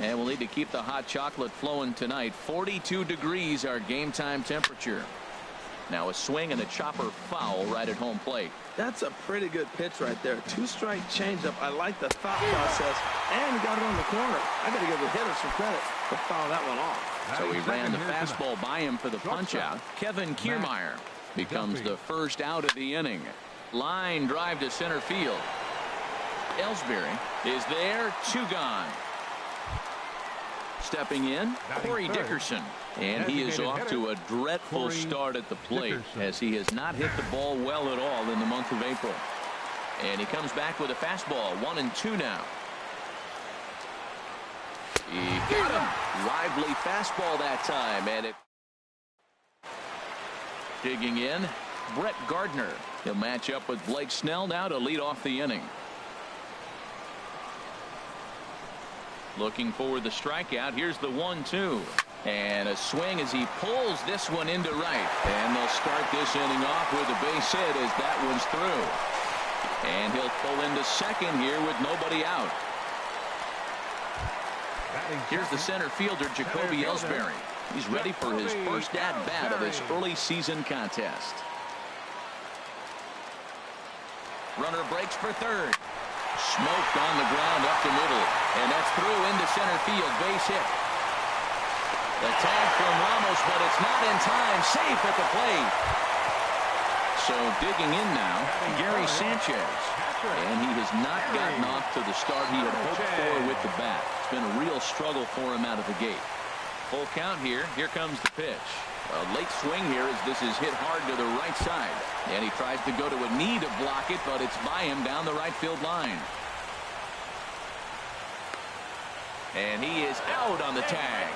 And we'll need to keep the hot chocolate flowing tonight. 42 degrees our game time temperature. Now a swing and a chopper foul right at home plate. That's a pretty good pitch right there. 2-strike changeup. I like the thought process, and he got it on the corner. I got to give the hitter some credit for fouling that one off. So he ran the fastball by him for the punch out. Kevin Kiermaier becomes the first out of the inning. Line drive to center field. Ellsbury is there. 2 gone. Stepping in, Corey Dickerson. And he is off to a dreadful start at the plate as he has not hit the ball well at all in the month of April. And he comes back with a fastball. 1-2 now. He got him. Lively fastball that time. And it digging in, Brett Gardner. He'll match up with Blake Snell now to lead off the inning. Looking for the strikeout. Here's the 1-2. And a swing as he pulls this one into right. And they'll start this inning off with a base hit as that one's through. And he'll pull into second here with nobody out. Here's the center fielder, Jacoby Ellsbury. He's ready for his first at-bat of this early season contest. Runner breaks for third. Smoked on the ground up the middle. And that's through into center field. Base hit. The tag from Ramos, but it's not in time. Safe at the plate. So digging in now, Gary Sanchez. And he has not gotten off to the start he had hoped for with the bat. It's been a real struggle for him out of the gate. Full count here. Here comes the pitch. A late swing here as this is hit hard to the right side. And he tries to go to a knee to block it, but it's by him down the right field line. And he is out on the tag.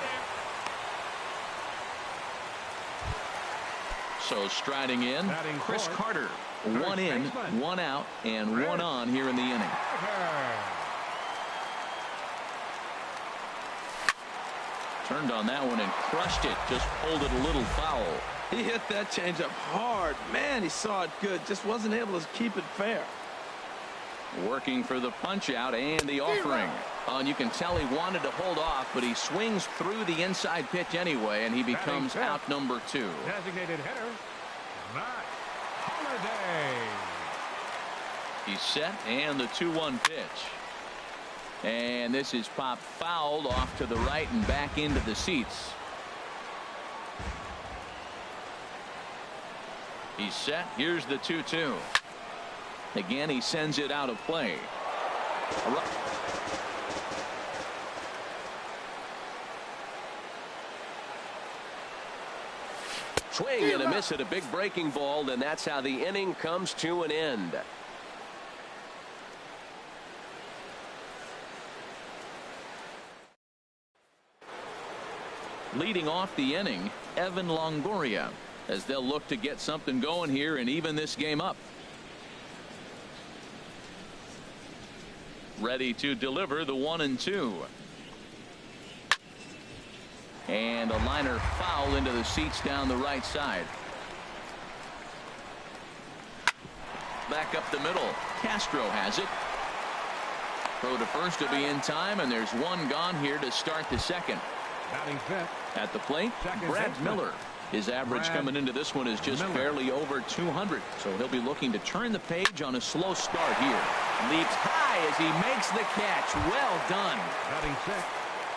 So striding in, Chris Carter. 1 in, 1 out, and 1 on here in the inning. Turned on that one and crushed it. Just pulled it a little foul. He hit that changeup hard. Man, he saw it good. Just wasn't able to keep it fair. Working for the punch out and the offering. And you can tell he wanted to hold off, but he swings through the inside pitch anyway, and he becomes out number 2. Designated hitter, Matt Holliday. He's set, and the 2-1 pitch. And this is popped fouled off to the right and back into the seats. He's set. Here's the 2-2. Again, he sends it out of play. Swing and a miss at a big breaking ball, and that's how the inning comes to an end. Leading off the inning, Evan Longoria, as they'll look to get something going here and even this game up. Ready to deliver the 1-2. And a liner foul into the seats down the right side. Back up the middle. Castro has it. Throw to first to be in time, and there's 1 gone here to start the second. At the plate, Brad Miller. His average coming into this one is just barely over 200. So he'll be looking to turn the page on a slow start here. Leaps high as he makes the catch. Well done.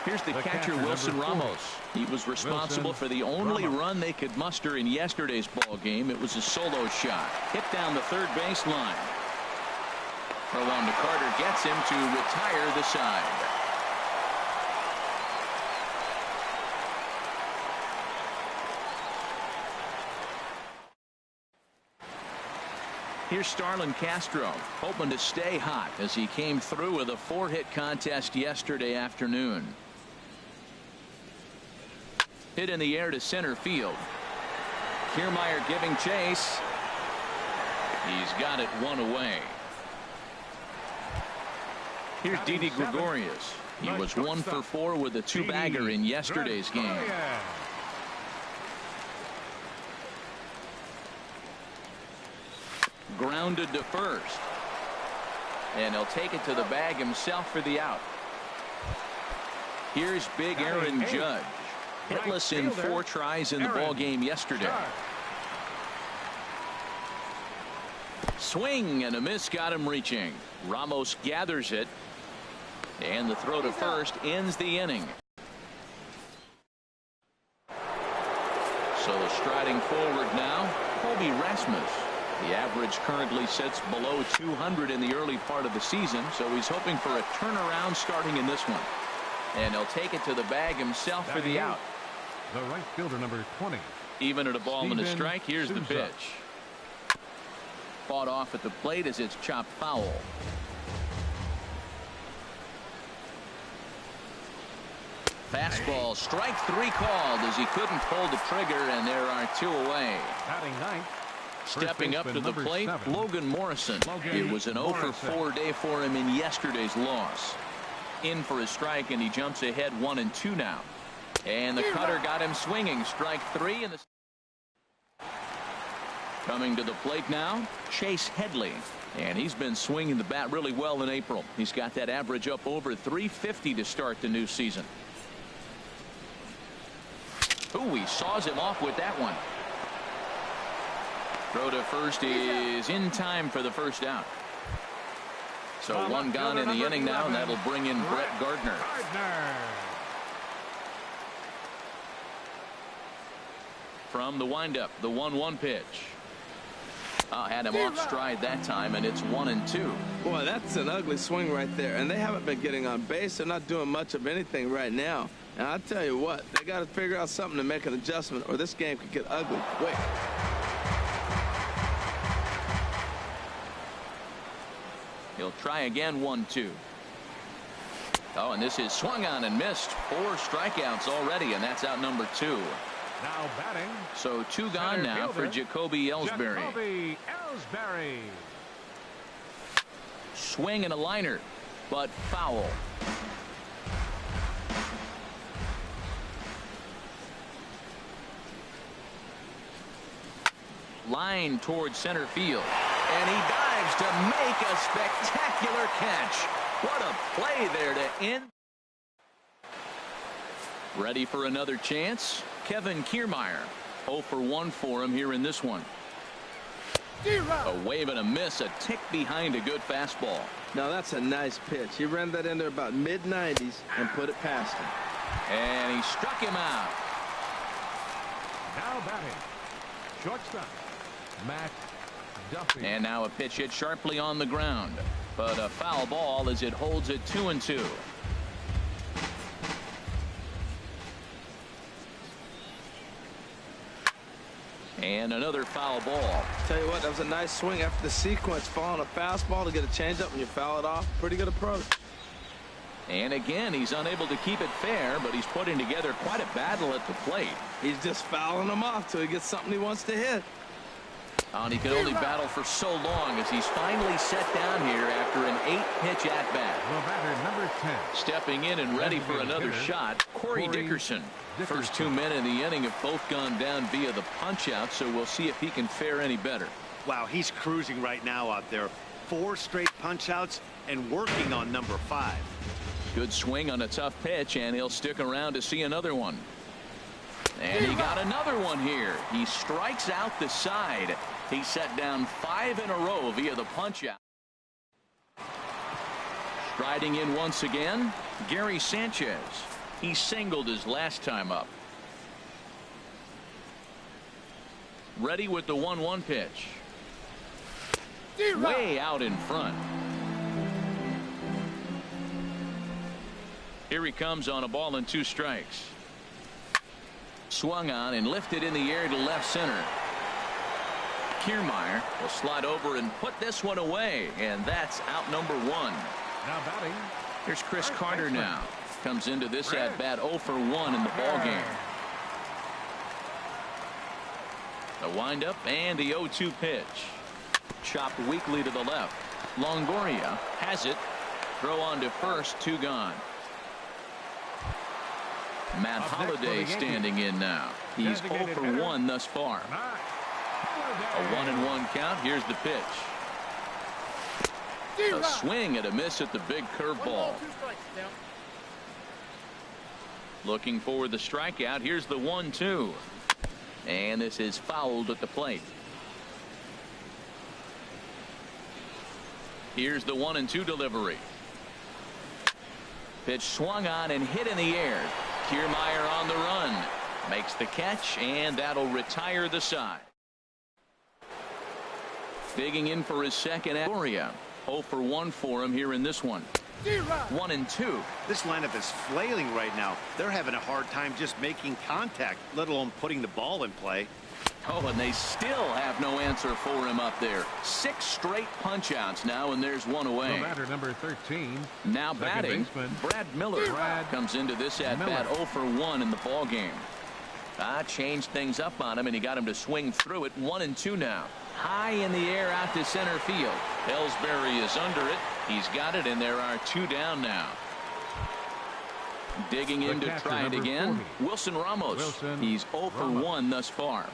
Here's the catcher, Wilson Ramos. He was responsible for the only run they could muster in yesterday's ball game. It was a solo shot. Hit down the third base line. Throw on to Carter gets him to retire the side. Here's Starlin Castro, hoping to stay hot as he came through with a 4-hit contest yesterday afternoon. Hit in the air to center field. Kiermaier giving chase. He's got it 1 away. Here's Didi Gregorius. He was 1 for 4 with a 2-bagger in yesterday's game. Grounded to first. And he'll take it to the bag himself for the out. Here's big Aaron Judge. Hitless in 4 tries in the ball game yesterday. Swing and a miss got him reaching. Ramos gathers it. And the throw to first ends the inning. So striding forward now, Colby Rasmus. The average currently sits below 200 in the early part of the season, so he's hoping for a turnaround starting in this one. And he'll take it to the bag himself for the out. The right fielder, number 20. Even at a ball and a strike, here's the pitch. Fought off at the plate as it's chopped foul. Fastball, strike 3 called as he couldn't pull the trigger, and there are 2 away. Batting ninth. Stepping up to the plate, Logan Morrison. It was an 0 for 4 day for him in yesterday's loss. In for a strike, and he jumps ahead 1-2 now. And the cutter got him swinging. Strike 3. And coming to the plate now, Chase Headley. And he's been swinging the bat really well in April. He's got that average up over 350 to start the new season. Ooh, he saws him off with that one. Throw to first is in time for the first out. So 1 gone in the inning now, and that'll bring in Brett Gardner. From the windup, the 1-1 pitch. Had him off stride that time, and it's 1-2. Boy, that's an ugly swing right there, and they haven't been getting on base. They're not doing much of anything right now. And I'll tell you what, they got to figure out something to make an adjustment, or this game could get ugly quick. He'll try again, 1-2. Oh, and this is swung on and missed. 4 strikeouts already, and that's out number 2. Now batting. So 2 gone now for Jacoby Ellsbury. Jacoby Ellsbury. Swing and a liner, but foul. Line towards center field, and he dives to make a spectacular catch. What a play there to end. Ready for another chance? Kevin Kiermaier. 0 for 1 for him here in this one. A wave and a miss, a tick behind a good fastball. Now that's a nice pitch. He ran that in there about mid-90s and put it past him. And he struck him out. Now batting, shortstop Matt Duffy. And now a pitch hit sharply on the ground, but a foul ball as it holds it 2-2. And another foul ball. Tell you what, that was a nice swing after the sequence. Following a fastball to get a changeup and you foul it off. Pretty good approach. And again, he's unable to keep it fair, but he's putting together quite a battle at the plate. He's just fouling them off till he gets something he wants to hit. And he can only battle for so long as he's finally set down here after an 8-pitch at-bat. The batter, number 10. Stepping in and ready for another shot, Corey Dickerson. First 2 men in the inning have both gone down via the punch-out, so we'll see if he can fare any better. Wow, he's cruising right now out there. 4 straight punch-outs and working on number 5. Good swing on a tough pitch, and he'll stick around to see another one. And he got another one here. He strikes out the side. He set down 5 in a row via the punch-out. Striding in once again, Gary Sanchez. He singled his last time up. Ready with the 1-1 pitch. Way out in front. Here he comes on a ball and 2 strikes. Swung on and lifted in the air to left center. Kiermaier will slide over and put this one away, and that's out number 1. Now batting. Here's Chris Carter now. Comes into this at bat 0 for 1 in the ball game. The windup and the 0-2 pitch. Chopped weakly to the left. Longoria has it. Throw on to first, 2 gone. Matt Holliday standing in now. He's 0 for 1 thus far. A 1-1 count. Here's the pitch. A swing and a miss at the big curveball. Looking for the strikeout. Here's the 1-2. And this is fouled at the plate. Here's the 1-2 delivery. Pitch swung on and hit in the air. Kiermaier on the run. Makes the catch, and that'll retire the side. Digging in for his second. Gloria. 0 for 1 for him here in this one. 1-2. This lineup is flailing right now. They're having a hard time just making contact, let alone putting the ball in play. Oh, and they still have no answer for him up there. 6 straight punch-outs now, and there's one away. The batter, number 13. Now batting, Brad Miller comes into this at-bat 0 for 1 in the ball game. Changed things up on him, and he got him to swing through it. 1-2 now. High in the air out to center field. Ellsbury is under it. He's got it, and there are 2 down now. Digging in to try it again. 40. Wilson Ramos. He's 0 for 1 thus far.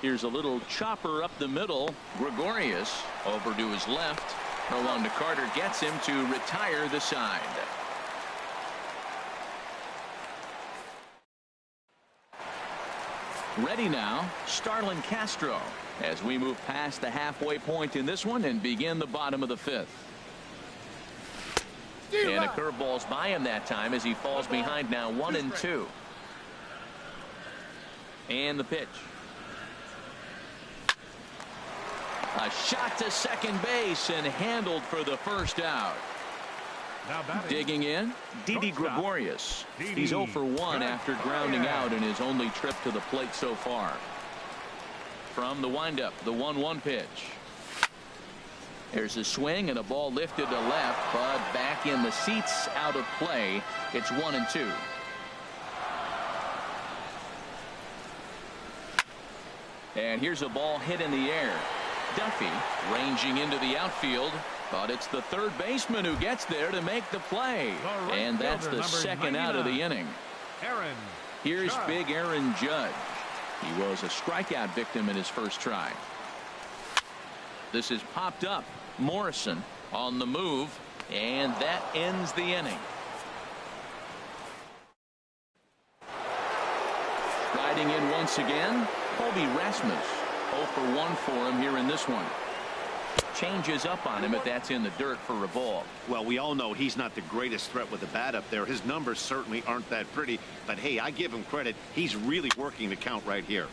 Here's a little chopper up the middle. Gregorius over to his left. No one to Carter gets him to retire the side. Ready now, Starlin Castro, as we move past the halfway point in this one and begin the bottom of the 5th. And a curveball's by him that time as he falls behind now 1-2. And the pitch. A shot to second base and handled for the first out. Digging in, Didi Gregorius. He's 0 for 1 after grounding out in his only trip to the plate so far. From the windup, the 1-1 pitch. There's a swing and a ball lifted to left, but back in the seats, out of play. It's 1-2. And here's a ball hit in the air. Duffy ranging into the outfield, but it's the third baseman who gets there to make the play. And that's the second out of the inning. Here's big Aaron Judge. He was a strikeout victim in his first try. This is popped up. Morrison on the move, and that ends the inning. Riding in once again, Colby Rasmus. 0 for 1 for him here in this one. Changes up on him, but that's in the dirt for a ball. Well, we all know he's not the greatest threat with the bat up there. His numbers certainly aren't that pretty, but hey, I give him credit. He's really working the count right here.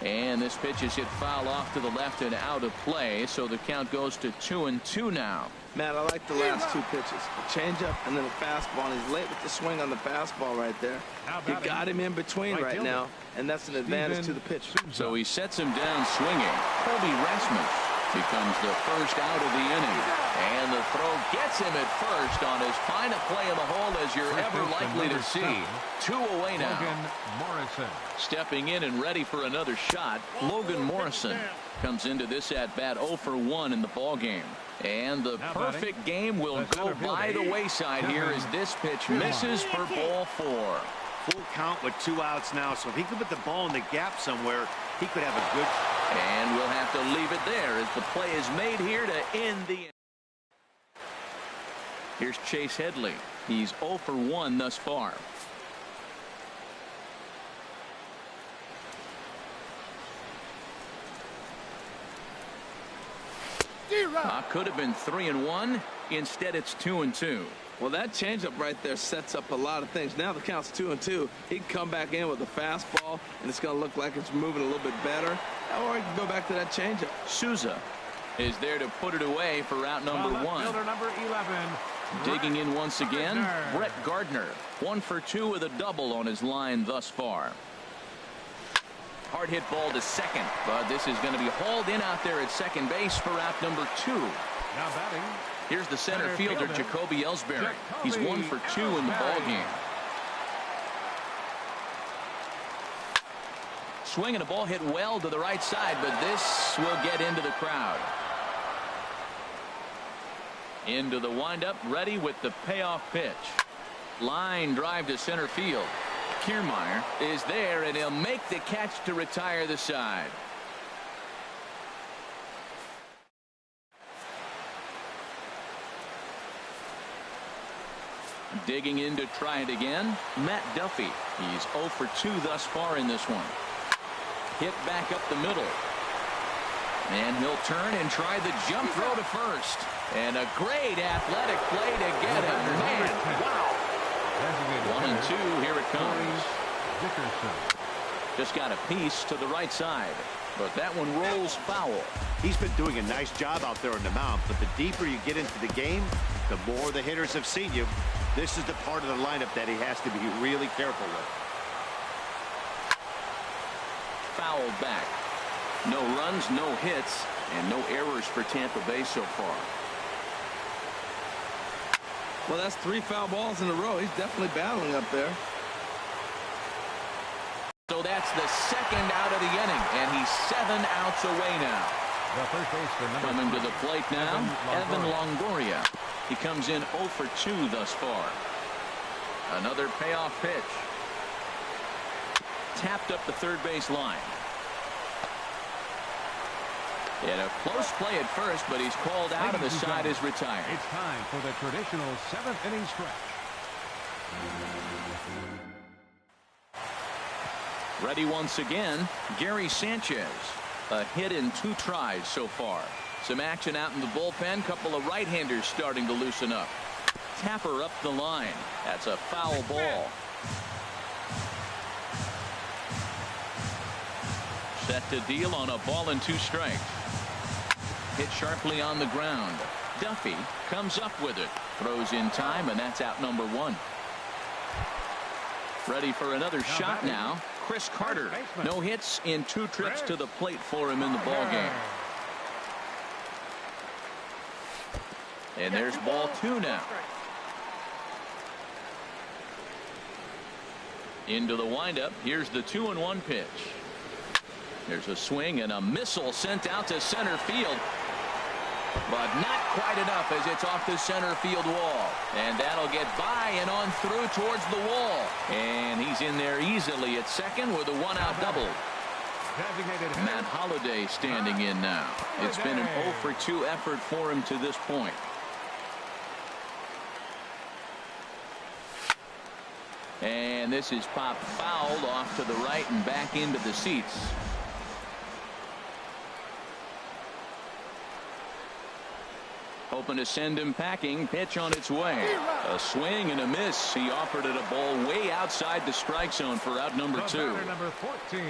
And this pitch is hit foul off to the left and out of play, so the count goes to 2-2 now. Matt, I like the last 2 pitches. A changeup and then a fastball. And he's late with the swing on the fastball right there. You got him in between right now, and that's an advantage to the pitcher. So he sets him down swinging. Colby Rasmus becomes the first out of the inning. And the throw gets him at first on as fine a play in the hole as you're ever likely to see. 2 away now. Logan Morrison. Stepping in and ready for another shot, Logan Morrison comes into this at-bat 0 for 1 in the ball game. And the perfect game will go by the wayside here as this pitch misses for ball 4. Full count with 2 outs now, so if he could put the ball in the gap somewhere, he could have a good. And we'll have to leave it there as the play is made here to end the inning. Here's Chase Headley. He's 0 for 1 thus far. Could have been 3-1. Instead, it's 2-2. Well, that changeup right there sets up a lot of things. Now the count's 2-2. He can come back in with a fastball, and it's going to look like it's moving a little bit better. Or he can go back to that changeup. Souza is there to put it away for route number 1. Fielder number 11. Digging in once again, Brett Gardner. 1 for 2 with a double on his line thus far. Hard hit ball to second, but this is going to be hauled in out there at second base for route number 2. Now batting. Here's the center fielder, Jacoby Ellsbury. He's 1 for 2 in the ball game. Swing and a ball hit well to the right side, but this will get into the crowd. Into the windup, ready with the payoff pitch. Line drive to center field. Kiermaier is there, and he'll make the catch to retire the side. Digging in to try it again, Matt Duffy. He's 0 for 2 thus far in this one. Hit back up the middle. And he'll turn and try the jump throw to first. And a great athletic play to get him. Man, wow. 1 and 2, here it comes. Just got a piece to the right side. But that one rolls foul. He's been doing a nice job out there on the mound, but the deeper you get into the game, the more the hitters have seen you. This is the part of the lineup that he has to be really careful with. Fouled back. No runs, no hits, and no errors for Tampa Bay so far. Well, that's 3 foul balls in a row. He's definitely battling up there. So that's the second out of the inning, and he's 7 outs away now. The first baseman, coming to the plate now, Evan Longoria. He comes in 0 for 2 thus far. Another payoff pitch. Tapped up the third base line. And a close play at first, but he's called out and the side is retired. It's time for the traditional 7th inning stretch. Ready once again, Gary Sanchez. A hit in 2 tries so far. Some action out in the bullpen. Couple of right-handers starting to loosen up. Tapper up the line. That's a foul ball. Set to deal on a ball and 2 strikes. Hit sharply on the ground. Duffy comes up with it. Throws in time, and that's out number 1. Ready for another shot now. Chris Carter. No hits in 2 trips to the plate for him in the ball game. And there's ball 2 now. Into the windup. Here's the 2-1 pitch. There's a swing and a missile sent out to center field. But not quite enough as it's off the center field wall. And that'll get by and on through towards the wall. And he's in there easily at second with a 1-out double. Matt Holliday standing in now. It's been an 0 for 2 effort for him to this point. And this is popped fouled off to the right and back into the seats. Hoping to send him packing. Pitch on its way. A swing and a miss. He offered it a ball way outside the strike zone for out number 2. Number 14.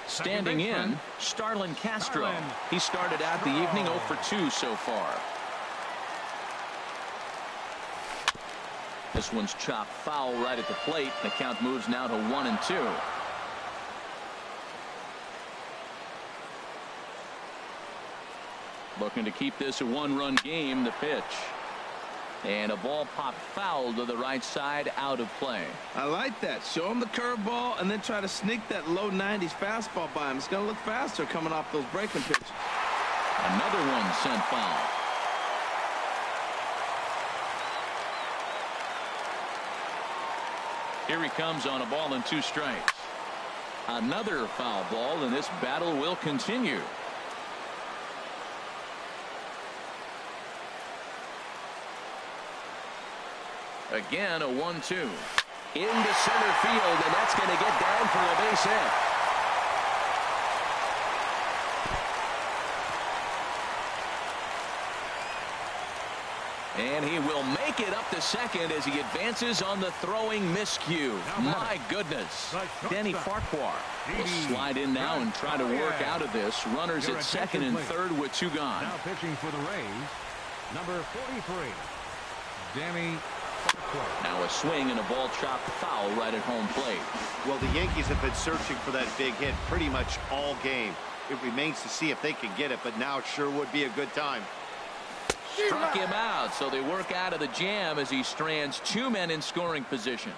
Standing in, Starlin Castro. He started out the evening 0 for 2 so far. This one's chopped foul right at the plate. The count moves now to 1 and 2. Looking to keep this a 1-run game. The pitch. And a ball popped foul to the right side, out of play. I like that. Show him the curveball and then try to sneak that low 90s fastball by him. It's going to look faster coming off those breaking pitches. Another one sent foul. Here he comes on a ball and 2 strikes. Another foul ball, and this battle will continue. Again, a 1-2. Into center field, and that's going to get down for a base hit. And he will make it up to second as he advances on the throwing miscue. My goodness. Danny Farquhar will slide in now and try to work out of this. Runners at second and third with 2 gone. Now pitching for the Rays, number 43, Danny Farquhar. Now a swing and a ball chopped foul right at home plate. Well, the Yankees have been searching for that big hit pretty much all game. It remains to see if they can get it, but now sure would be a good time. Struck him out, so they work out of the jam as he strands 2 men in scoring position.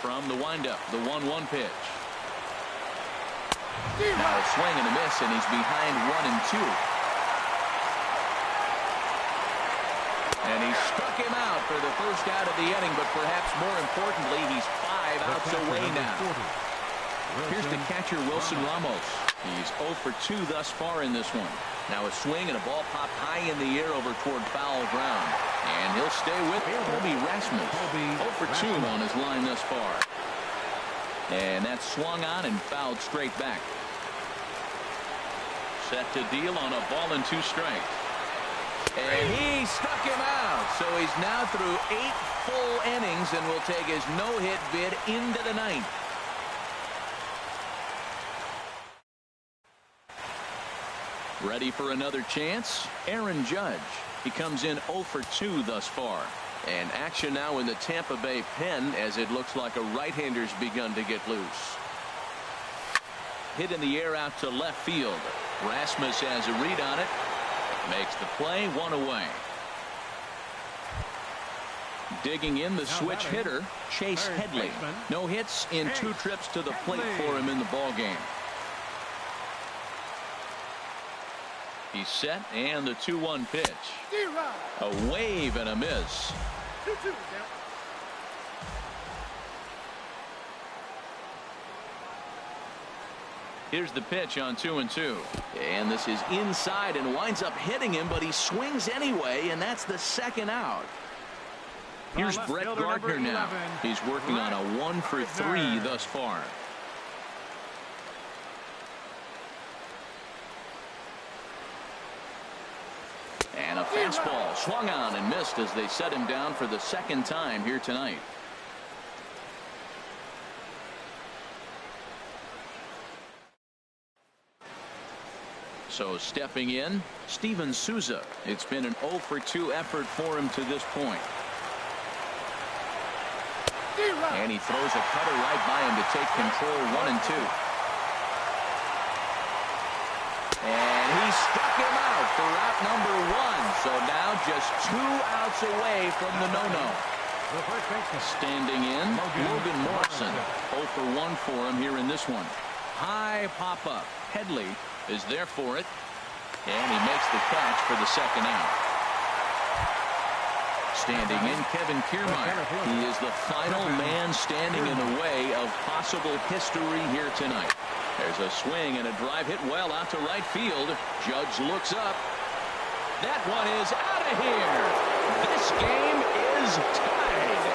From the windup, the 1-1 pitch. Now a swing and a miss, and he's behind 1 and 2. And he struck him out for the first out of the inning, but perhaps more importantly, he's 5 outs away now. Here's the catcher, Wilson Ramos. He's 0 for 2 thus far in this one. Now a swing and a ball popped high in the air over toward foul ground. And he'll stay with Colby Rasmus. 0 for 2 on his line thus far. And that swung on and fouled straight back. Set to deal on a ball and 2 strikes. And he struck him out. So he's now through 8 full innings and will take his no-hit bid into the ninth. Ready for another chance? Aaron Judge. He comes in 0 for 2 thus far. And action now in the Tampa Bay pen as it looks like a right-hander's begun to get loose. Hit in the air out to left field. Rasmus has a read on it. Makes the play, 1 away. Digging in the switch hitter, Chase Headley. No hits in 2 trips to the plate for him in the ballgame. He's set, and the 2-1 pitch. A wave and a miss. Here's the pitch on 2-2. And this is inside and winds up hitting him, but he swings anyway, and that's the second out. Here's Brett Gardner now. He's working on a 1 for 3 thus far. And a fastball swung on and missed as they set him down for the second time here tonight. So stepping in, Steven Souza. It's been an 0 for 2 effort for him to this point. And he throws a cutter right by him to take control 1-2. And he struck him out for out number 1. So now just 2 outs away from the no-no. Standing in, Logan Morrison. 0 for 1 for him here in this one. High pop-up. Headley is there for it. And he makes the catch for the second out. Standing in, Kevin Kiermaier. He is the final man standing in the way of possible history here tonight. There's a swing and a drive hit well out to right field. Judge looks up. That one is out of here. This game is tied.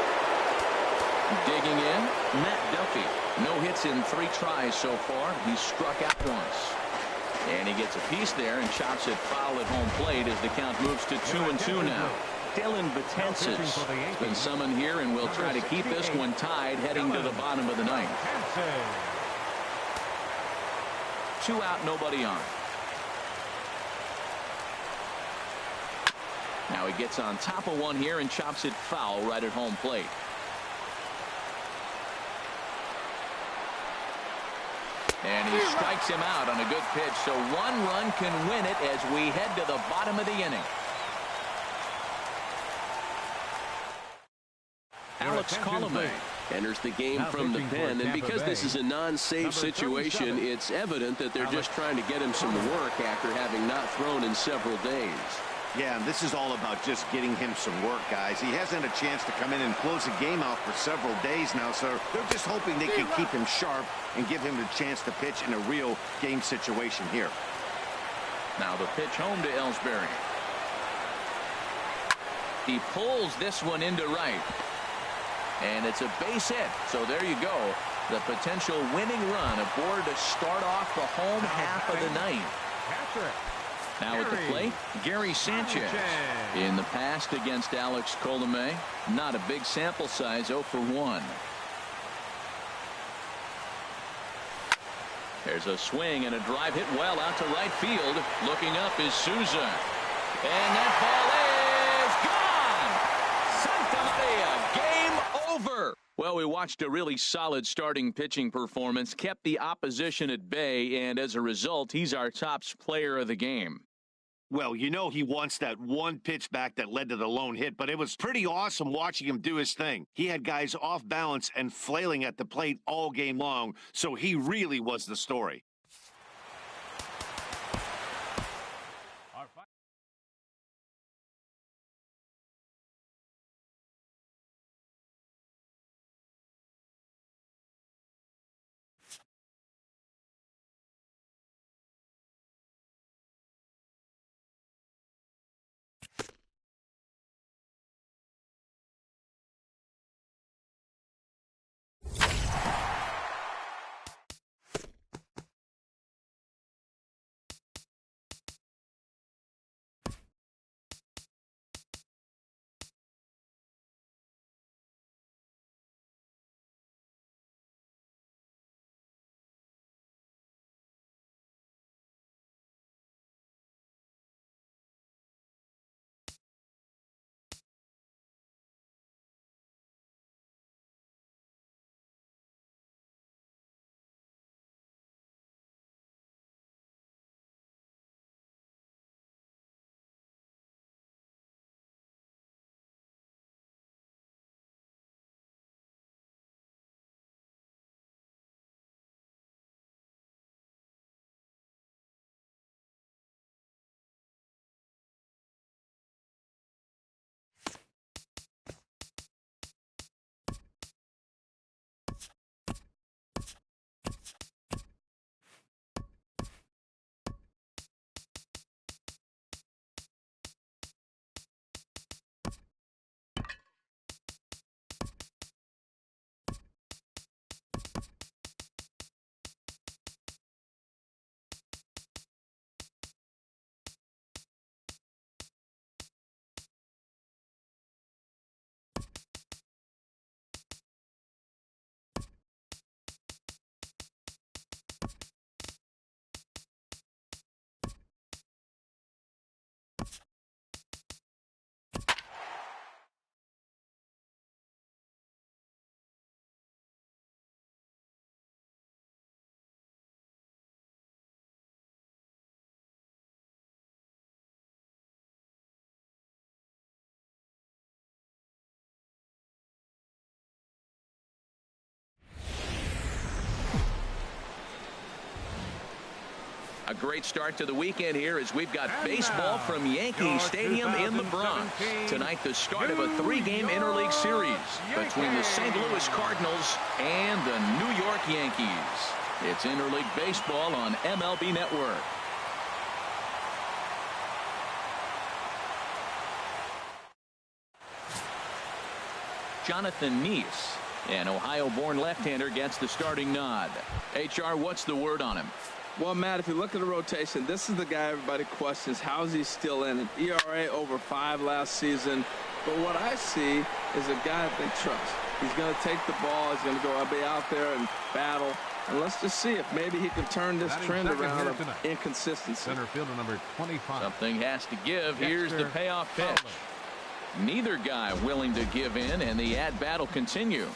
Digging in, Matt Duffy. No hits in 3 tries so far. He's struck out once. And he gets a piece there and chops it foul at home plate as the count moves to 2-2 now. Dylan Betances has been summoned here and will try to keep this one tied heading to the bottom of the ninth. 2 out, nobody on. Now he gets on top of one here and chops it foul right at home plate. And he strikes him out on a good pitch, so 1 run can win it as we head to the bottom of the inning. Alex Colomé enters the game from the pen, and because this is a non-save situation, it's evident that they're just trying to get him some work after having not thrown in several days. Yeah, and this is all about just getting him some work, guys. He hasn't had a chance to come in and close the game out for several days now, so they're just hoping they can keep him sharp and give him the chance to pitch in a real game situation here. Now the pitch home to Ellsbury. He pulls this one into right. And it's a base hit. So there you go. The potential winning run aboard to start off the home half of the ninth. Now at the plate, Gary Sanchez. In the past against Alex Colomé, not a big sample size, 0 for 1. There's a swing and a drive hit well out to right field. Looking up is Souza. And that ball is gone. Santa Maria, game over. Well, we watched a really solid starting pitching performance, kept the opposition at bay, and as a result, he's our top player of the game. Well, you know he wants that one pitch back that led to the lone hit, but it was pretty awesome watching him do his thing. He had guys off balance and flailing at the plate all game long, so he really was the story. A great start to the weekend here as we've got baseball from Yankee Stadium in the Bronx. Tonight, the start of a 3-game interleague series between the St. Louis Cardinals and the New York Yankees. It's interleague baseball on MLB Network. Jonathan Neese, an Ohio-born left-hander, gets the starting nod. HR, what's the word on him? Well, Matt, if you look at the rotation, this is the guy everybody questions. How is he still in it? ERA over 5 last season. But what I see is a guy that they trust. He's going to take the ball. He's going to go be out there and battle. And let's just see if maybe he can turn this trend around of inconsistency. Center fielder number 25. Something has to give. Here's the payoff pitch. Neither guy willing to give in, and the at-bat will continue.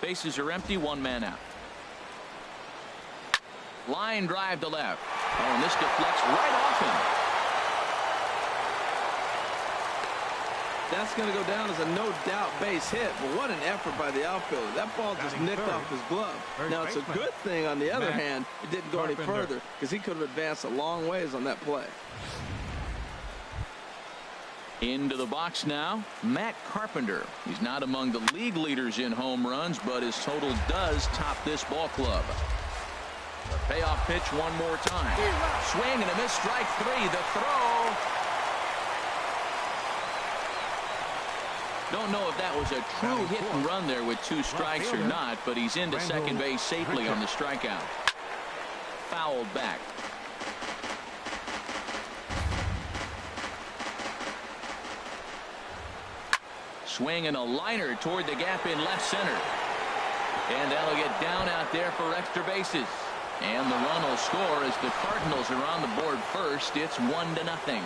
Bases are empty, 1 man out. Line drive to left. Oh, and this deflects right off him. That's going to go down as a no-doubt base hit. But what an effort by the outfielder. That ball just nicked off his glove. Now, it's a good thing, on the other hand, it didn't go any further because he could have advanced a long ways on that play. Into the box now, Matt Carpenter. He's not among the league leaders in home runs, but his total does top this ball club. The payoff pitch one more time. Swing and a miss, strike 3. The throw. Don't know if that was a true hit and run there with 2 strikes or not, but he's into second base safely on the strikeout. Fouled back. Swing and a liner toward the gap in left center. And that'll get down out there for extra bases. And the run will score as the Cardinals are on the board first. It's 1-0.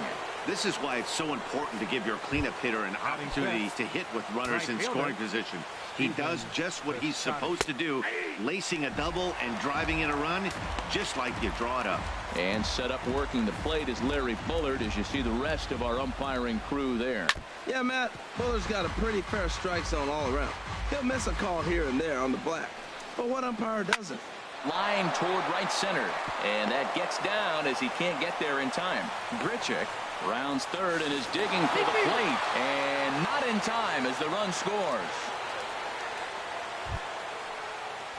This is why it's so important to give your cleanup hitter an opportunity to hit with runners in scoring position. He does just what he's supposed to do, lacing a double and driving in a run, just like you draw it up. And set up working the plate is Larry Bullard, as you see the rest of our umpiring crew there. Yeah, Matt, Bullard's got a pretty fair strike zone all around. He'll miss a call here and there on the black. But what umpire doesn't? Line toward right center. And that gets down as he can't get there in time. Grichuk rounds third and is digging for the plate. And not in time as the run scores.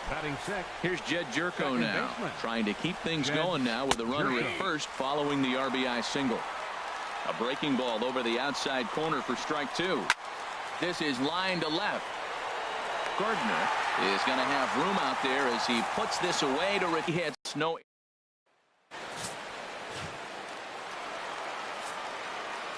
Batting sixth. Here's Jed Jerko now, trying to keep things going now with a runner at first following the RBI single. A breaking ball over the outside corner for strike 2. This is line to left. Gardner is going to have room out there as he puts this away to hit. No.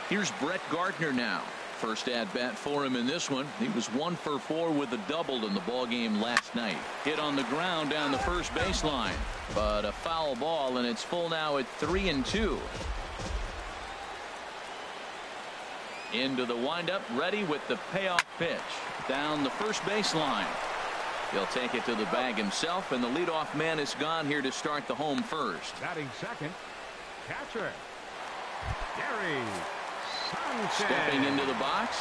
Here's Brett Gardner now. First at bat for him in this one. He was 1 for 4 with a double in the ball game last night. Hit on the ground down the first baseline, but a foul ball, and it's full now at 3-2. Into the windup, ready with the payoff pitch down the first baseline. He'll take it to the bag himself, and the leadoff man is gone here to start the home first. Batting second, catcher Gary Sanchez. Stepping into the box,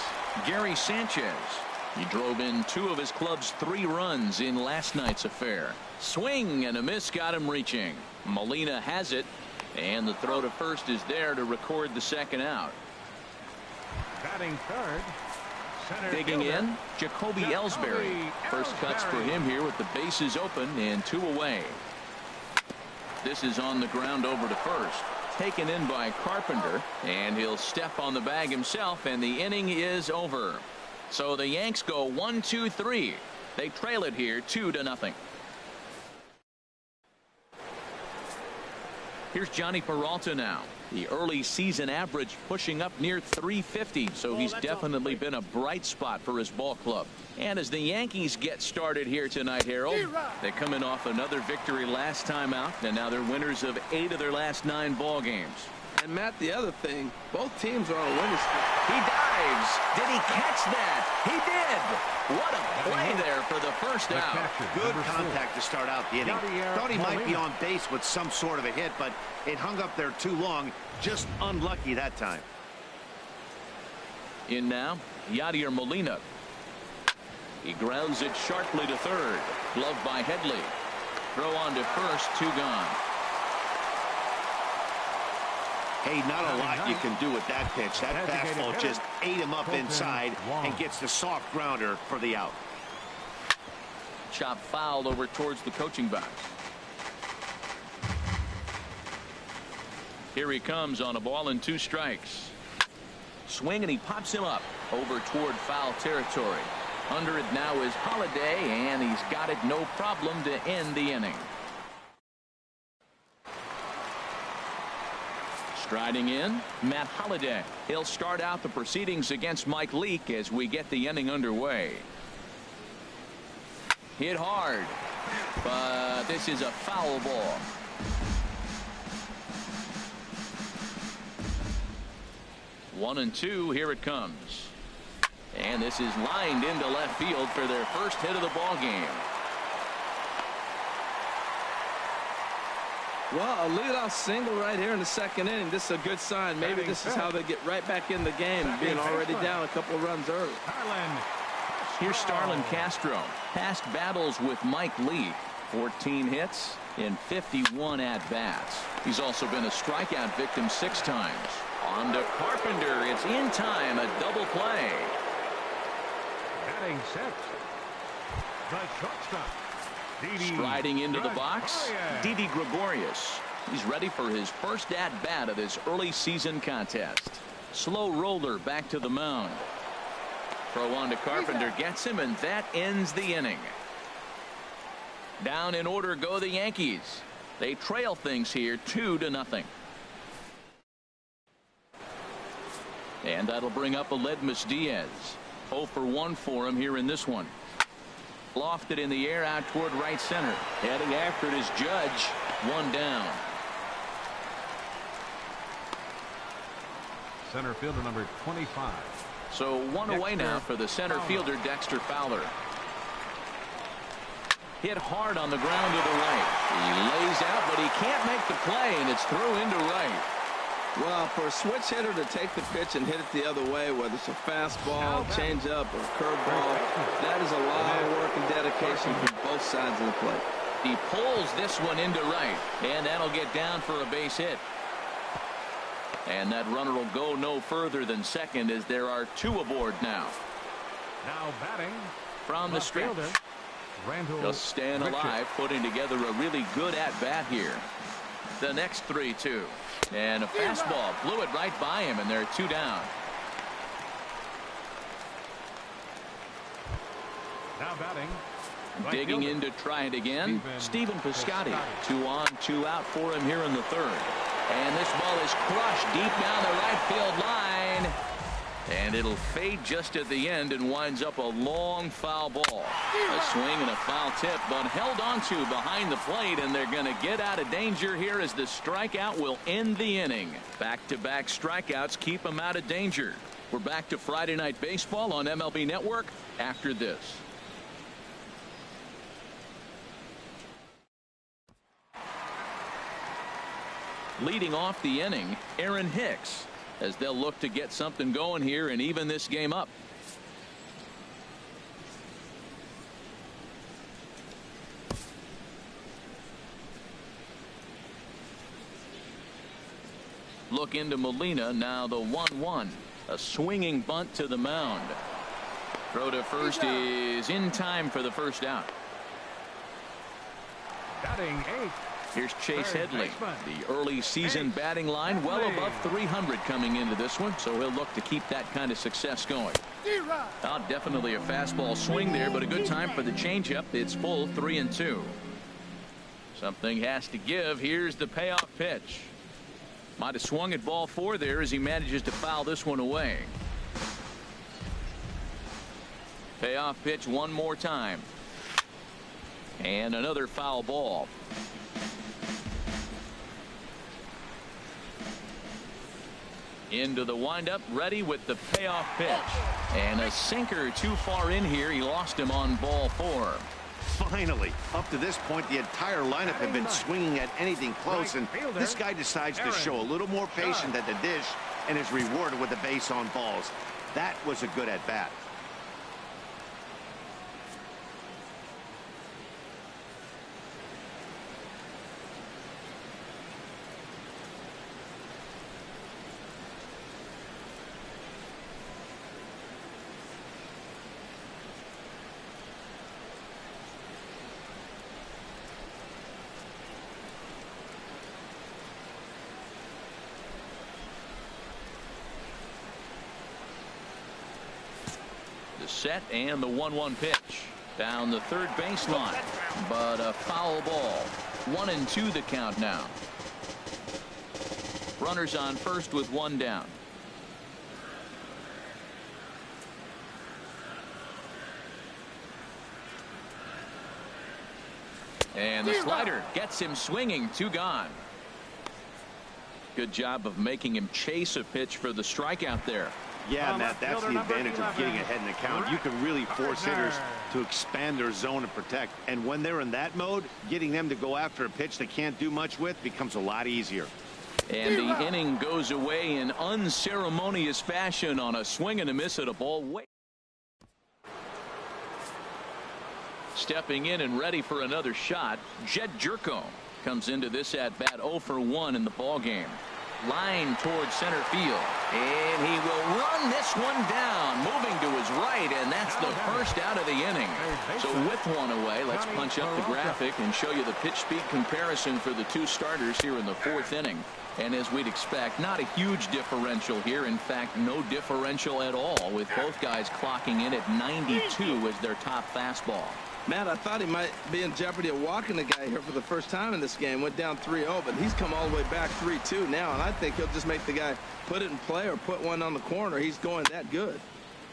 Gary Sanchez. He drove in 2 of his club's 3 runs in last night's affair. Swing and a miss got him reaching. Molina has it, and the throw to first is there to record the second out. Batting third, digging in, Jacoby Ellsbury. First cuts for him here with the bases open and 2 away. This is on the ground over to first. Taken in by Carpenter, and he'll step on the bag himself, and the inning is over. So the Yanks go 1-2-3. They trail it here 2-0. Here's Johnny Peralta now. The early season average pushing up near 350, so he's definitely been a bright spot for his ball club. And as the Yankees get started here tonight, Harold, they're coming off another victory last time out, and now they're winners of 8 of their last 9 ball games. And Matt, the other thing, both teams are on a winning streak. He dives. Did he catch that? He did. What a play there for the first out. Good contact to start out the inning. Thought he might be on base with some sort of a hit, but it hung up there too long. Just unlucky that time. In now, Yadier Molina. He grounds it sharply to third. Gloved by Headley. Throw on to first, 2 gone. Hey, not a lot you can do with that pitch. That fastball just ate him up inside and gets the soft grounder for the out. Chop fouled over towards the coaching box. Here he comes on a ball and 2 strikes. Swing, and he pops him up over toward foul territory. Under it now is Holiday, and he's got it no problem to end the inning. Striding in, Matt Holiday. He'll start out the proceedings against Mike Leake as we get the inning underway. Hit hard, but this is a foul ball. One and two, here it comes. And this is lined into left field for their first hit of the ball game. Well, a leadoff single right here in the second inning. This is a good sign. Maybe this is how they get right back in the game, being already down a couple of runs early. Here's Starlin Castro. Past battles with Mike Leake. 14 hits in 51 at-bats. He's also been a strikeout victim 6 times. On to Carpenter. It's in time. A double play. Batting sixth, the shortstop. Striding into the box, Didi Gregorius. He's ready for his first at-bat of this early season contest. Slow roller back to the mound. Throw on to Carpenter, gets him, and that ends the inning. Down in order go the Yankees. They trail things here 2-0. And that'll bring up Aledmys Diaz. 0 for 1 for him here in this one. Lofted in the air out toward right center. Heading after it is Judge. 1 down. Center fielder number 25. So 1 away now for the center fielder Dexter Fowler. Hit hard on the ground to the right. He lays out, but he can't make the play, and it's through into right. Well, for a switch hitter to take the pitch and hit it the other way, whether it's a fastball, changeup, or curveball, that is a lot of work and dedication from both sides of the plate. He pulls this one into right, and that'll get down for a base hit. And that runner will go no further than second as there are 2 aboard now. Now batting from the stretch. Just staying alive, putting together a really good at-bat here. The next 3-2. And a fastball blew it right by him, and they're 2 down. Now batting. Digging in to try it again. Stephen Piscotty. 2 on, 2 out for him here in the 3rd. And this ball is crushed deep down the right field line. And it'll fade just at the end and winds up a long foul ball. A swing and a foul tip, but held onto behind the plate, and they're going to get out of danger here as the strikeout will end the inning. Back-to-back strikeouts keep them out of danger. We're back to Friday Night Baseball on MLB Network after this. Leading off the inning, Aaron Hicks, as they'll look to get something going here and even this game up. Look into Molina, now the 1-1. A swinging bunt to the mound. Throw to first is in time for the first out. Batting 8. Here's Chase Headley. The early season batting line well above 300 coming into this one, so he'll look to keep that kind of success going. Definitely a fastball swing there, but a good time for the changeup. It's full 3-2. Something has to give. Here's the payoff pitch. Might have swung at ball 4 there as he manages to foul this one away. Payoff pitch one more time. And another foul ball. Into the windup, ready with the payoff pitch. And a sinker too far in here. He lost him on ball 4. Finally, up to this point, the entire lineup have been swinging at anything close, and this guy decides to show a little more patience at the dish and is rewarded with a base on balls. That was a good at-bat. The set and the 1-1 pitch. Down the third baseline. But a foul ball. 1-2 the count now. Runners on first with one down. And the slider gets him swinging. 2 gone. Good job of making him chase a pitch for the strikeout there. Yeah, Matt, that's the advantage of getting ahead in the count. You can really force hitters to expand their zone and protect. And when they're in that mode, getting them to go after a pitch they can't do much with becomes a lot easier. And the inning goes away in unceremonious fashion on a swing and a miss at a ball. Stepping in and ready for another shot, Jed Jerko comes into this at bat 0 for 1 in the ball game. Line towards center field, and he will run this one down, moving to his right, and that's the first out of the inning. So with one away, let's punch up the graphic and show you the pitch speed comparison for the 2 starters here in the 4th inning. And as we'd expect, not a huge differential here. In fact, no differential at all, with both guys clocking in at 92 as their top fastball. Matt, I thought he might be in jeopardy of walking the guy here for the first time in this game. Went down 3-0, but he's come all the way back 3-2 now, and I think he'll just make the guy put it in play or put one on the corner. He's going that good.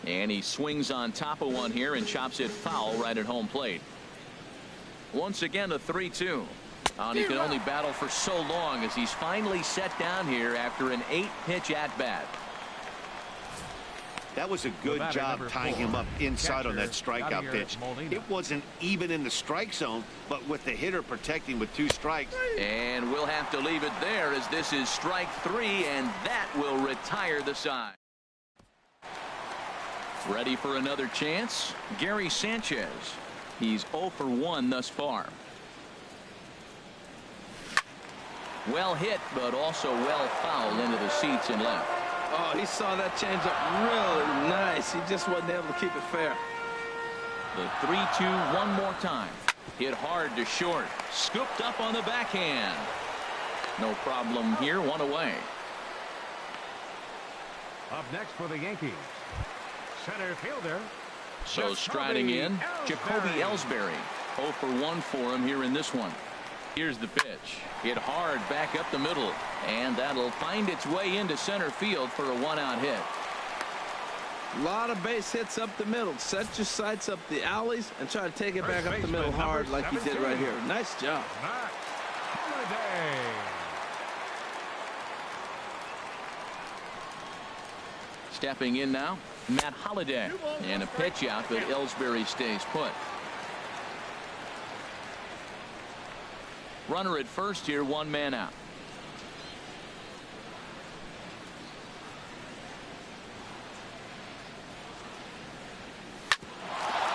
And he swings on top of one here and chops it foul right at home plate. Once again, a 3-2. And he can only battle for so long as he's finally set down here after an 8-pitch at-bat. That was a good job tying him up inside on that strikeout pitch. It wasn't even in the strike zone, but with the hitter protecting with 2 strikes. And we'll have to leave it there as this is strike 3, and that will retire the side. Ready for another chance? Gary Sanchez. He's 0 for 1 thus far. Well hit, but also well fouled into the seats and left. Oh, he saw that changeup really nice. He just wasn't able to keep it fair. The 3-2 one more time. Hit hard to short. Scooped up on the backhand. No problem here. 1 away. Up next for the Yankees, center fielder. So striding in, Jacoby Ellsbury. 0 for 1 for him here in this one. Here's the pitch. Hit hard back up the middle, and that'll find its way into center field for a 1-out hit. A lot of base hits up the middle. Set your sights up the alleys and try to take it back up the middle hard like he did right here. Nice job. Stepping in now, Matt Holliday. And a pitch out, but Ellsbury stays put. Runner at first here, 1 man out.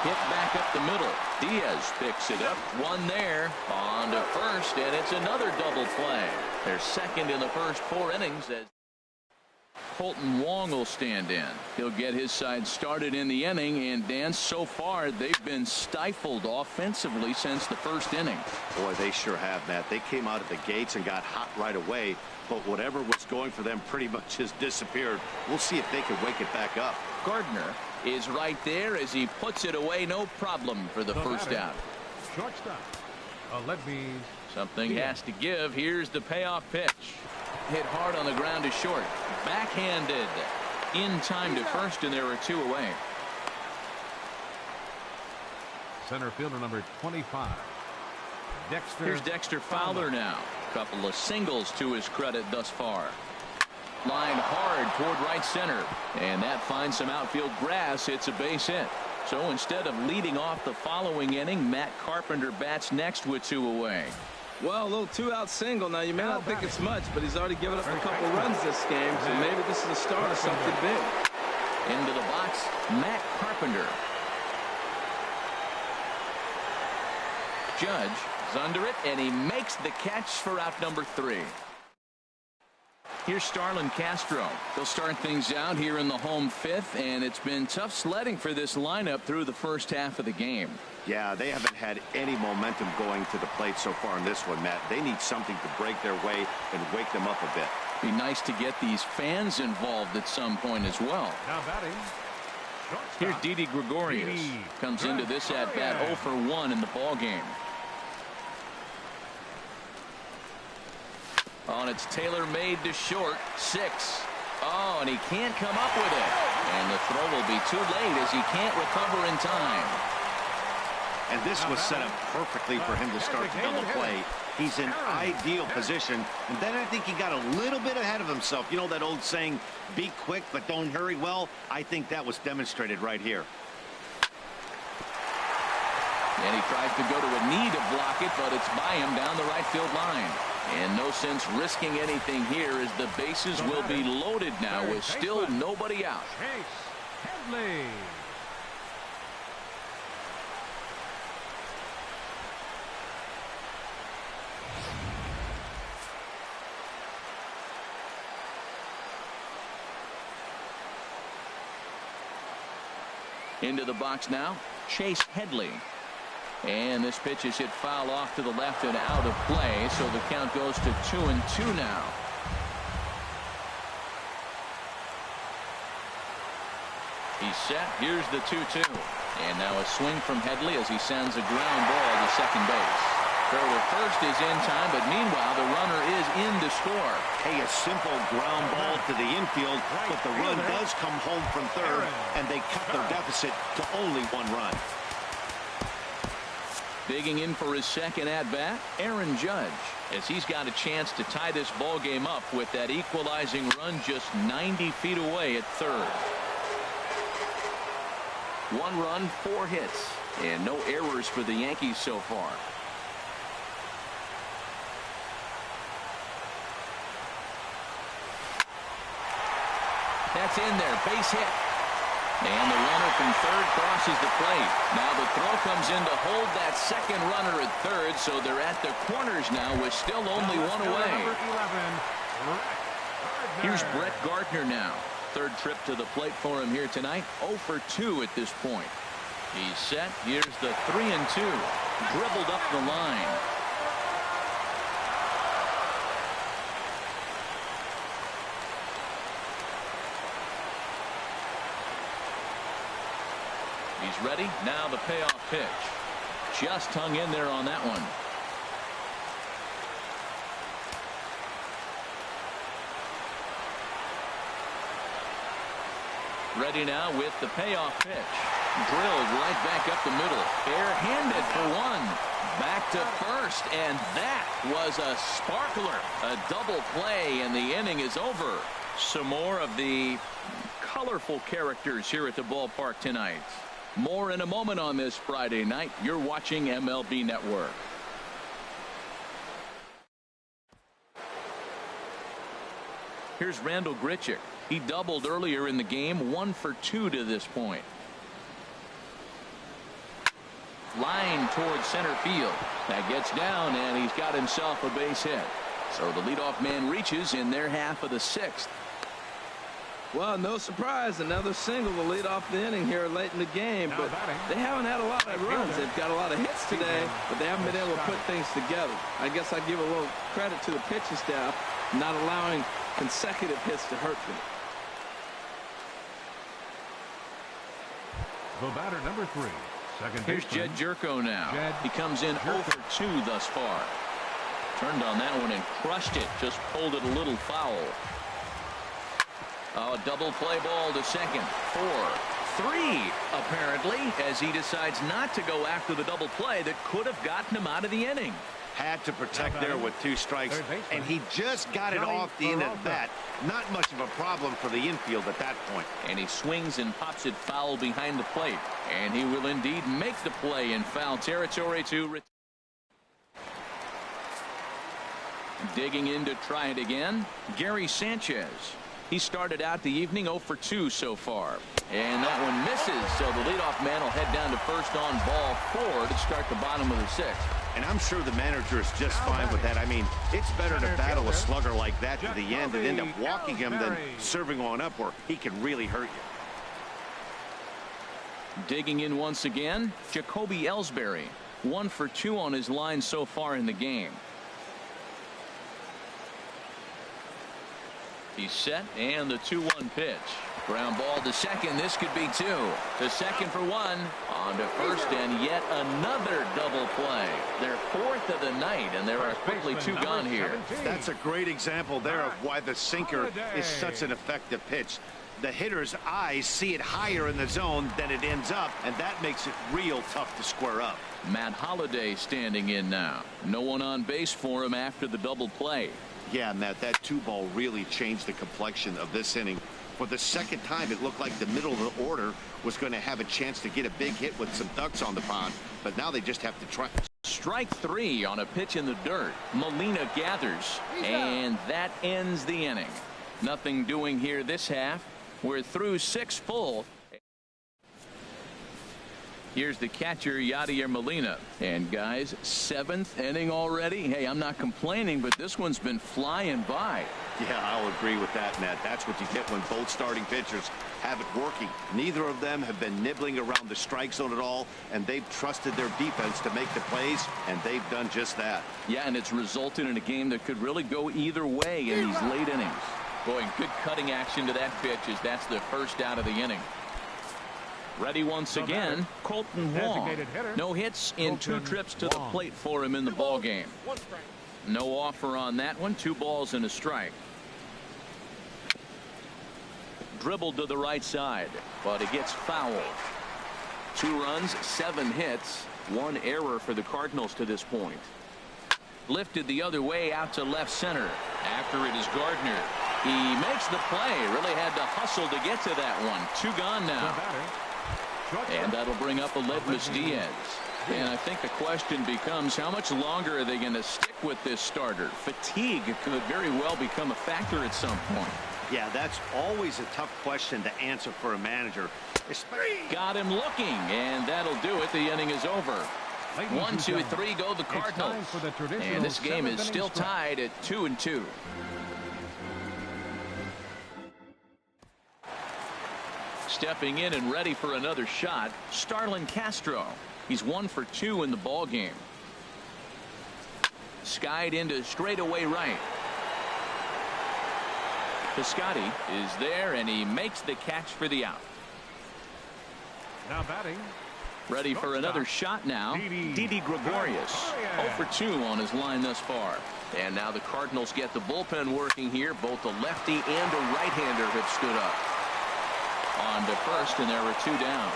Hit back up the middle. Diaz picks it up. 1 there. On to first, and it's another double play. They're second in the first 4 innings as Colton Wong will stand in. He'll get his side started in the inning, and Dan, so far they've been stifled offensively since the first inning. Boy, they sure have, Matt. They came out of the gates and got hot right away, but whatever was going for them pretty much has disappeared. We'll see if they can wake it back up. Gardner is right there as he puts it away, no problem for the first out. Shortstop, Something has to give. Here's the payoff pitch. Hit hard on the ground to short. Backhanded. In time to first, and there are 2 away. center fielder number 25. Here's Dexter Fowler now. Couple of singles to his credit thus far. Line hard toward right center, and that finds some outfield grass. It's a base hit. So instead of leading off the following inning, Matt Carpenter bats next with 2 away. Well, a little 2-out single. Now, you may not think it's much, but he's already given up a couple runs this game, so maybe this is the start of something big. Into the box, Matt Carpenter. Judge is under it, and he makes the catch for out number 3. Here's Starlin Castro. They'll start things out here in the home 5th, and it's been tough sledding for this lineup through the first half of the game. Yeah, they haven't had any momentum going to the plate so far in this one, Matt. They need something to break their way and wake them up a bit. Be nice to get these fans involved at some point as well. Now batting, Here's Didi Gregorius. Comes into this at bat 0 for 1 in the ball game. Oh, and it's Taylor made to short. 6. Oh, and he can't come up with it. And the throw will be too late as he can't recover in time. And this was set up perfectly for him to start the double play. He's in ideal position. And then I think he got a little bit ahead of himself. You know that old saying, be quick but don't hurry? Well, I think that was demonstrated right here. And he tries to go to a knee to block it, but it's by him down the right field line. And no sense risking anything here as the bases will be loaded now with still nobody out. Chase Headley. Into the box now, Chase Headley. And this pitch is hit foul off to the left and out of play, so the count goes to 2-2 now. He's set. Here's the 2-2. And now a swing from Headley as he sends a ground ball to second base. Throw to first is in time, but meanwhile the runner is in to score. Hey, a simple ground ball to the infield, but the run does come home from third, and they cut their deficit to only 1 run. Digging in for his second at-bat, Aaron Judge, as he's got a chance to tie this ball game up with that equalizing run just 90 feet away at third. 1 run, 4 hits, and no errors for the Yankees so far. That's in there, base hit. And the runner from third crosses the plate. Now the throw comes in to hold that second runner at third, so they're at the corners now with still only 1 away. Here's Brett Gardner now. Third trip to the plate for him here tonight. 0 for 2 at this point. He's set. Here's the 3-2. Dribbled up the line. He's ready. Now the payoff pitch. Just hung in there on that one. Ready now with the payoff pitch. Drilled right back up the middle. Bare-handed for 1. Back to first, and that was a sparkler. A double play, and the inning is over. Some more of the colorful characters here at the ballpark tonight. More in a moment on this Friday night. You're watching MLB Network. Here's Randall Grichuk. He doubled earlier in the game. 1 for 2 to this point. Line towards center field. That gets down, and he's got himself a base hit. So the leadoff man reaches in their half of the 6th. Well, no surprise, another single to lead off the inning here late in the game, but they haven't had a lot of runs. They've got a lot of hits today, but they haven't been able to put things together. I guess I give a little credit to the pitching staff not allowing consecutive hits to hurt them. The batter, number 3. Here's Jed Jerko now. He comes in 0 for 2 thus far. Turned on that one and crushed it. Just pulled it a little foul. Oh, double play ball to second. 4, 3 apparently, as he decides not to go after the double play that could have gotten him out of the inning. Had to protect there with 2 strikes, and he just got it off the end of that. Not much of a problem for the infield at that point. And he swings and pops it foul behind the plate. And he will indeed make the play in foul territory to digging in to try it again. Gary Sanchez. He started out the evening 0 for 2 so far. And that one misses, so the leadoff man will head down to first on ball 4 to start the bottom of the 6th. And I'm sure the manager is just fine with that. I mean, it's better to battle a slugger like that to the end and end up walking him than serving on up where he can really hurt you. Digging in once again, Jacoby Ellsbury. 1 for 2 on his line so far in the game. He's set, and the 2-1 pitch. Ground ball to second. This could be two. The second for one. On to first, and yet another double play. Their fourth of the night, and there are quickly two gone here. That's a great example there of why the sinker is such an effective pitch. The hitter's eyes see it higher in the zone than it ends up, and that makes it real tough to square up. Matt Holliday standing in now. No one on base for him after the double play. Yeah, Matt, that 2-ball really changed the complexion of this inning. For the second time, it looked like the middle of the order was going to have a chance to get a big hit with some ducks on the pond, but now they just have to try. Strike three on a pitch in the dirt. Molina gathers, and that ends the inning. Nothing doing here this half. We're through 6 full. Here's the catcher, Yadier Molina. And guys, 7th inning already. Hey, I'm not complaining, but this one's been flying by. Yeah, I'll agree with that, Matt. That's what you get when both starting pitchers have it working. Neither of them have been nibbling around the strike zone at all, and they've trusted their defense to make the plays, and they've done just that. Yeah, and it's resulted in a game that could really go either way in these late innings. Boy, good cutting action to that pitch as that's the first out of the inning. Ready once again, Colton Wong. No hits in 2 trips to the plate for him in the ball game. No offer on that one. 2 balls and a strike. Dribbled to the right side, but it gets fouled. 2 runs, 7 hits, 1 error for the Cardinals to this point. Lifted the other way out to left center. After it is Gardner. He makes the play. Really had to hustle to get to that one. 2 gone now. And that'll bring up Aledmys Diaz. And I think the question becomes, how much longer are they going to stick with this starter? Fatigue could very well become a factor at some point. Yeah, that's always a tough question to answer for a manager. Got him looking, and that'll do it. The inning is over. 1, 2, 3 go the Cardinals. And this game is still tied at 2-2. Stepping in and ready for another shot, Starlin Castro. He's 1 for 2 in the ball game. Skied into straightaway right. Piscotty is there, and he makes the catch for the out. Now batting. Ready for another shot now. Didi Gregorius. 0 for 2 on his line thus far. And now the Cardinals get the bullpen working here. Both a lefty and a right-hander have stood up. On to first, and there are 2 down.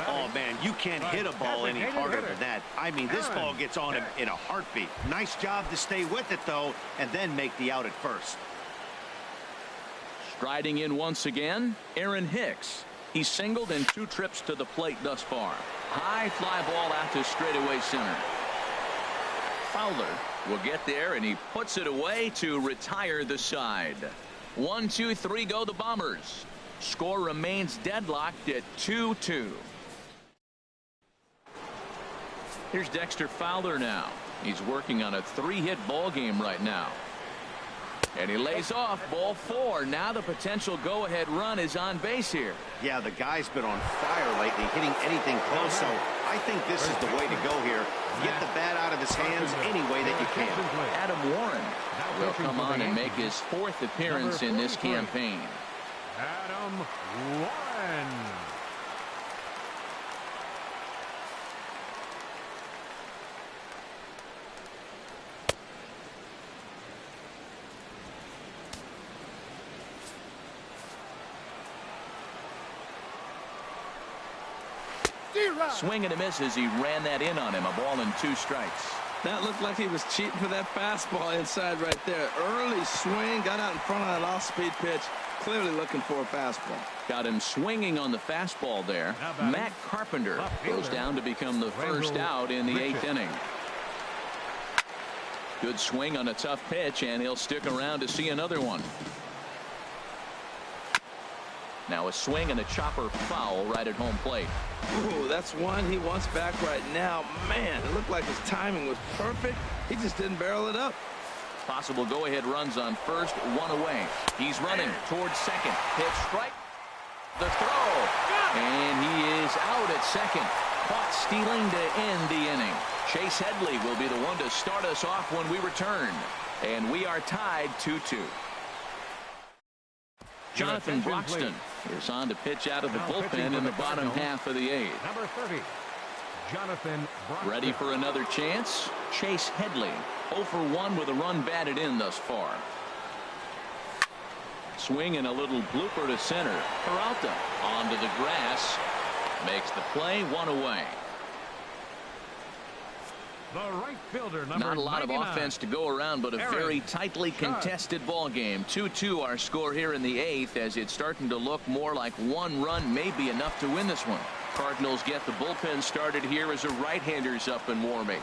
Oh, man, you can't hit a ball any harder than that. I mean, this ball gets on him in a heartbeat. Nice job to stay with it, though, and then make the out at first. Striding in once again, Aaron Hicks. He's singled in 2 trips to the plate thus far. High fly ball out to straightaway center. Fowler will get there, and he puts it away to retire the side. 1, 2, 3 go the Bombers. Score remains deadlocked at 2-2. Here's Dexter Fowler now. He's working on a 3-hit ball game right now. And he lays off ball 4. Now the potential go-ahead run is on base here. Yeah, the guy's been on fire lately, hitting anything close, so I think this is the way to go here. Get the bat out of his hands any way that you can. Adam Warren will come on and make his 4th appearance in this campaign. Adam Warren. Swing and a miss as he ran that in on him. A ball and 2 strikes. That looked like he was cheating for that fastball inside right there. Early swing, got out in front of that off-speed pitch. Clearly looking for a fastball. Got him swinging on the fastball there. Matt Carpenter goes down to become the first out in the 8th inning. Good swing on a tough pitch, and he'll stick around to see another one. Now a swing and a chopper foul right at home plate. Ooh, that's one he wants back right now. Man, it looked like his timing was perfect. He just didn't barrel it up. Possible go-ahead runs on first, 1 away. He's running towards second. Pitch strike. The throw. And he is out at second. Caught stealing to end the inning. Chase Headley will be the one to start us off when we return. And we are tied 2-2. Jonathan Broxton is on to pitch out of the bullpen in the bottom half of the 8th. Number 30, Jonathan Broxton. Ready for another chance. Chase Headley 0 for 1 with a run batted in thus far. Swing and a little blooper to center. Peralta onto the grass. Makes the play, 1 away. The right fielder, number Not a lot 99. of offense to go around, but a very tightly contested ball game. 2-2 our score here in the 8th, as it's starting to look more like one run may be enough to win this one. Cardinals get the bullpen started here as a right-hander's up and warming.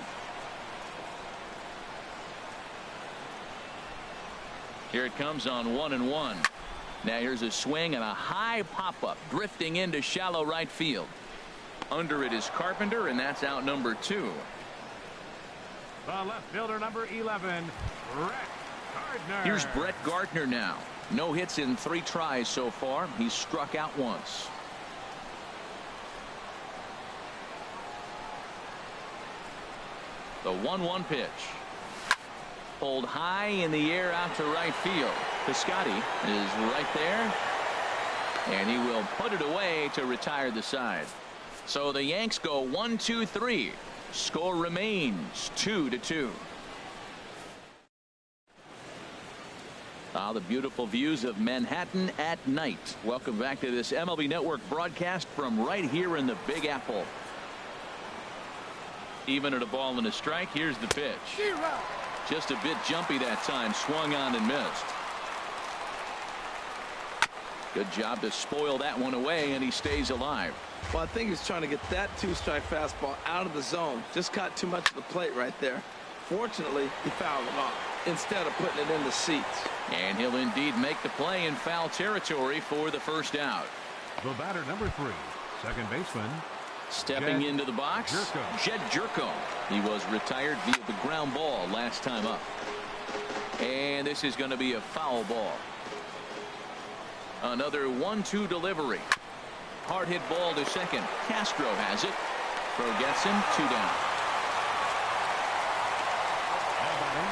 Here it comes on 1-1. Now here's a swing and a high pop-up drifting into shallow right field. Under it is Carpenter, and that's out number 2. The left fielder, number 11, Brett Gardner. Here's Brett Gardner now. No hits in 3 tries so far. He's struck out once. The 1-1 pitch. Pulled high in the air out to right field. Piscotty is right there. And he will put it away to retire the side. So the Yanks go 1-2-3. Score remains 2-2. The beautiful views of Manhattan at night. Welcome back to this MLB Network broadcast from right here in the Big Apple. Even at a ball and a strike. Here's the pitch. Just a bit jumpy that time. Swung on and missed. Good job to spoil that one away, and he stays alive. Well, I think he's trying to get that 2-strike fastball out of the zone. Just caught too much of the plate right there. Fortunately, he fouled it off instead of putting it in the seats. And he'll indeed make the play in foul territory for the first out. The batter, number 3, second baseman. Stepping Jed into the box, Jerko. Jed Jerko. He was retired via the ground ball last time up. And this is going to be a foul ball. Another 1-2 delivery. Hard hit ball to second. Castro has it. Throw gets him. 2 down. Now batting,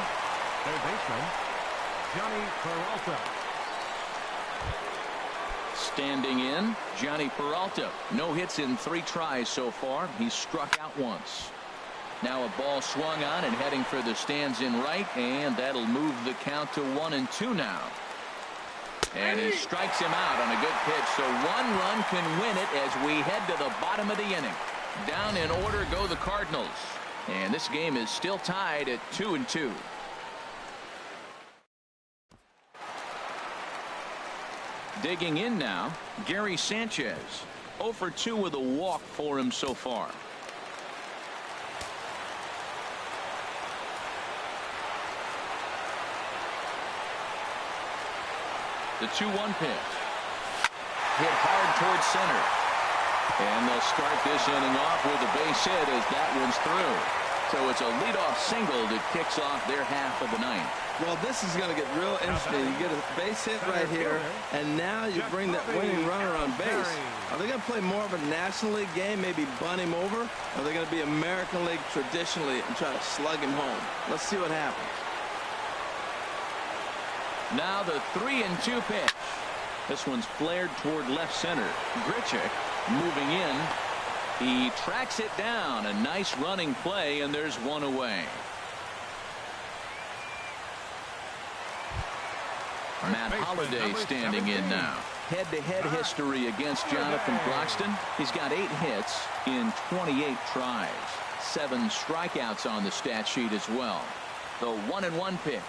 third baseman, Johnny Peralta. Standing in, Johnny Peralta. No hits in 3 tries so far. He's struck out once. Now a ball swung on and heading for the stands in right, and that'll move the count to 1-2 now. And he strikes him out on a good pitch, so 1 run can win it as we head to the bottom of the inning. Down in order go the Cardinals, and this game is still tied at 2-2. Digging in now, Gary Sanchez. 0 for 2 with a walk for him so far. The 2-1 pitch. Hit hard towards center. And they'll start this inning off with a base hit as that one's through. So it's a leadoff single that kicks off their half of the 9th. Well, this is going to get real interesting. You get a base hit right here, and now you bring that winning runner on base. Are they going to play more of a National League game, maybe bunt him over? Or are they going to be American League traditionally and try to slug him home? Let's see what happens. Now the 3-2 pitch. This one's flared toward left center. Grichuk moving in. He tracks it down. A nice running play, and there's 1 away. Matt Holliday standing in now. Head-to-head history against Jonathan Broxton. He's got 8 hits in 28 tries. 7 strikeouts on the stat sheet as well. The 1-1 pitch.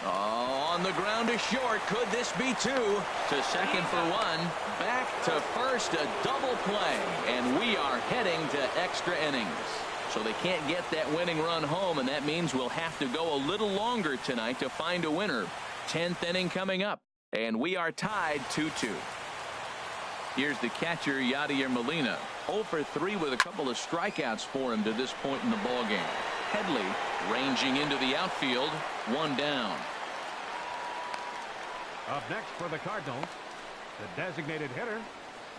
Oh, on the ground to short. Could this be 2? To second for 1. Back to first, a double play. And we are heading to extra innings. So they can't get that winning run home, and that means we'll have to go a little longer tonight to find a winner. 10th inning coming up, and we are tied 2-2. Here's the catcher, Yadier Molina. 0 for 3 with a couple of strikeouts for him to this point in the ballgame. Headley ranging into the outfield. 1 down. Up next for the Cardinals, the designated hitter,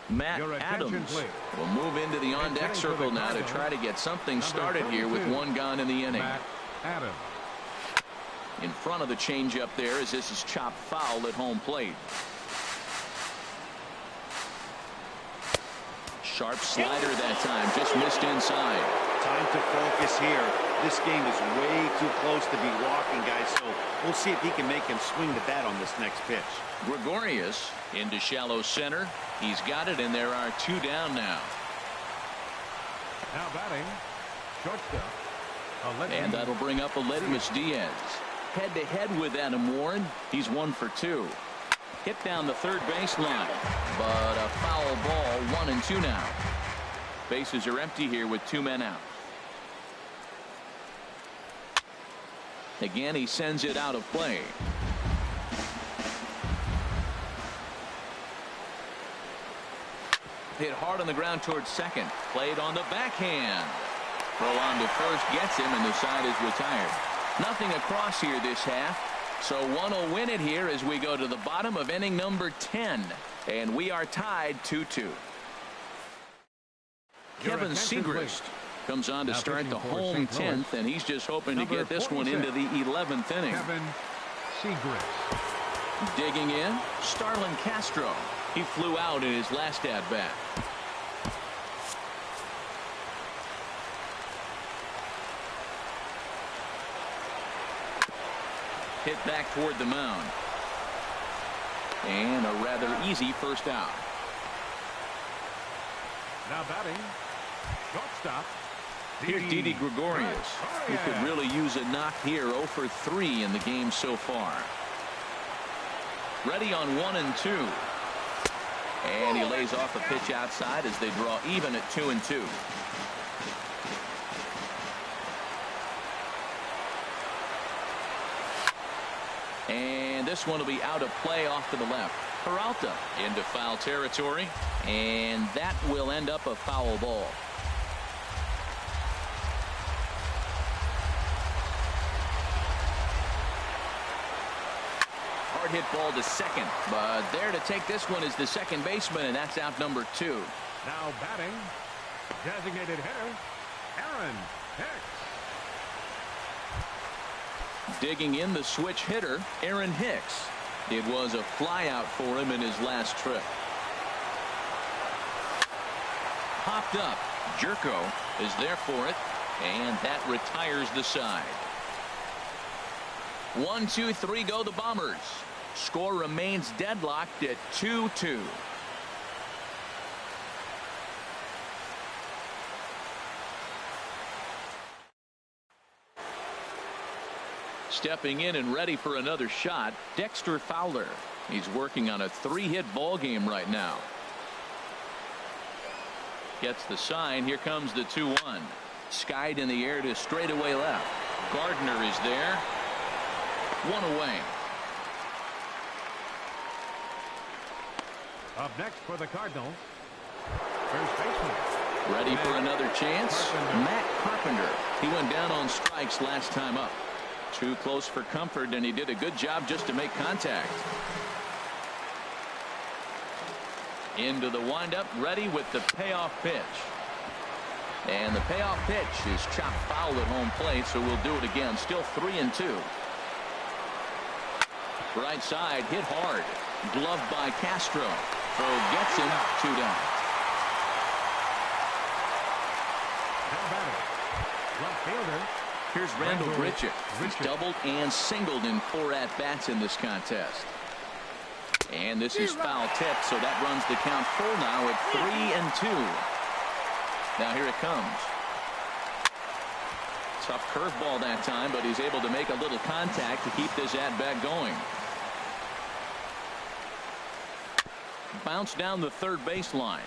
Matt Adams will move into the on-deck circle now to try to get something started here with 1 gone in the inning. Matt Adams. in front of the changeup there as this is chopped foul at home plate. Sharp slider that time, just missed inside. Time to focus here. This game is way too close to be walking, guys, so we'll see if he can make him swing the bat on this next pitch. Gregorius into shallow center. He's got it, and there are 2 down now. Now batting, shortstop. And that'll bring up Aledmys Diaz. Head-to-head with Adam Warren. He's 1 for 2. Hit down the third baseline, but a foul ball, 1-2 now. Bases are empty here with 2 men out. Again, he sends it out of play. Hit hard on the ground towards second. Played on the backhand. Throw on to first gets him, and the side is retired. Nothing across here this half. So one will win it here as we go to the bottom of inning number 10. And we are tied 2-2. Kevin Segrist comes on to start the home 10th, and he's just hoping to get this one into the 11th inning. Kevin Segrist. Digging in, Starlin Castro. He flew out in his last at-bat. Hit back toward the mound. And a rather easy first out. Now batting, shortstop. Here's Didi Gregorius, who could really use a knock here. 0 for 3 in the game so far. Ready on 1-2. And he lays off a pitch outside as they draw even at 2-2. And this one will be out of play off to the left. Peralta into foul territory, and that will end up a foul ball. Hard hit ball to second, but there to take this one is the second baseman, and that's out number 2. Now batting, designated hitter, Aaron Hicks. Digging in, the switch hitter, Aaron Hicks. It was a flyout for him in his last trip. Popped up. Jerko is there for it, and that retires the side. 1, 2, 3 go the Bombers. Score remains deadlocked at 2-2. Stepping in and ready for another shot, Dexter Fowler. He's working on a 3-hit ball game right now. Gets the sign. Here comes the 2-1. Skied in the air to straightaway left. Gardner is there. 1 away. Up next for the Cardinals, first baseman. Ready for another chance. Matt Carpenter. He went down on strikes last time up. Too close for comfort, and he did a good job just to make contact. Into the windup, ready with the payoff pitch. And the payoff pitch is chopped foul at home plate, so we'll do it again. Still 3-2. Right side, hit hard. Gloved by Castro. Throw gets him. 2 down. Now batting, left fielder. Here's Randall Grichuk. He's doubled and singled in 4 at-bats in this contest. And this is foul tip, so that runs the count full now at 3-2. Now here it comes. Tough curveball that time, but he's able to make a little contact to keep this at-bat going. Bounce down the third baseline.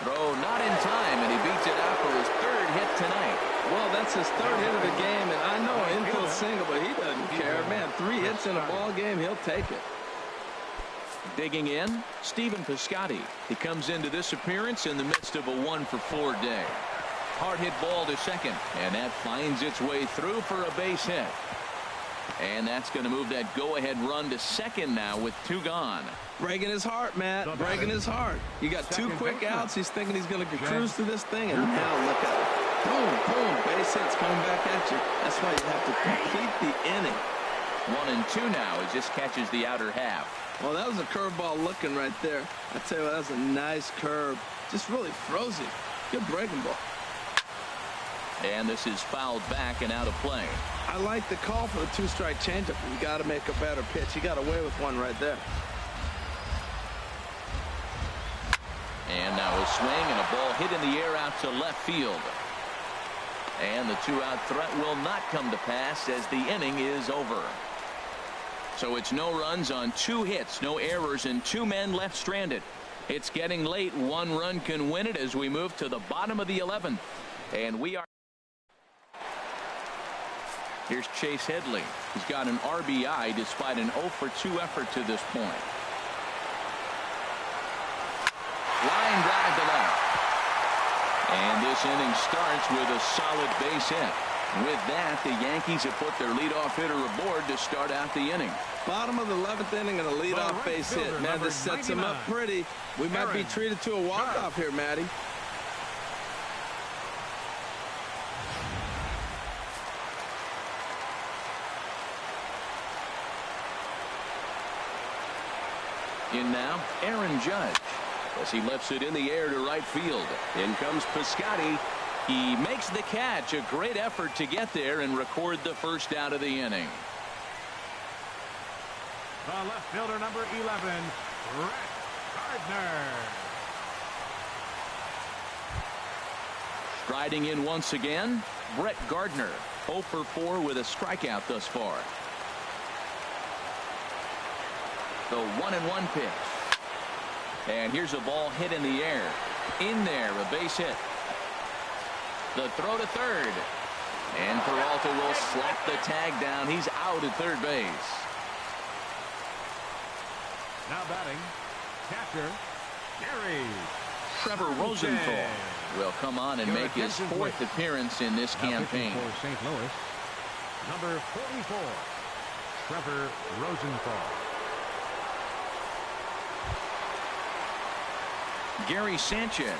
Throw not in time, and he beats it out for his 3rd hit tonight. Well, that's his 3rd hit of the game, and I know an infield single, but he doesn't care. Man, 3 hits in a ball game, he'll take it. Digging in, Stephen Piscotty. He comes into this appearance in the midst of a 1-for-4 day. Hard hit ball to second, and that finds its way through for a base hit. And that's going to move that go-ahead run to second now with 2 gone. Breaking his heart, Matt. Breaking his heart. You got 2 quick outs. He's thinking he's going to cruise through this thing, and now look at it. Boom, boom, base hits coming back at you. That's why you have to complete the inning. 1-2 now as this catches the outer half. Well, that was a curveball looking right there. I tell you what, that was a nice curve. Just really frozen. Good breaking ball. And this is fouled back and out of play. I like the call for the two-strike changeup. You got to make a better pitch. He got away with one right there. And now a swing and a ball hit in the air out to left field. And the two-out threat will not come to pass as the inning is over. So it's no runs on 2 hits, no errors, and 2 men left stranded. It's getting late. 1 run can win it as we move to the bottom of the 11th. And we are. Here's Chase Headley. He's got an RBI despite an 0-for-2 effort to this point. Line drive to left. And this inning starts with a solid base hit. With that, the Yankees have put their leadoff hitter aboard to start out the inning. Bottom of the 11th inning and a leadoff right base hit. fielder, Man, this sets him up pretty. We might be treated to a walk-off here, Matty. In now, Aaron Judge, as he lifts it in the air to right field. In comes Piscotty. He makes the catch. A great effort to get there and record the first out of the inning. The left fielder, number 11, Brett Gardner. Striding in once again, Brett Gardner. 0-for-4 with a strikeout thus far. The 1-1 pitch. And here's a ball hit in the air. In there, a base hit. The throw to third. And Peralta will slap the tag down. He's out at third base. Now batting, catcher, Gary. Trevor Rosenthal will come on and make his 4th appearance in this campaign. For St. Louis, number 44, Trevor Rosenthal. Gary Sanchez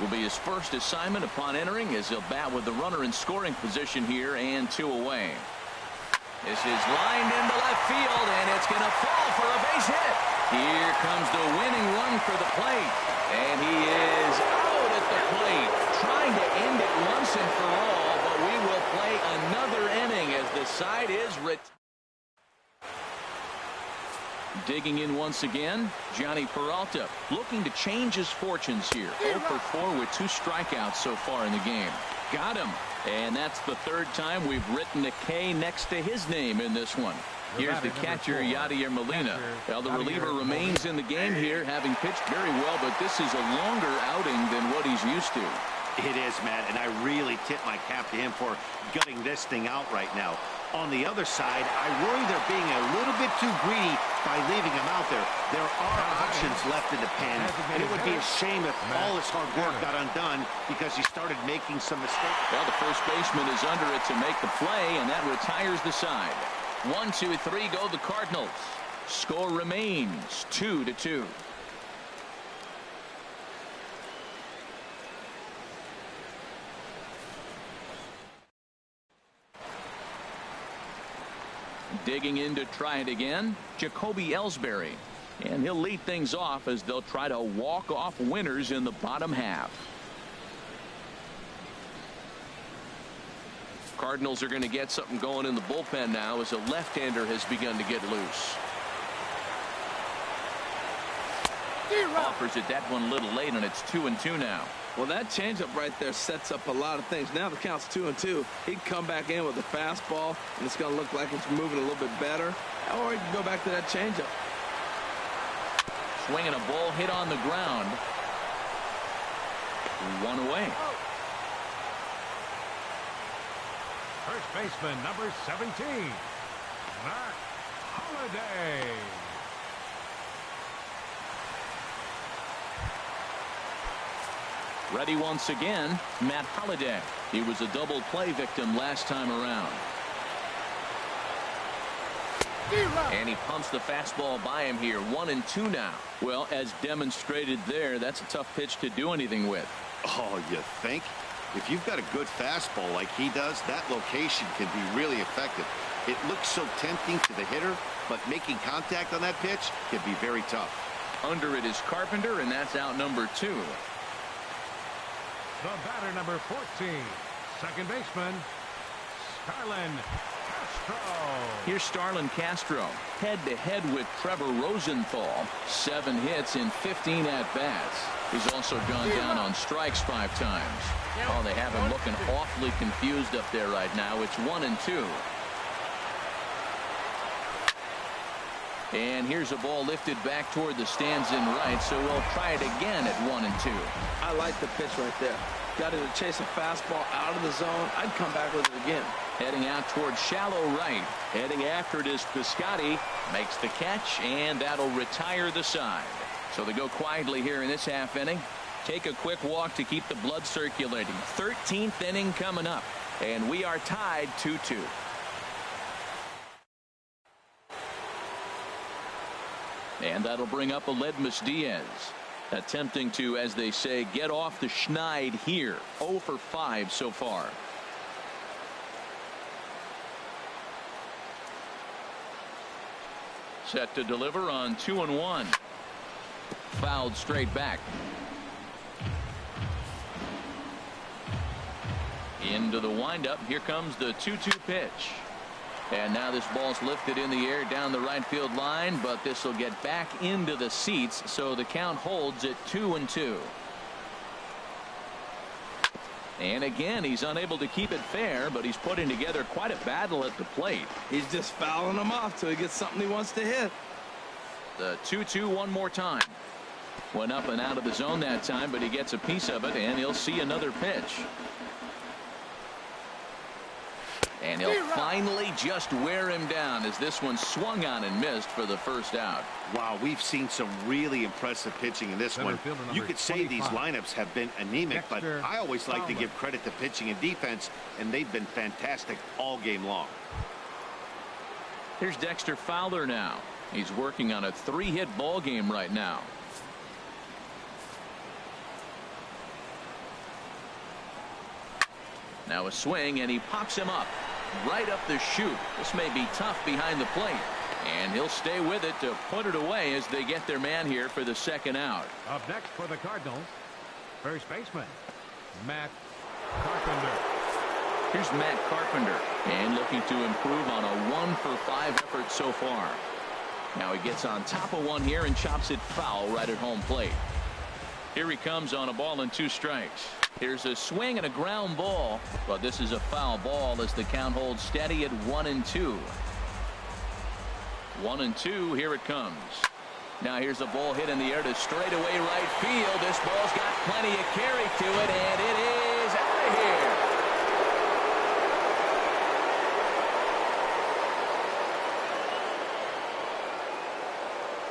will be his first assignment upon entering as he'll bat with the runner in scoring position here and 2 away. This is lined into left field and it's going to fall for a base hit. Here comes the winning run for the plate, and he is out at the plate trying to end it once and for all, but we will play another inning as the side is retired. Digging in once again, Johnny Peralta looking to change his fortunes here. 0-for-4 with 2 strikeouts so far in the game. Got him. And that's the 3rd time we've written a K next to his name in this one. Here's the catcher, Yadier Molina. Well, the reliever remains in the game here, having pitched very well, but this is a longer outing than what he's used to. It is, Matt, and I really tip my cap to him for gutting this thing out right now. On the other side, I worry they're being a little bit too greedy by leaving him out there. There are options left in the pen, and it would be a shame if all his hard work got undone because he started making some mistakes. Well, the first baseman is under it to make the play, and that retires the side. 1, 2, 3 go the Cardinals. Score remains 2-2. Digging in to try it again, Jacoby Ellsbury. And he'll lead things off as they'll try to walk off winners in the bottom half. Cardinals are going to get something going in the bullpen now as a left-hander has begun to get loose. Offers it that one a little late, and it's 2-2 now. Well, that changeup right there sets up a lot of things. Now the count's 2-2. He can come back in with a fastball, and it's going to look like it's moving a little bit better. Or he can go back to that changeup. Swinging a ball hit on the ground. 1 away. First baseman, number 17, Matt Holliday. Ready once again, Matt Holliday. He was a double play victim last time around. And he pumps the fastball by him here. 1-2 now. Well, as demonstrated there, that's a tough pitch to do anything with. Oh, you think? If you've got a good fastball like he does, that location can be really effective. It looks so tempting to the hitter, but making contact on that pitch can be very tough. Under it is Carpenter, and that's out number 2. The batter, number 14, second baseman, Starlin Castro. Here's Starlin Castro, head-to-head with Trevor Rosenthal. 7 hits in 15 at-bats. He's also gone down on strikes 5 times. Oh, they have him looking awfully confused up there right now. It's 1-2. And here's a ball lifted back toward the stands in right, so we'll try it again at 1-2. I like the pitch right there. Got it to chase a fastball out of the zone. I'd come back with it again. Heading out toward shallow right. Heading after it is Piscotty. Makes the catch, and that'll retire the side. So they go quietly here in this half inning. Take a quick walk to keep the blood circulating. 13th inning coming up, and we are tied 2-2. And that'll bring up Aledmys Diaz, attempting to, as they say, get off the schneid here. 0 for 5 so far. Set to deliver on 2-1. Fouled straight back. Into the windup. Here comes the 2-2 pitch. And now this ball's lifted in the air down the right field line, but this will get back into the seats, so the count holds at 2-2. And again, he's unable to keep it fair, but he's putting together quite a battle at the plate. He's just fouling them off till he gets something he wants to hit. The 2-2 one more time. Went up and out of the zone that time, but he gets a piece of it, and he'll see another pitch. And he'll finally just wear him down as this one swung on and missed for the first out. Wow, we've seen some really impressive pitching in this one. You could say these lineups have been anemic, but I always like to give credit to pitching and defense, and they've been fantastic all game long. Here's Dexter Fowler now. He's working on a 3-hit ball game right now. Now a swing, and he pops him up right up the chute. This may be tough behind the plate, and he'll stay with it to put it away as they get their man here for the second out. Up next for the Cardinals, first baseman Matt Carpenter. Here's Matt Carpenter, and looking to improve on a 1 for 5 effort so far. Now he gets on top of one here and chops it foul right at home plate. Here he comes on a ball and 2 strikes. Here's a swing and a ground ball, but this is a foul ball as the count holds steady at 1-2. 1-2. Here it comes. Now here's a ball hit in the air to straightaway right field. This ball's got plenty of carry to it, and it is out of here.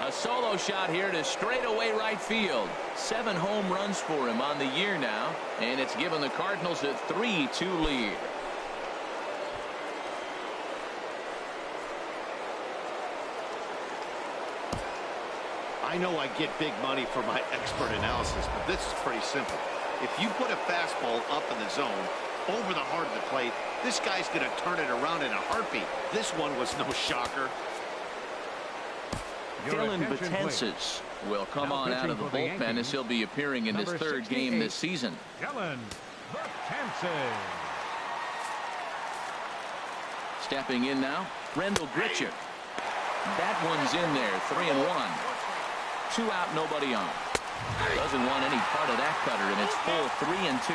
A solo shot here to straightaway right field. 7 home runs for him on the year now, and it's given the Cardinals a 3-2 lead. I know I get big money for my expert analysis, but this is pretty simple. If you put a fastball up in the zone over the heart of the plate, this guy's going to turn it around in a heartbeat. This one was no shocker. Dylan Betances will come now on out of the bullpen as he'll be appearing in his 3rd game this season. Dylan Betances. Stepping in now, Rendell Grichuk. That one's in there, 3-1. 2 out, nobody on. Doesn't want any part of that cutter, and it's full 3-2.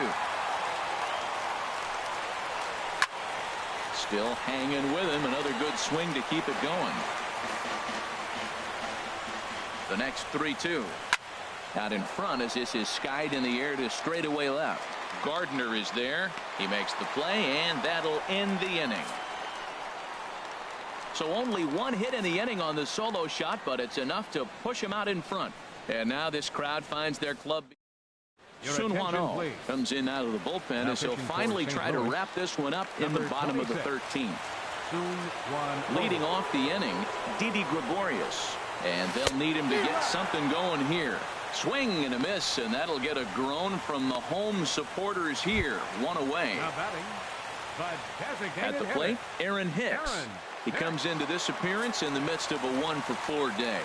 Still hanging with him. Another good swing to keep it going. The next 3-2. Out in front as this is skied in the air to straightaway left. Gardner is there. He makes the play, and that'll end the inning. So only 1 hit in the inning on the solo shot, but it's enough to push him out in front. And now this crowd finds their club. Sun Hwan-Oh comes in out of the bullpen as he'll finally try to wrap this one up in the bottom of the 13th. Leading off the inning, Didi Gregorius. And they'll need him to get something going here. Swing and a miss, and that'll get a groan from the home supporters here. One away. Now batting, At the plate, Aaron Hicks. He comes into this appearance in the midst of a 1-for-4 day.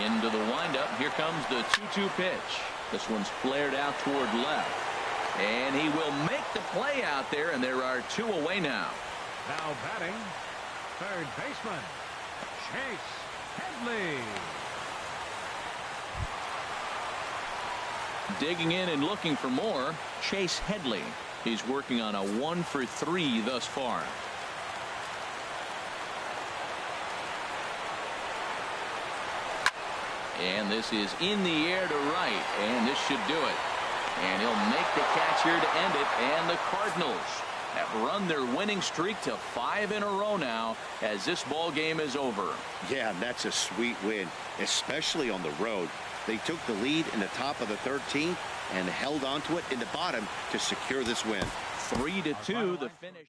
Into the windup. Here comes the 2-2 pitch. This one's flared out toward left. And he will make the play out there, and there are 2 away now. Now batting, third baseman, Chase Headley. Digging in and looking for more, Chase Headley. He's working on a 1-for-3 thus far. And this is in the air to right, and this should do it. And he'll make the catch here to end it, and the Cardinals have run their winning streak to 5 in a row now as this ball game is over. Yeah, that's a sweet win, especially on the road. They took the lead in the top of the 13th and held on to it in the bottom to secure this win. 3-2 the finish.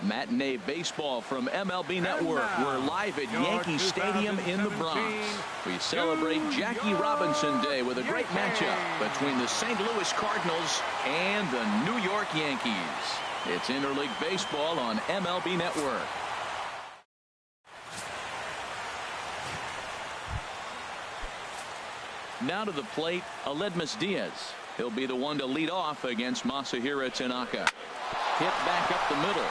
Matinee baseball from MLB Network. We're live at Yankee Stadium in the Bronx. We celebrate Jackie Robinson Day with a great matchup between the St. Louis Cardinals and the New York Yankees. It's interleague baseball on MLB Network. Now to the plate, Aledmys Diaz. He'll be the one to lead off against Masahiro Tanaka. Hit back up the middle.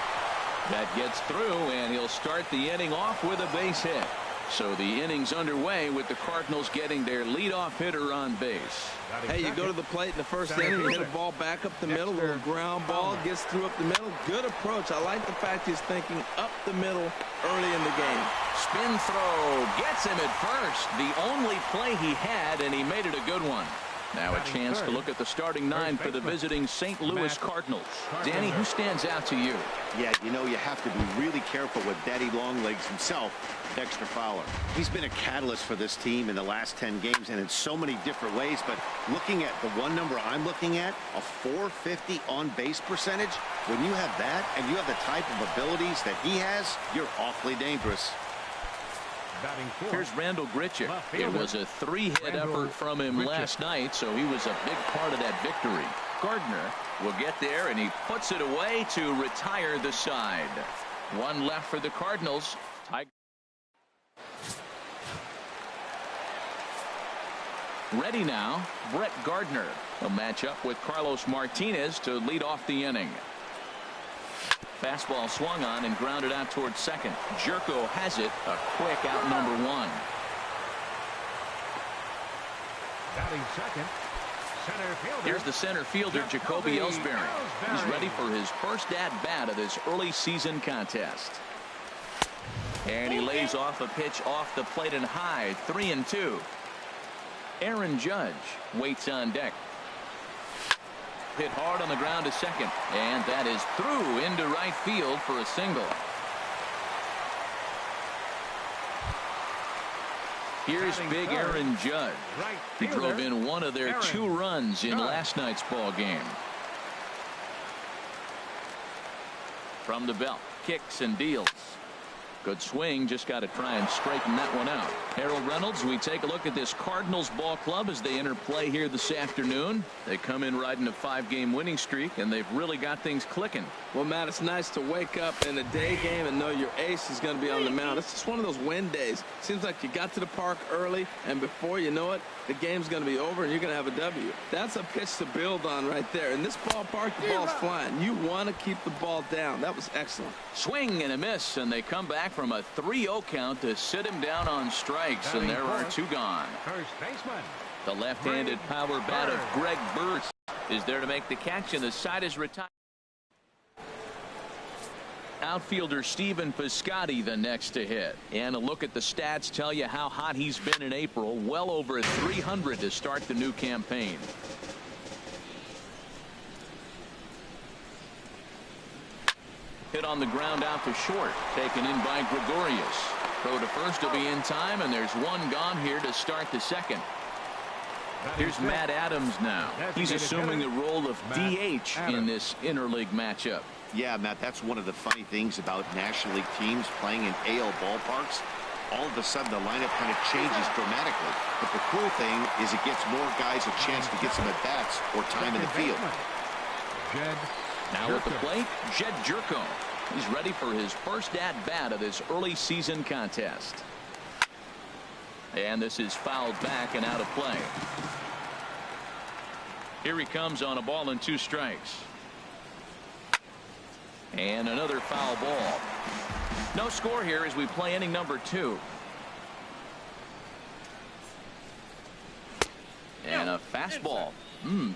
That gets through, and he'll start the inning off with a base hit. So the inning's underway with the Cardinals getting their leadoff hitter on base. Hey, you go to the plate in the first inning, you hit a ball back up the middle, little ground ball, gets through up the middle. Good approach. I like the fact he's thinking up the middle early in the game. Spin throw gets him at first. The only play he had, and he made it a good one. Now a chance to look at the starting 9 for the visiting St. Louis Cardinals. Danny, who stands out to you? Yeah, you know, you have to be really careful with Daddy Longlegs himself, Dexter Fowler. He's been a catalyst for this team in the last 10 games and in so many different ways. But looking at the one number I'm looking at, a .450 on-base percentage, when you have that and you have the type of abilities that he has, you're awfully dangerous. Here's Randall Grichuk. It was a 3-hit effort from him last night, so he was a big part of that victory. Gardner will get there, and he puts it away to retire the side. One left for the Cardinals. Ready now, Brett Gardner. He'll match up with Carlos Martinez to lead off the inning. Fastball swung on and grounded out towards second. Jerko has it. A quick out, number 1. Batting second, center fielder. Here's the center fielder, Jacoby Ellsbury. He's ready for his first at-bat of this early season contest. And he lays off a pitch off the plate and high, 3-2. Aaron Judge waits on deck. Hit hard on the ground to second, and that is through into right field for a single. Here's big Aaron Judge. He drove in one of their 2 runs in last night's ball game. From the belt, kicks and deals. Good swing, just got to try and straighten that one out. Harold Reynolds, we take a look at this Cardinals ball club as they enter play here this afternoon. They come in riding a 5-game winning streak, and they've really got things clicking. Well, Matt, it's nice to wake up in a day game and know your ace is going to be on the mound. It's just one of those win days. Seems like you got to the park early, and before you know it, the game's going to be over and you're going to have a W. That's a pitch to build on right there. In this ballpark, the ball's flying. You want to keep the ball down. That was excellent. Swing and a miss, and they come back from a 3-0 count to sit him down on strikes, and there are 2 gone. First baseman. The left-handed power bat of Greg Bird is there to make the catch, and the side is retired. Outfielder Stephen Piscotty the next to hit. And a look at the stats tell you how hot he's been in April. Well over 300 to start the new campaign. Hit on the ground out to short. Taken in by Gregorius. Throw to first will be in time, and there's 1 gone here to start the second. Here's Matt Adams now. He's assuming the role of DH in this interleague matchup. Yeah, Matt, that's one of the funny things about National League teams playing in AL ballparks. All of a sudden, the lineup kind of changes dramatically. But the cool thing is it gives more guys a chance to get some at-bats or time in the field. Now at the plate, Jed Jerko. He's ready for his first at-bat of this early season contest. And this is fouled back and out of play. Here he comes on a ball and 2 strikes. And another foul ball. No score here as we play inning number 2. And a fastball.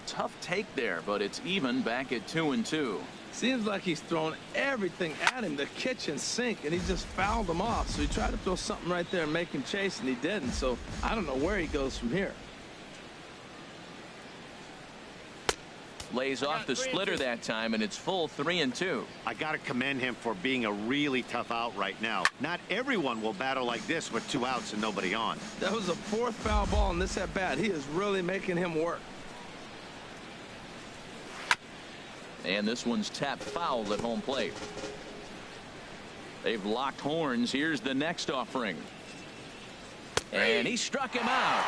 Tough take there, but it's even back at 2-2. Seems like he's thrown everything at him, the kitchen sink, and he just fouled him off. So he tried to throw something right there and make him chase, and he didn't. So I don't know where he goes from here. Lays off the splitter that time, and it's full 3-2. I got to commend him for being a really tough out right now. Not everyone will battle like this with 2 outs and nobody on. That was a 4th foul ball in this at-bat. He is really making him work. And this one's tapped foul at home plate. They've locked horns. Here's the next offering. And he struck him out.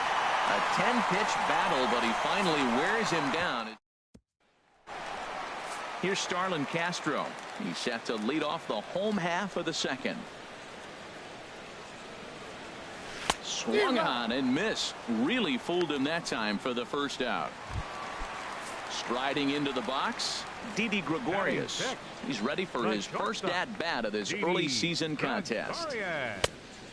A 10-pitch battle, but he finally wears him down. Here's Starlin Castro. He's set to lead off the home half of the second. Swung on and missed. Really fooled him that time for the first out. Striding into the box, Didi Gregorius. He's ready for his first at-bat of this early season contest.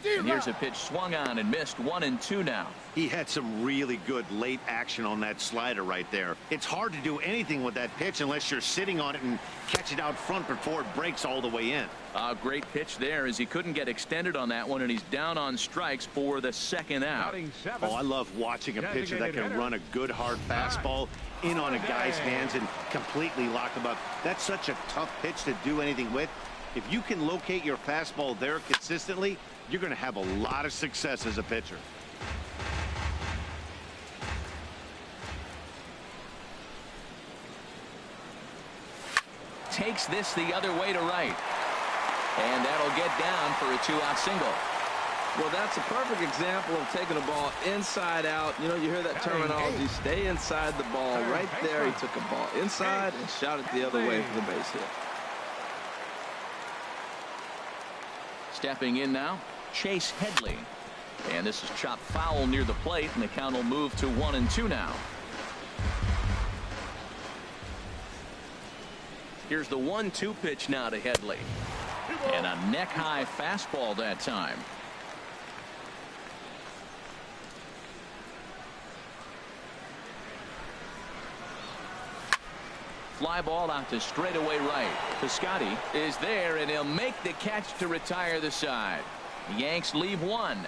And here's a pitch swung on and missed. 1-2 now. He had some really good late action on that slider right there. It's hard to do anything with that pitch unless you're sitting on it and catch it out front before it breaks all the way in. A great pitch there as he couldn't get extended on that one, and he's down on strikes for the second out. Oh, I love watching a pitcher that can run a good hard fastball in on a guy's hands and completely lock him up. That's such a tough pitch to do anything with. If you can locate your fastball there consistently, you're going to have a lot of success as a pitcher. Takes this the other way to right. And that'll get down for a 2-out single. Well, that's a perfect example of taking a ball inside out. You know, you hear that terminology, stay inside the ball. Right there, he took a ball inside and shot it the other way for the base hit. Stepping in now, Chase Headley. And this is chopped foul near the plate, and the count will move to 1-2 now. Here's the 1-2 pitch now to Headley. And a neck-high fastball that time. Fly ball out to straightaway right. Piscotty is there, and he'll make the catch to retire the side. The Yanks leave one.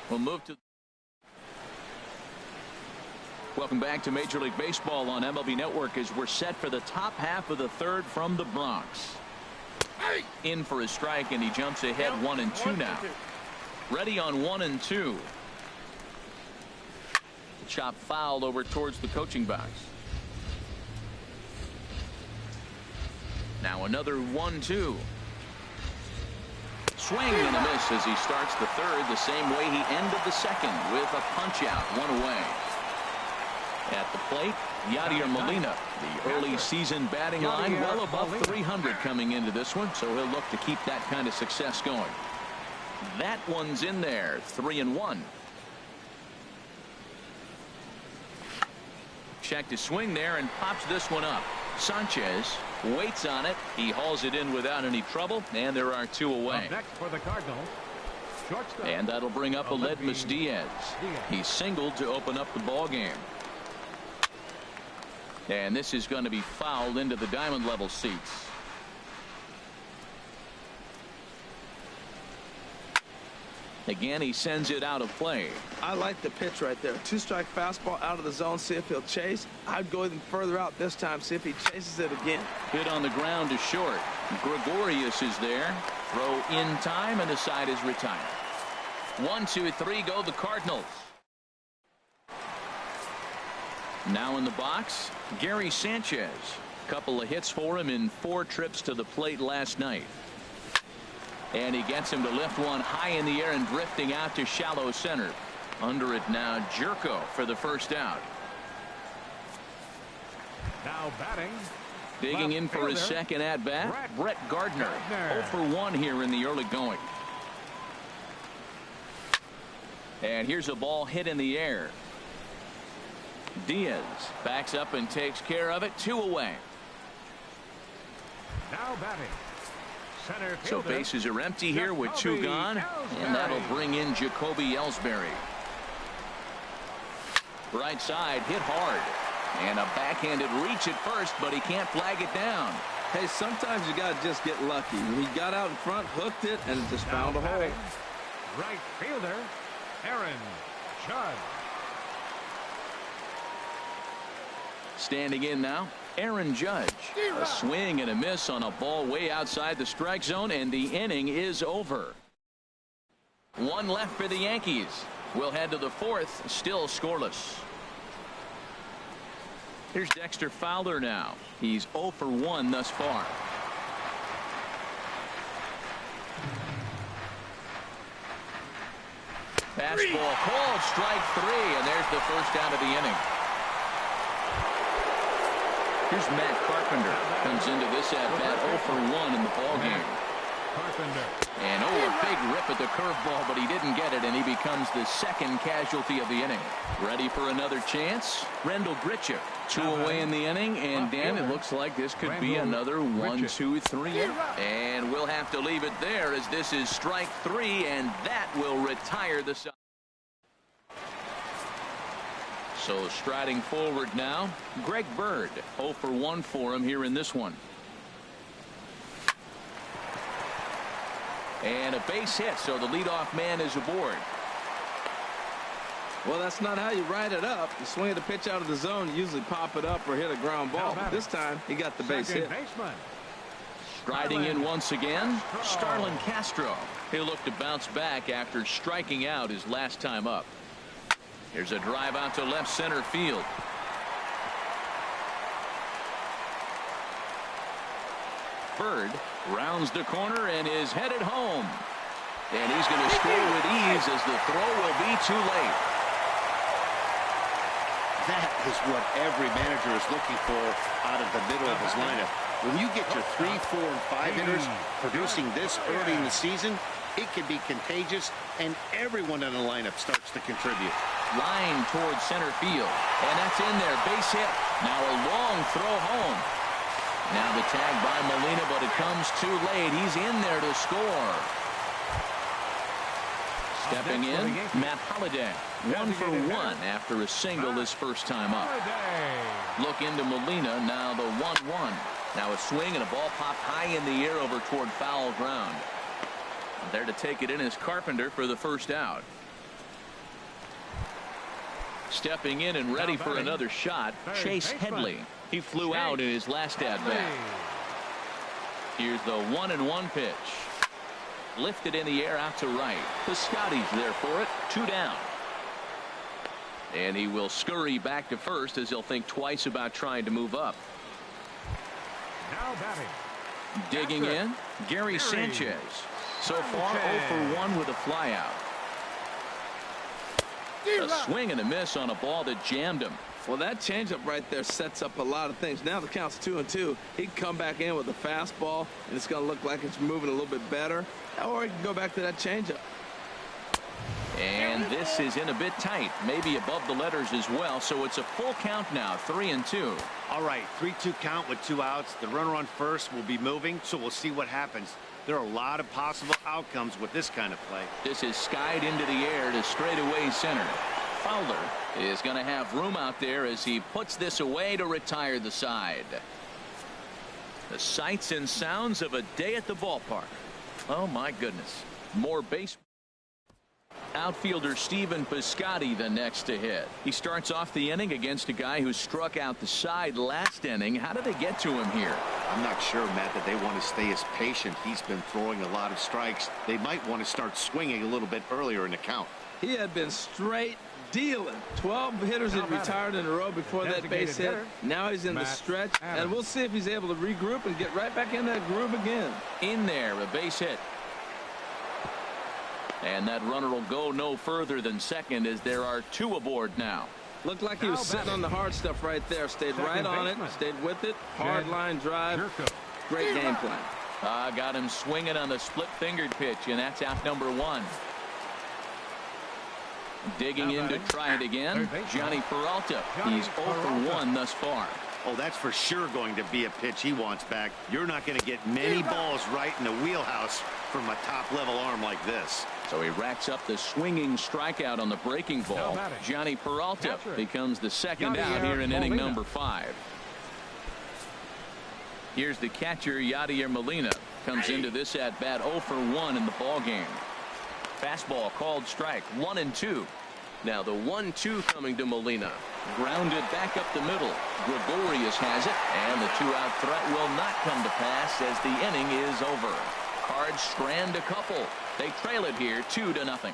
We'll move to. Welcome back to Major League Baseball on MLB Network as we're set for the top half of the third from the Bronx. In for a strike, and he jumps ahead 1-2 now. Ready on 1-2. Chop fouled over towards the coaching box. Now another 1-2. Swing and a miss as he starts the third the same way he ended the second with a punch out, one away. At the plate, Yadier Molina, the early season batting line well above 300 coming into this one, so he'll look to keep that kind of success going. That one's in there, 3-1. Check to swing there and pops this one up. Sanchez waits on it. He hauls it in without any trouble, and there are two away. Next for the Cardinals, shortstop. And that'll bring up Aledmys Diaz. He singled to open up the ball game. And this is going to be fouled into the diamond level seats. Again, he sends it out of play. I like the pitch right there. Two-strike fastball out of the zone. See if he'll chase. I'd go even further out this time. See if he chases it again. Hit on the ground to short. Gregorius is there. Throw in time, and the side is retired. 1-2-3 go the Cardinals. Now in the box, Gary Sanchez. Couple of hits for him in 4 trips to the plate last night. And he gets him to lift one high in the air and drifting out to shallow center. Under it now, Jerko for the first out. Now batting. Digging in for his second at bat, Brett Gardner. 0 for 1 here in the early going. And here's a ball hit in the air. Diaz backs up and takes care of it. 2 away. Now batting. Center So fielder, bases are empty here with 2 gone, and that'll bring in Jacoby Ellsbury. Right side hit hard, and a backhanded reach at first, but he can't flag it down. Hey, sometimes you got to just get lucky. He got out in front, hooked it, and just found a hole. Right fielder, Aaron Judge. Standing in now, Aaron Judge. A swing and a miss on a ball way outside the strike zone, and the inning is over. 1 left for the Yankees. We'll head to the 4th, still scoreless. Here's Dexter Fowler now. He's 0 for 1 thus far. Fastball called, strike 3, and there's the first out of the inning. Here's Matt Carpenter. Comes into this at-bat 0 for 1 in the ballgame. And a big rip at the curveball, but he didn't get it, and he becomes the second casualty of the inning. Ready for another chance? Rendell Grichuk. 2 away in the inning, and Dan, it looks like this could be another 1, 2, 3. And we'll have to leave it there as this is strike 3, and that will retire the side. So striding forward now, Greg Bird. 0 for 1 for him here in this one. And a base hit, so the leadoff man is aboard. Well, that's not how you ride it up. You swing the pitch out of the zone, you usually pop it up or hit a ground ball. But this time, he got the base hit. Striding in once again, Starlin Castro. He'll look to bounce back after striking out his last time up. Here's a drive out to left center field. Bird rounds the corner and is headed home. And he's going to score with ease as the throw will be too late. That is what every manager is looking for out of the middle of his lineup. When you get your 3, 4, and 5 hitters producing this early in the season, It can be contagious, and everyone in the lineup starts to contribute. Line towards center field, and that's in there. Base hit. Now a long throw home. Now the tag by Molina, but it comes too late. He's in there to score. Stepping in, Matt Holliday. 1 for 1 after a single his first time up. Look into Molina, now the 1-1. Now a swing and a ball popped high in the air over toward foul ground. There to take it in is Carpenter for the first out. Stepping in and ready for another shot, Chase Headley. He flew out in his last at-bat. Here's the 1-1 pitch. Lifted in the air out to right. Piscotty's there for it. 2 down. And he will scurry back to first as he'll think twice about trying to move up. Now batting. Digging in, Gary Sanchez. So far 0 for 1 with a flyout. A swing and a miss on a ball that jammed him. Well, that changeup right there sets up a lot of things. Now the count's 2-2. He can come back in with a fastball, and it's going to look like it's moving a little bit better. Or he can go back to that changeup. And this is in a bit tight, maybe above the letters as well. So it's a full count now, 3-2. All right, 3-2 count with 2 outs. The runner on first will be moving, so we'll see what happens. There are a lot of possible outcomes with this kind of play. This is skied into the air to straightaway center. Fowler is going to have room out there as he puts this away to retire the side. The sights and sounds of a day at the ballpark. Oh my goodness. More base. Outfielder Stephen Piscotty the next to hit. He starts off the inning against a guy who struck out the side last inning. How did they get to him here? I'm not sure, Matt, that they want to stay as patient. He's been throwing a lot of strikes. They might want to start swinging a little bit earlier in the count. He had been straight dealing. 12 hitters had retired in a row before that base hit. Now he's in the stretch, and we'll see if he's able to regroup and get right back in that groove again. In there, a base hit. And that runner will go no further than second as there are 2 aboard now. Looked like he was sitting on the hard stuff right there. Stayed right on it, stayed with it. Hard line drive. Great game plan. Got him swinging on the split-fingered pitch, and that's out number 1. Digging in to try it again, Johnny Peralta. He's 0 for 1 thus far. Oh, that's for sure going to be a pitch he wants back. You're not going to get many balls right in the wheelhouse from a top-level arm like this. So he racks up the swinging strikeout on the breaking ball. Johnny Peralta becomes the second out here in inning number 5. Here's the catcher, Yadier Molina. Comes into this at-bat 0 for 1 in the ballgame. Fastball called strike, 1-2. Now the 1-2 coming to Molina. Grounded back up the middle. Gregorius has it, and the 2-out threat will not come to pass as the inning is over. Cards strand a couple. They trail it here 2-0.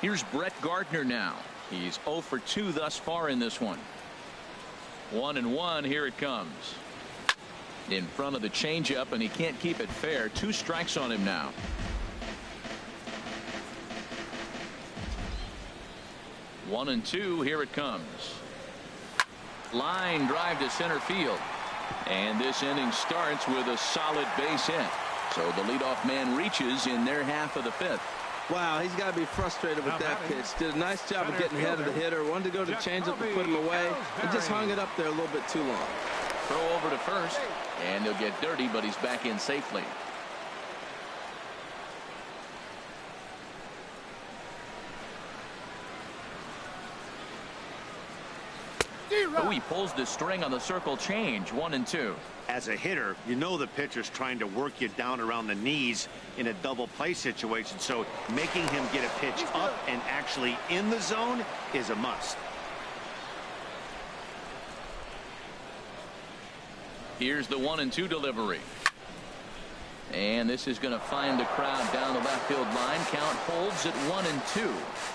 Here's Brett Gardner now. He's 0 for 2 thus far in this one. 1-1. Here it comes. In front of the changeup, and he can't keep it fair. 2 strikes on him now. 1-2. Here it comes. Line drive to center field. And this inning starts with a solid base hit. So the leadoff man reaches in their half of the 5th. Wow, he's got to be frustrated with that pitch. Did a nice job of getting ahead of the hitter. Wanted to go to changeup and put him away, and just hung it up there a little bit too long. Throw over to first, and he'll get dirty, but he's back in safely. Oh, he pulls the string on the circle change. 1-2. As a hitter, you know the pitcher's trying to work you down around the knees in a double play situation, so making him get a pitch up and actually in the zone is a must. Here's the 1-2 delivery. And this is going to find the crowd down the left field line. Count holds at 1-2.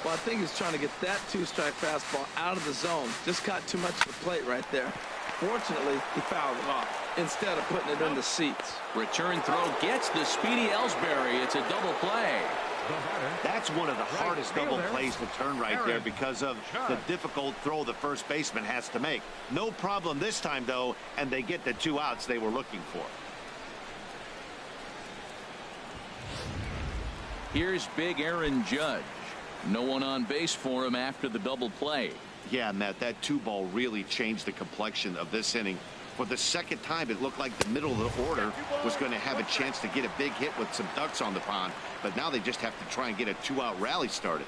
Well, I think he's trying to get that 2-strike fastball out of the zone. Just caught too much of the plate right there. Fortunately, he fouled it off instead of putting it in the seats. Return throw gets the speedy Ellsbury. It's a double play. That's one of the hardest double plays to turn right there because of the difficult throw the first baseman has to make. No problem this time, though, and they get the 2 outs they were looking for. Here's big Aaron Judge. No one on base for him after the double play. Yeah, Matt, that 2-ball really changed the complexion of this inning. For the second time, it looked like the middle of the order was going to have a chance to get a big hit with some ducks on the pond, but now they just have to try and get a 2-out rally started.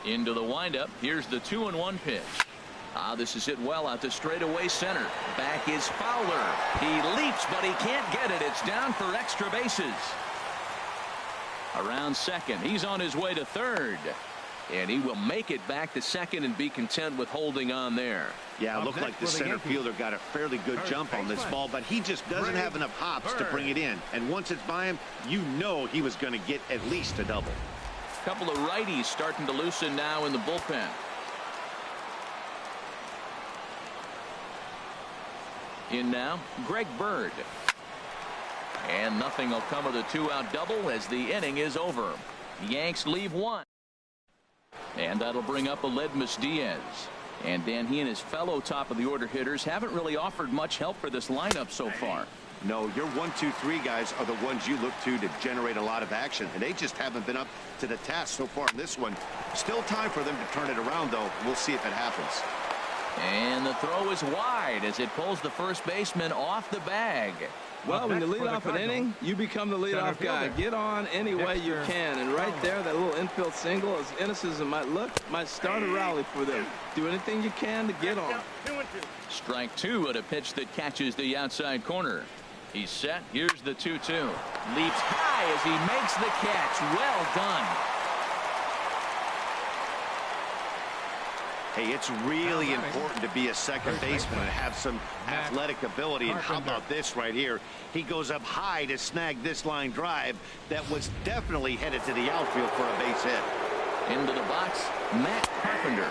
Into the windup. Here's the 2-1 pitch. This is hit well out to straightaway center. Back is Fowler. He leaps, but he can't get it. It's down for extra bases. Around second. He's on his way to third. And he will make it back to second and be content with holding on there. Yeah, it looked like the center fielder got a fairly good jump on this ball, but he just doesn't have enough hops to bring it in. And once it's by him, you know he was going to get at least a double. Couple of righties starting to loosen now in the bullpen. In now, Greg Bird. And nothing will come of the 2-out double as the inning is over. Yanks leave one. And that'll bring up Aledmus Diaz. And Dan, he and his fellow top of the order hitters haven't really offered much help for this lineup so far. No, your 1, 2, 3 guys are the ones you look to generate a lot of action, and they just haven't been up to the task so far in this one. Still time for them to turn it around, though. We'll see if it happens. And the throw is wide as it pulls the first baseman off the bag. Well, when you lead off an inning, you become the leadoff guy. Get on any way you can. And right there, that little infield single, as innocent as it might look, might start a rally for them. Do anything you can to get on. Strike two at a pitch that catches the outside corner. He's set. Here's the 2-2. Leaps high as he makes the catch. Well done. Hey, it's really important to be a second baseman and have some athletic ability. And how about this right here? He goes up high to snag this line drive that was definitely headed to the outfield for a base hit. Into the box, Matt Carpenter.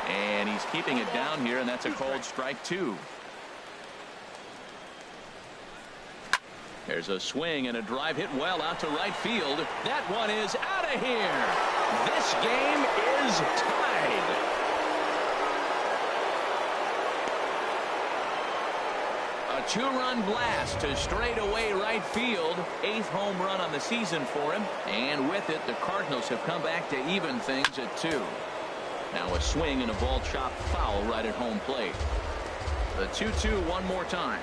And he's keeping it down here, and that's a called strike two. There's a swing and a drive hit well out to right field. That one is out of here. This game is tied. A 2-run blast to straightaway right field. 8th home run on the season for him. And with it, the Cardinals have come back to even things at 2. Now a swing and a ball chopped foul right at home plate. The 2-2 one more time.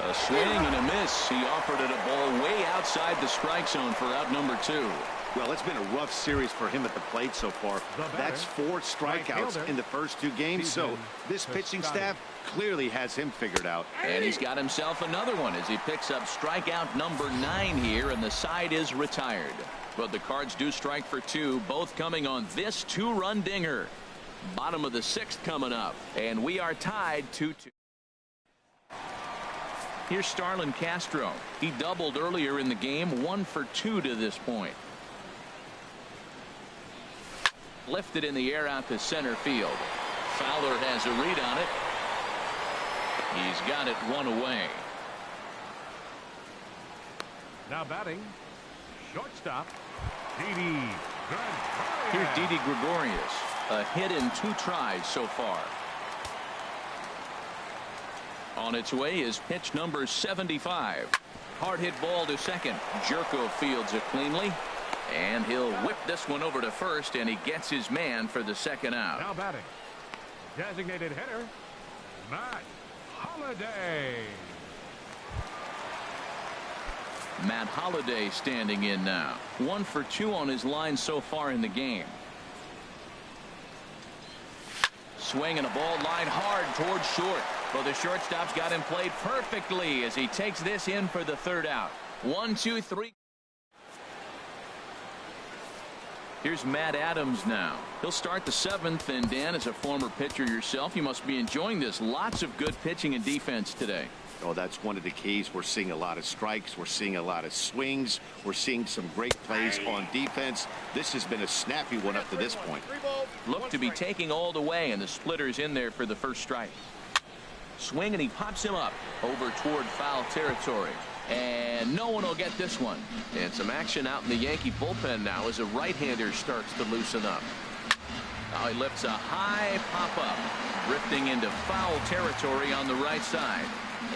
A swing and a miss. He offered it a ball way outside the strike zone for out number 2. Well, it's been a rough series for him at the plate so far. That's 4 strikeouts in the first 2 games. So this pitching staff clearly has him figured out. And he's got himself another one as he picks up strikeout number 9 here, and the side is retired. But the Cards do strike for 2, both coming on this 2-run dinger. Bottom of the 6th coming up, and we are tied 2-2. Here's Starlin Castro. He doubled earlier in the game, 1 for 2 to this point. Lifted in the air out to center field. Fowler has a read on it. He's got it 1 away. Now batting, shortstop, Didi. Here's Didi Gregorius. A hit in 2 tries so far. On its way is pitch number 75. Hard hit ball to second. Jerko fields it cleanly. And he'll whip this one over to first, and he gets his man for the 2nd out. Now batting, designated hitter, Matt Holliday. Matt Holliday standing in now. 1 for 2 on his line so far in the game. Swing and a ball line hard towards short. Well, the shortstop's got him played perfectly as he takes this in for the 3rd out. 1, 2, 3. Here's Matt Adams now. He'll start the 7th, and Dan, as a former pitcher yourself, you must be enjoying this. Lots of good pitching and defense today. Oh, that's one of the keys. We're seeing a lot of strikes. We're seeing a lot of swings. We're seeing some great plays on defense. This has been a snappy one up to this point. Look to be taking all the way, and the splitter's in there for the first strike. Swing, and he pops him up over toward foul territory. And no one will get this one. And some action out in the Yankee bullpen now as a right-hander starts to loosen up. Now he lifts a high pop-up, drifting into foul territory on the right side.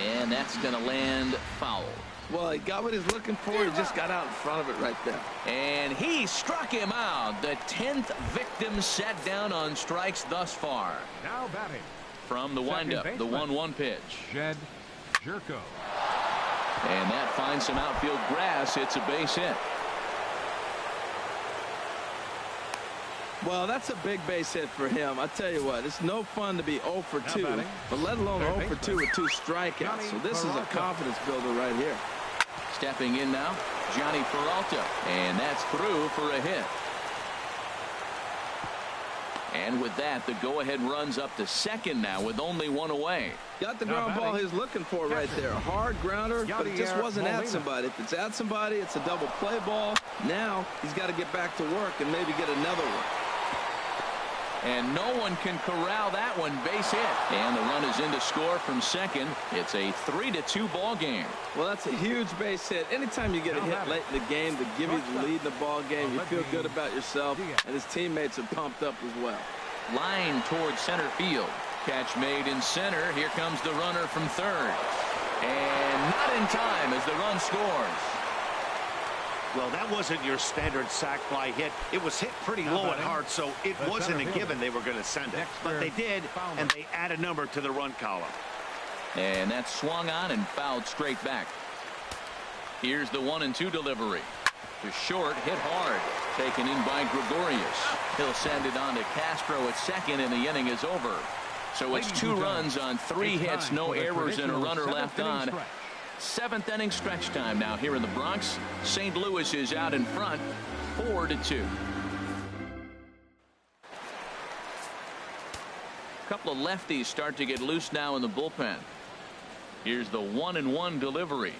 And that's going to land foul. Well, he got what he's looking for. He just got out in front of it right there. And he struck him out. The 10th victim sat down on strikes thus far. Now batting. From the windup, the 1-1 pitch. Jed Jerko. And that finds some outfield grass. It's a base hit. Well, that's a big base hit for him. I tell you what, it's no fun to be 0 for 2, but let alone 0 for 2 with 2 strikeouts. So this is a confidence builder right here. Stepping in now, Johnny Peralta, and that's through for a hit. And with that, the go-ahead runs up to second now with only 1 away. Got the ground ball he's looking for right there. Hard grounder, but it just wasn't at somebody. If it's at somebody, it's a double play ball. Now he's got to get back to work and maybe get another one. And no one can corral that one. Base hit. And the run is in to score from second. It's a 3-2 ball game. Well, that's a huge base hit. Anytime you get a hit late in the game to give you the lead in the ball game, you feel good about yourself, and his teammates are pumped up as well. Line towards center field. Catch made in center. Here comes the runner from third. And not in time as the run scores. Well, that wasn't your standard sac fly hit. It was hit pretty low and hard, so it wasn't a given they were going to send it. But they did, and they add a number to the run column. And that's swung on and fouled straight back. Here's the 1-2 delivery. To short, hit hard. Taken in by Gregorius. He'll send it on to Castro at second, and the inning is over. So it's 2 runs on 3 hits, no errors, and a runner left on. 7th inning stretch time now here in the Bronx. St. Louis is out in front, 4-2. A couple of lefties start to get loose now in the bullpen. Here's the 1-1 delivery.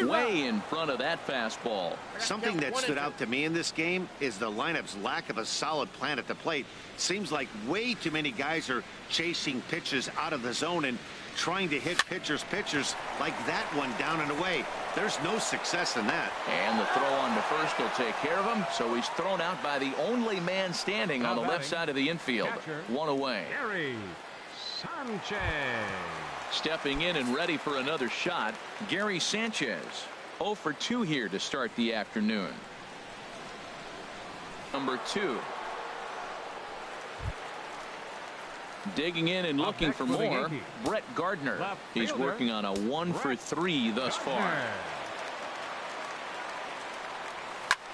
Way in front of that fastball. Something that stood out to me in this game is the lineup's lack of a solid plan at the plate. Seems like way too many guys are chasing pitches out of the zone and trying to hit pitchers like that one down and away. There's no success in that. And the throw on to first will take care of him. So he's thrown out by the only man standing on the left side of the infield. 1 away. Gary Sanchez. Stepping in and ready for another shot, Gary Sanchez. 0 for 2 here to start the afternoon. Number 2. Digging in and looking for more, Brett Gardner. He's working on a 1 for 3 thus far.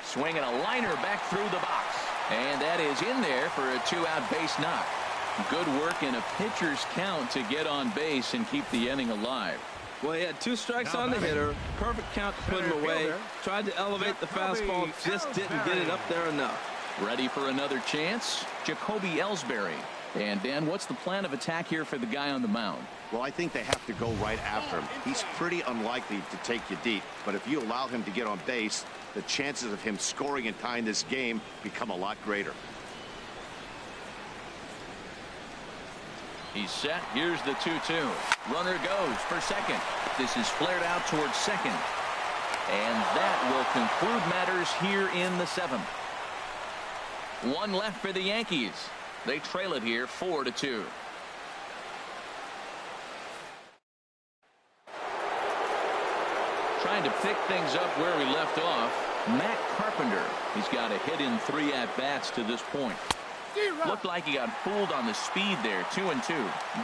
Swinging a liner back through the box. And that is in there for a 2-out base knock. Good work in a pitcher's count to get on base and keep the inning alive. Well, he had 2 strikes on the hitter. Perfect count to put him away. Tried to elevate the fastball, just didn't get it up there enough. Ready for another chance? Jacoby Ellsbury. And Dan, what's the plan of attack here for the guy on the mound? Well, I think they have to go right after him. He's pretty unlikely to take you deep, but if you allow him to get on base, the chances of him scoring and tying this game become a lot greater. He's set. Here's the 2-2. Runner goes for second. This is flared out towards second. And that will conclude matters here in the 7th. 1 left for the Yankees. They trail it here 4-2. Trying to pick things up where we left off, Matt Carpenter. He's got a hit in 3 at-bats to this point. Looked like he got fooled on the speed there. 2-2.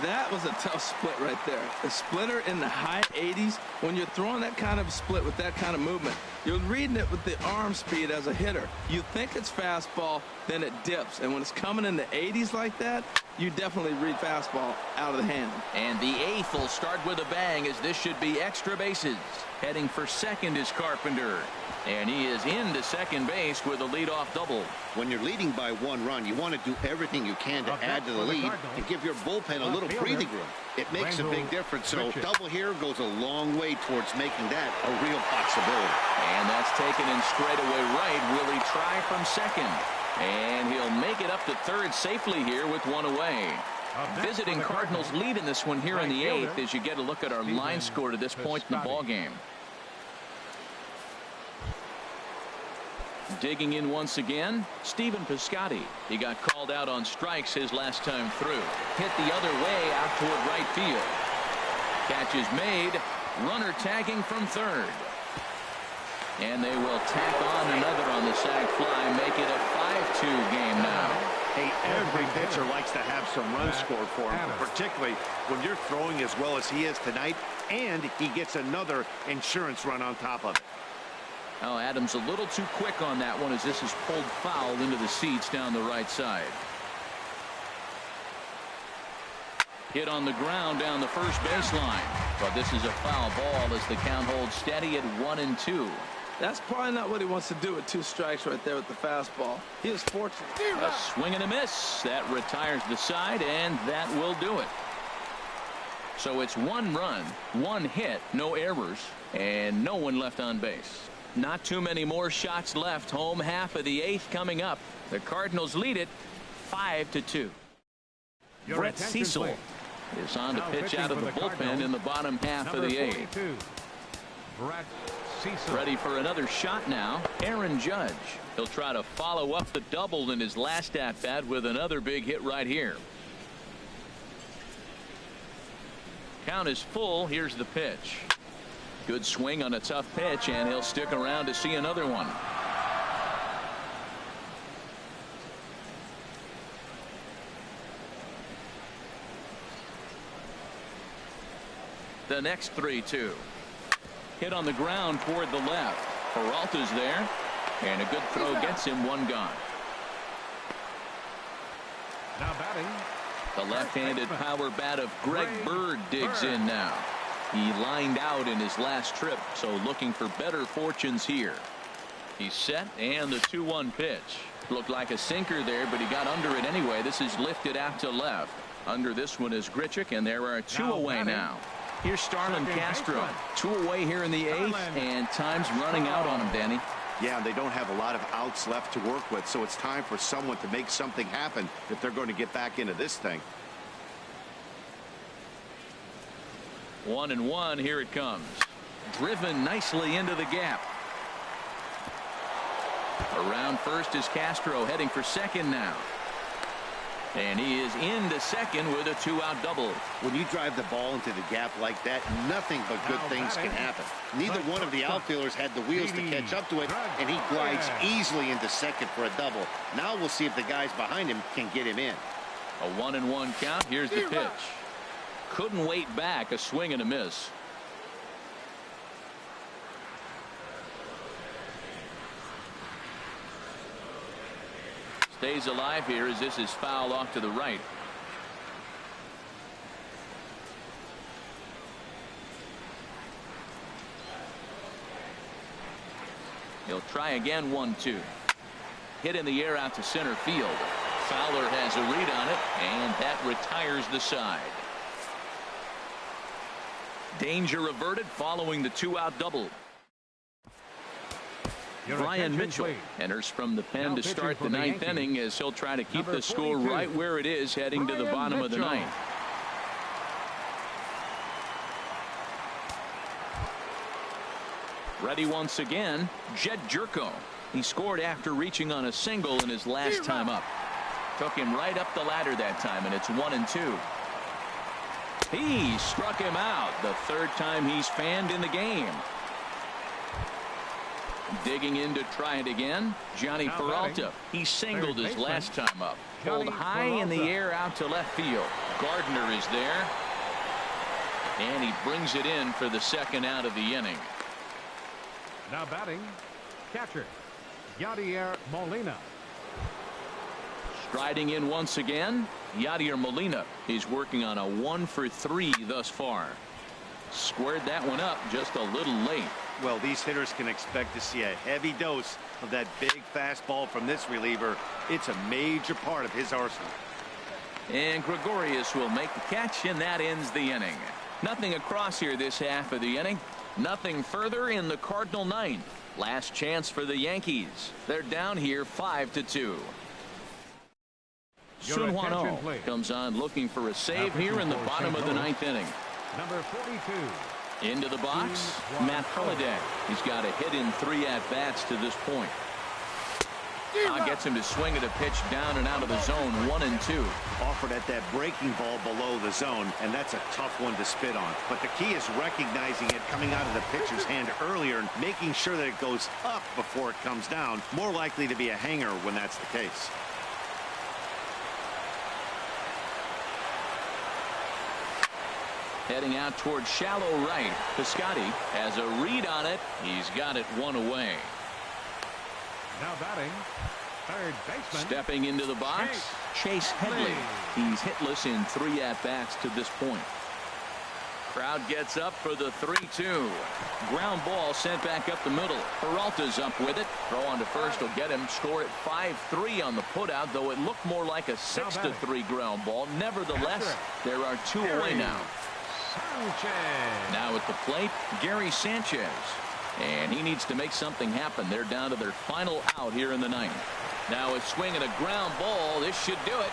That was a tough split right there. A splitter in the high 80s. When you're throwing that kind of split with that kind of movement, you're reading it with the arm speed as a hitter. You think it's fastball, then it dips. And when it's coming in the 80s like that, you definitely read fastball out of the hand. And the 8th will start with a bang, as this should be extra bases. Heading for second is Carpenter. And he is into second base with a leadoff double. When you're leading by 1 run, you want to do everything you can to add to the lead and give your bullpen a little breathing room. It makes a big difference, so double here goes a long way towards making that a real possibility. And that's taken in straight away right. Will he try from second? And he'll make it up to third safely here with 1 away. Visiting Cardinals lead in this one here in the 8th as you get a look at our line score to this point in the ball game. Digging in once again, Stephen Piscotty. He got called out on strikes his last time through. Hit the other way out toward right field. Catch is made, Runner tagging from third. And they will tack on another on the sac fly, make it a 5-2 game now. Hey, every pitcher likes to have some runs scored for him, particularly when you're throwing as well as he is tonight, and he gets another insurance run on top of it. Oh, Adams a little too quick on that one as this is pulled foul into the seats down the right side. Hit on the ground down the first baseline. But this is a foul ball as the count holds steady at 1-2. That's probably not what he wants to do with 2 strikes right there with the fastball. He is fortunate. A swing and a miss. That retires the side, and that will do it. So it's 1 run, 1 hit, no errors, and no one left on base. Not too many more shots left. Home half of the 8th coming up. The Cardinals lead it 5-2. Brett Cecil is on to pitch out of the bullpen in the bottom half of the 8th. Brett Cecil. Ready for another shot now. Aaron Judge. He'll try to follow up the double in his last at bat with another big hit right here. Count is full. Here's the pitch. Good swing on a tough pitch, and he'll stick around to see another one. The next 3-2. Hit on the ground toward the left. Peralta's there, and a good throw gets him 1 gone. Now batting. The left-handed power bat of Greg Bird digs in now. He lined out in his last trip, so looking for better fortunes here. He's set, and the 2-1 pitch. Looked like a sinker there, but he got under it anyway. This is lifted out to left. Under this one is Grichuk, and there are 2 away now. Here's Starlin Castro. 2 away here in the 8th, and time's running out on him, Danny. Yeah, they don't have a lot of outs left to work with, so it's time for someone to make something happen if they're going to get back into this thing. 1-1, here it comes. Driven nicely into the gap. Around first is Castro, heading for second now. And he is into second with a 2-out double. When you drive the ball into the gap like that, nothing but good things can happen. Neither one of the outfielders had the wheels to catch up to it, and he glides easily into second for a double. Now we'll see if the guys behind him can get him in. A 1-1 count. Here's the pitch. Couldn't wait back. A swing and a miss. Stays alive here as this is fouled off to the right. He'll try again. 1-2. Hit in the air out to center field. Fowler has a read on it, and that retires the side. Danger averted following the 2-out double. Brian Mitchell enters from the pen to start the 9th inning as he'll try to keep the score right where it is heading to the bottom of the 9th. Ready once again, Jed Jerko. He scored after reaching on a single in his last time up. Took him right up the ladder that time, and it's 1-2. He struck him out, the 3rd time he's fanned in the game. Digging in to try it again, Johnny Peralta. He singled his last time up. Pulled high in the air out to left field. Gardner is there, and he brings it in for the 2nd out of the inning. Now batting, catcher Yadier Molina. Striding in once again, Yadier Molina. He's working on a 1-for-3 thus far. Squared that one up just a little late. Well, these hitters can expect to see a heavy dose of that big fastball from this reliever. It's a major part of his arsenal. And Gregorius will make the catch, and that ends the inning. Nothing across here this half of the inning. Nothing further in the Cardinal 9th. Last chance for the Yankees. They're down here 5-2. Sun Hwan Oh comes on looking for a save here in the bottom of the 9th inning. Number 42. Into the box, Matt Holliday. He's got a hit in 3 at-bats to this point. Gets him to swing at a pitch down and out of the zone, 1-2. Offered at that breaking ball below the zone, and that's a tough one to spit on. But the key is recognizing it coming out of the pitcher's hand earlier and making sure that it goes up before it comes down. More likely to be a hanger when that's the case. Heading out towards shallow right. Piscotty has a read on it. He's got it one away. Now batting, third baseman. Stepping into the box, Chase Headley. He's hitless in 3 at-bats to this point. Crowd gets up for the 3-2. Ground ball sent back up the middle. Peralta's up with it. Throw on to first will get him. Score at 5-3 on the putout, though it looked more like a 6-3 ground ball. Nevertheless, there are 2 away now. Now at the plate, Gary Sanchez. And he needs to make something happen. They're down to their final out here in the 9th. Now a swing and a ground ball. This should do it.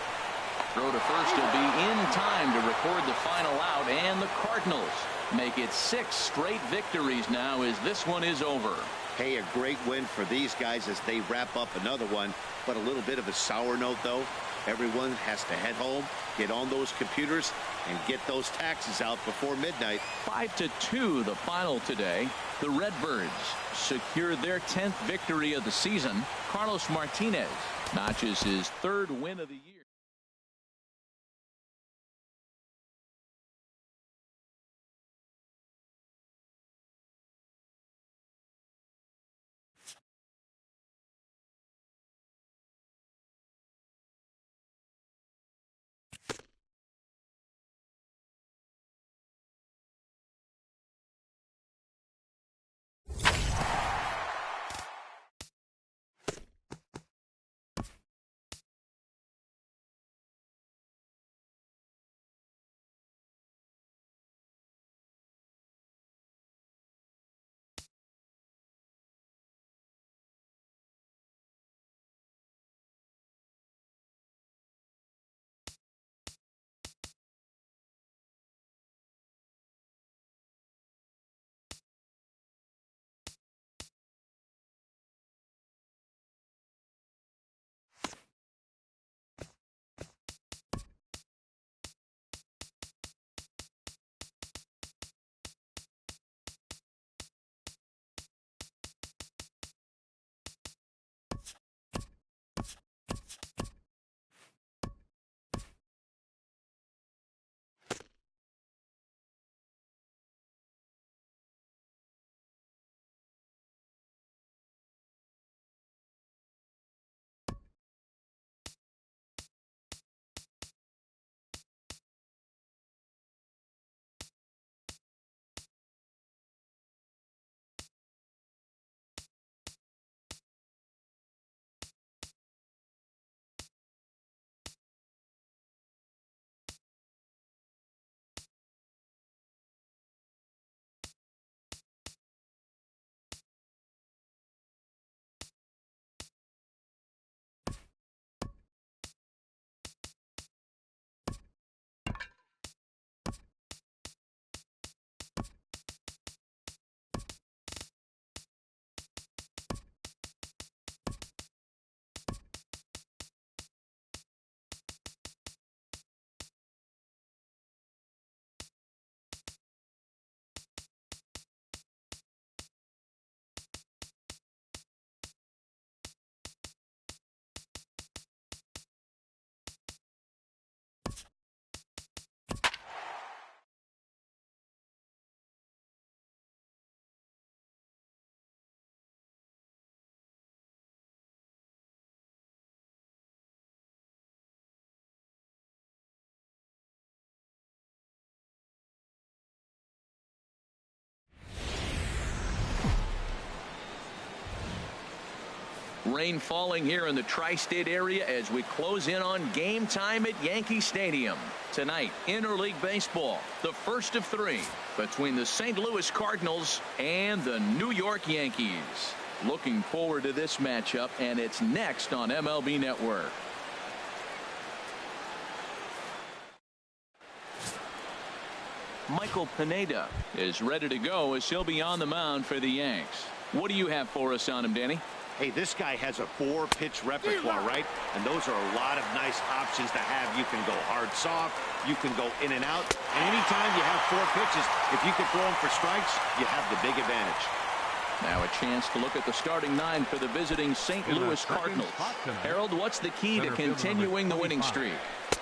Throw to first will be in time to record the final out. And the Cardinals make it 6 straight victories now as this one is over. Hey, a great win for these guys as they wrap up another one. But a little bit of a sour note, though. Everyone has to head home, get on those computers, and get those taxes out before midnight. 5-2 the final today. The Redbirds secure their 10th victory of the season. Carlos Martinez notches his 3rd win of the year. Rain falling here in the tri-state area as we close in on game time at Yankee Stadium. Tonight, interleague baseball, the first of 3 between the St. Louis Cardinals and the New York Yankees. Looking forward to this matchup, and it's next on MLB Network. Michael Pineda is ready to go as he'll be on the mound for the Yanks. What do you have for us on him, Danny? Hey, this guy has a 4-pitch repertoire, right? And those are a lot of nice options to have. You can go hard, soft. You can go in and out. And anytime you have 4 pitches, if you can throw them for strikes, you have the big advantage. Now a chance to look at the starting 9 for the visiting St. Louis Cardinals. Harold, what's the key to continuing the winning streak?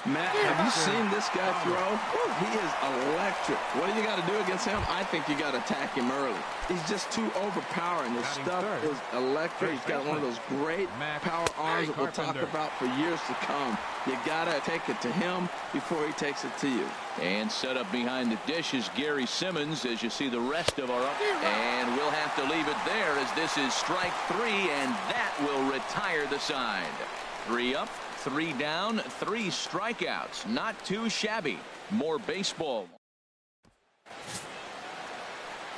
Matt, have you seen this guy throw? He is electric. What do you got to do against him? I think you got to attack him early. He's just too overpowering. His stuff is electric. He's got one of those great power arms that we'll talk about for years to come. You got to take it to him before he takes it to you. And set up behind the dish is Gary Simmons as you see the rest of our up. And we'll have to leave it there as this is strike 3, and that will retire the side. 3 up, 3 down, 3 strikeouts. Not too shabby. More baseball.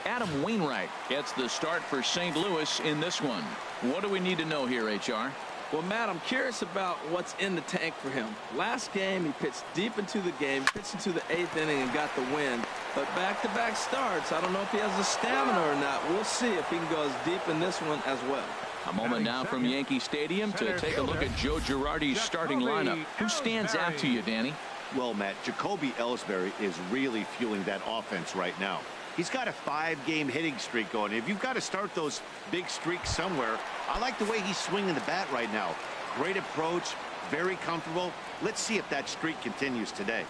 Adam Wainwright gets the start for St. Louis in this one. What do we need to know here, HR? Well, Matt, I'm curious about what's in the tank for him. Last game, he pitched deep into the game, pitched into the 8th inning and got the win. But back-to-back starts, I don't know if he has the stamina or not. We'll see if he can go as deep in this one as well. A moment now from Yankee Stadium to take a look at Joe Girardi's starting lineup. Who stands out to you, Danny? Well, Matt, Jacoby Ellsbury is really fueling that offense right now. He's got a 5-game hitting streak going. If you've got to start those big streaks somewhere, I like the way he's swinging the bat right now. Great approach, very comfortable. Let's see if that streak continues today.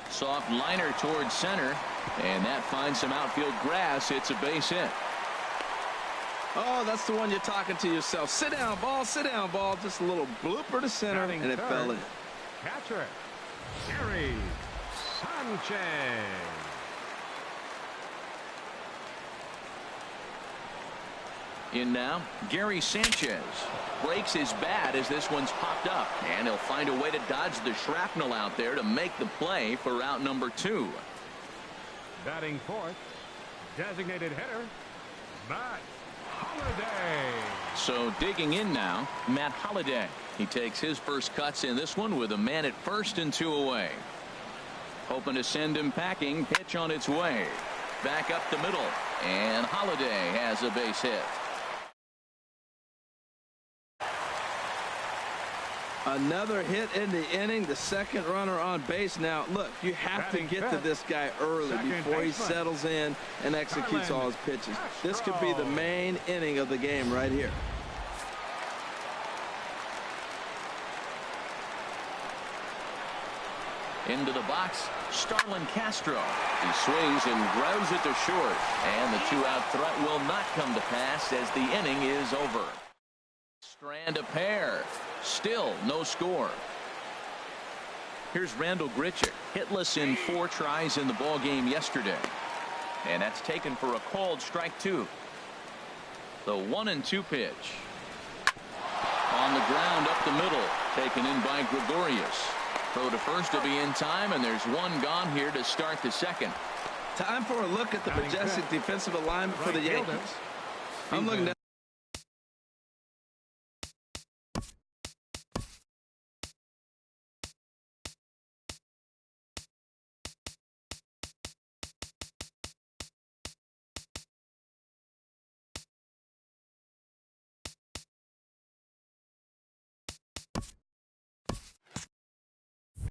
Soft liner towards center, and that finds some outfield grass. It's a base hit. Oh, that's the one you're talking to yourself. Sit down, ball, sit down, ball. Just a little blooper to center, and it fell in. Catcher, Gary Sanchez. In now, Gary Sanchez breaks his bat as this one's popped up, and he'll find a way to dodge the shrapnel out there to make the play for out number 2. Batting fourth, designated hitter, Matt Holliday. So digging in now, Matt Holliday. He takes his first cuts in this one with a man at first and 2 away. Hoping to send him packing. Pitch on its way. Back up the middle, and Holliday has a base hit. Another hit in the inning, the second runner on base. Now, look, you have to get to this guy early before he settles in and executes all his pitches. This could be the main inning of the game right here. Into the box, Starlin Castro. He swings and grounds it to short, and the 2-out threat will not come to pass as the inning is over. Strand a pair. Still no score. Here's Randall Grichuk, hitless in 4 tries in the ball game yesterday, and that's taken for a called strike 2. The 1-2 pitch on the ground up the middle, taken in by Gregorius. Throw to first to be in time, and there's 1 gone here to start the second. Time for a look at the majestic defensive alignment for the Yankees. I'm looking at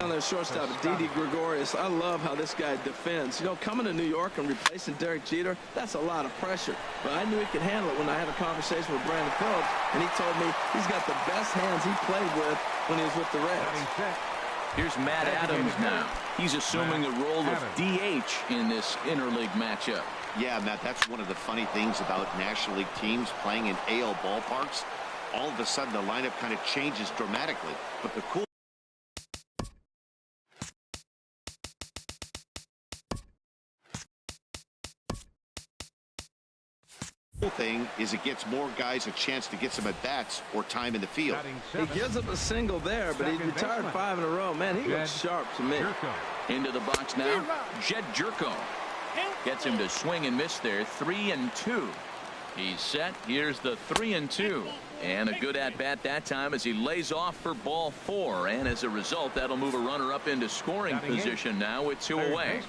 on their shortstop, Didi Gregorius. I love how this guy defends. You know, coming to New York and replacing Derek Jeter, that's a lot of pressure. But I knew he could handle it when I had a conversation with Brandon Phillips, and he told me he's got the best hands he played with when he was with the Reds. Here's Matt Adams now. He's assuming the role of DH in this interleague matchup. Yeah, Matt, that's one of the funny things about National League teams playing in AL ballparks. All of a sudden, the lineup kind of changes dramatically. But the cool thing is it gets more guys a chance to get some at-bats or time in the field. He gives up a single there, but he retired 5 in a row. Man, he looks sharp to me. Into the box now, Jed Jerko gets him to swing and miss there. 3-2. He's set. Here's the 3-2. And a good at-bat that time as he lays off for ball 4. And as a result, that'll move a runner up into scoring position now with 2 away.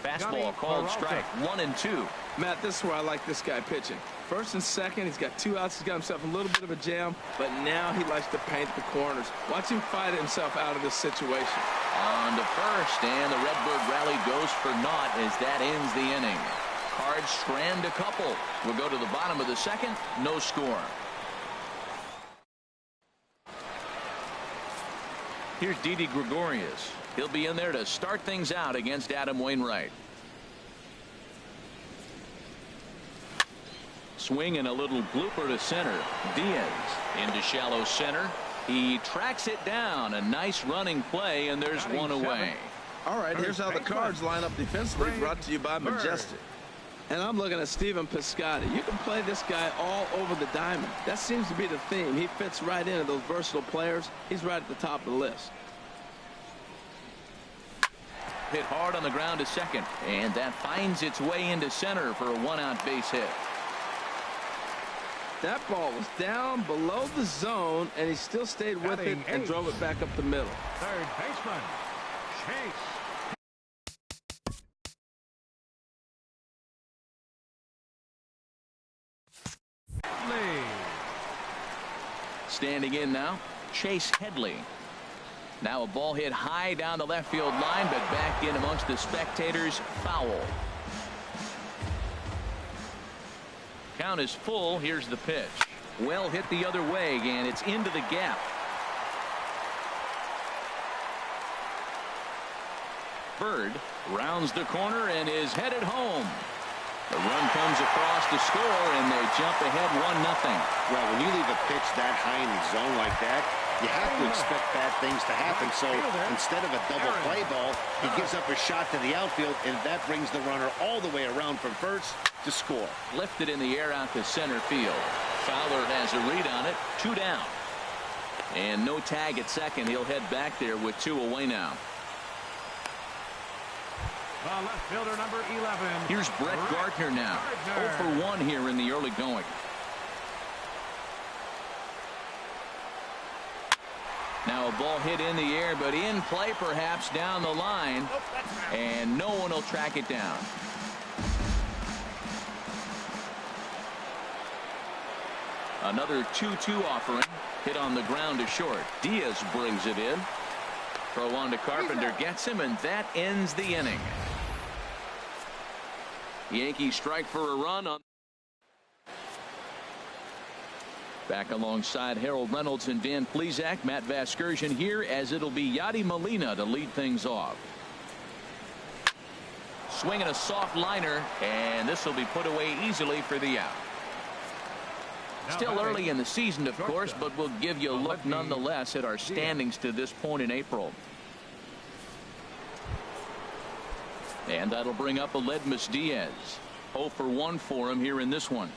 Fastball called strike 1 and 2. Matt, this is where I like this guy pitching. First and second, he's got 2 outs. He's got himself a little bit of a jam, but now he likes to paint the corners. Watch him fight himself out of this situation. On to first, and the Redbird rally goes for naught as that ends the inning. Cards strand a couple. We'll go to the bottom of the second. No score. Here's Didi Gregorius. He'll be in there to start things out against Adam Wainwright. Swing and a little blooper to center. Diaz into shallow center. He tracks it down. A nice running play, and there's 1 away. All right, here's how the Cards line up defensively, brought to you by Majestic. And I'm looking at Stephen Piscotty. You can play this guy all over the diamond. That seems to be the theme. He fits right into those versatile players. He's right at the top of the list. Hit hard on the ground to second, and that finds its way into center for a 1-out base hit. That ball was down below the zone, and he still stayed with it and drove it back up the middle. Third baseman, Chase. Standing in now, Chase Headley. Now a ball hit high down the left field line, but back in amongst the spectators. Foul. Count is full. Here's the pitch. Well hit the other way, and it's into the gap. Bird rounds the corner and is headed home. The run comes across to score, and they jump ahead 1-0. Well, when you leave a pitch that high in the zone like that, you have to expect bad things to happen. So instead of a double play ball, he gives up a shot to the outfield, and that brings the runner all the way around from first to score. Lifted in the air out to center field. Fowler has a read on it. 2 down. And no tag at second. He'll head back there with 2 away now. The left fielder, number 11. Here's Brett Gardner now. 0 for 1 here in the early going. Now a ball hit in the air, but in play perhaps down the line. And no one will track it down. Another 2-2 offering. Hit on the ground to short. Diaz brings it in. Throw on to Carpenter, gets him, and that ends the inning. Yankees strike for a run on. Back alongside Harold Reynolds and Dan Plesac, Matt Vasgersian here, as it'll be Yadi Molina to lead things off. Swinging a soft liner, and this will be put away easily for the out. Still early in the season, of course, but we'll give you a look nonetheless at our standings to this point in April. And that'll bring up Aledmys Diaz. 0 for 1 for him here in this one.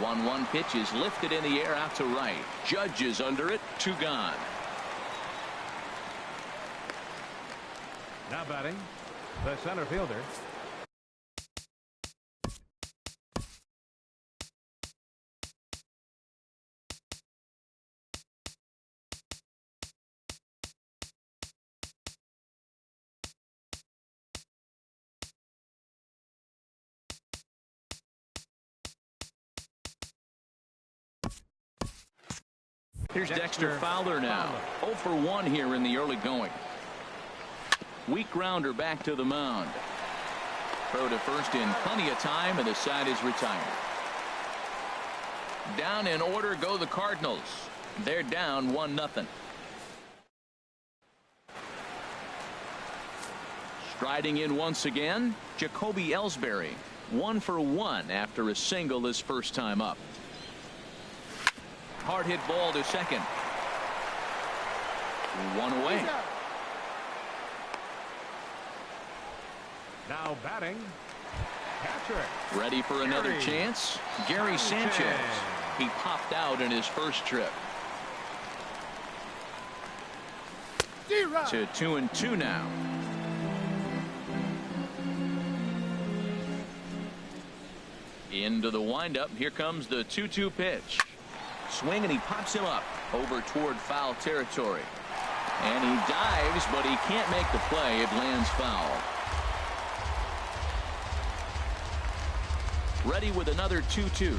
1-1 pitch is lifted in the air out to right. Judge is under it. 2 gone. Now batting, the center fielder. Here's Dexter Fowler now. 0 for 1 here in the early going. Weak grounder back to the mound. Throw to first in plenty of time, and the side is retired. Down in order go the Cardinals. They're down 1-0. Striding in once again, Jacoby Ellsbury. 1 for 1 after a single his first time up. Hard hit ball to second. 1 away. Now batting, catcher. Ready for another chance. Gary Sanchez. He popped out in his first trip. To 2-2 now. Into the windup. Here comes the 2-2 pitch. Swing, and he pops him up over toward foul territory. And he dives, but he can't make the play. It lands foul. Ready with another 2-2.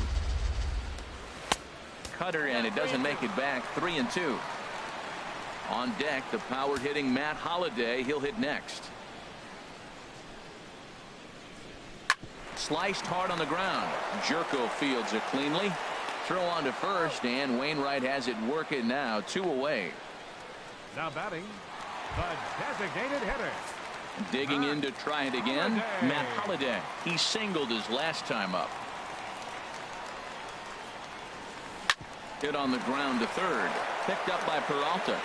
Cutter, and it doesn't make it back. 3-2. On deck, the power hitting Matt Holliday. He'll hit next. Sliced hard on the ground. Jerko fields it cleanly. Throw on to first, and Wainwright has it working now. 2 away. Now batting, the designated hitter. Digging in to try it again, Matt Holliday. He singled his last time up. Hit on the ground to third. Picked up by Peralta.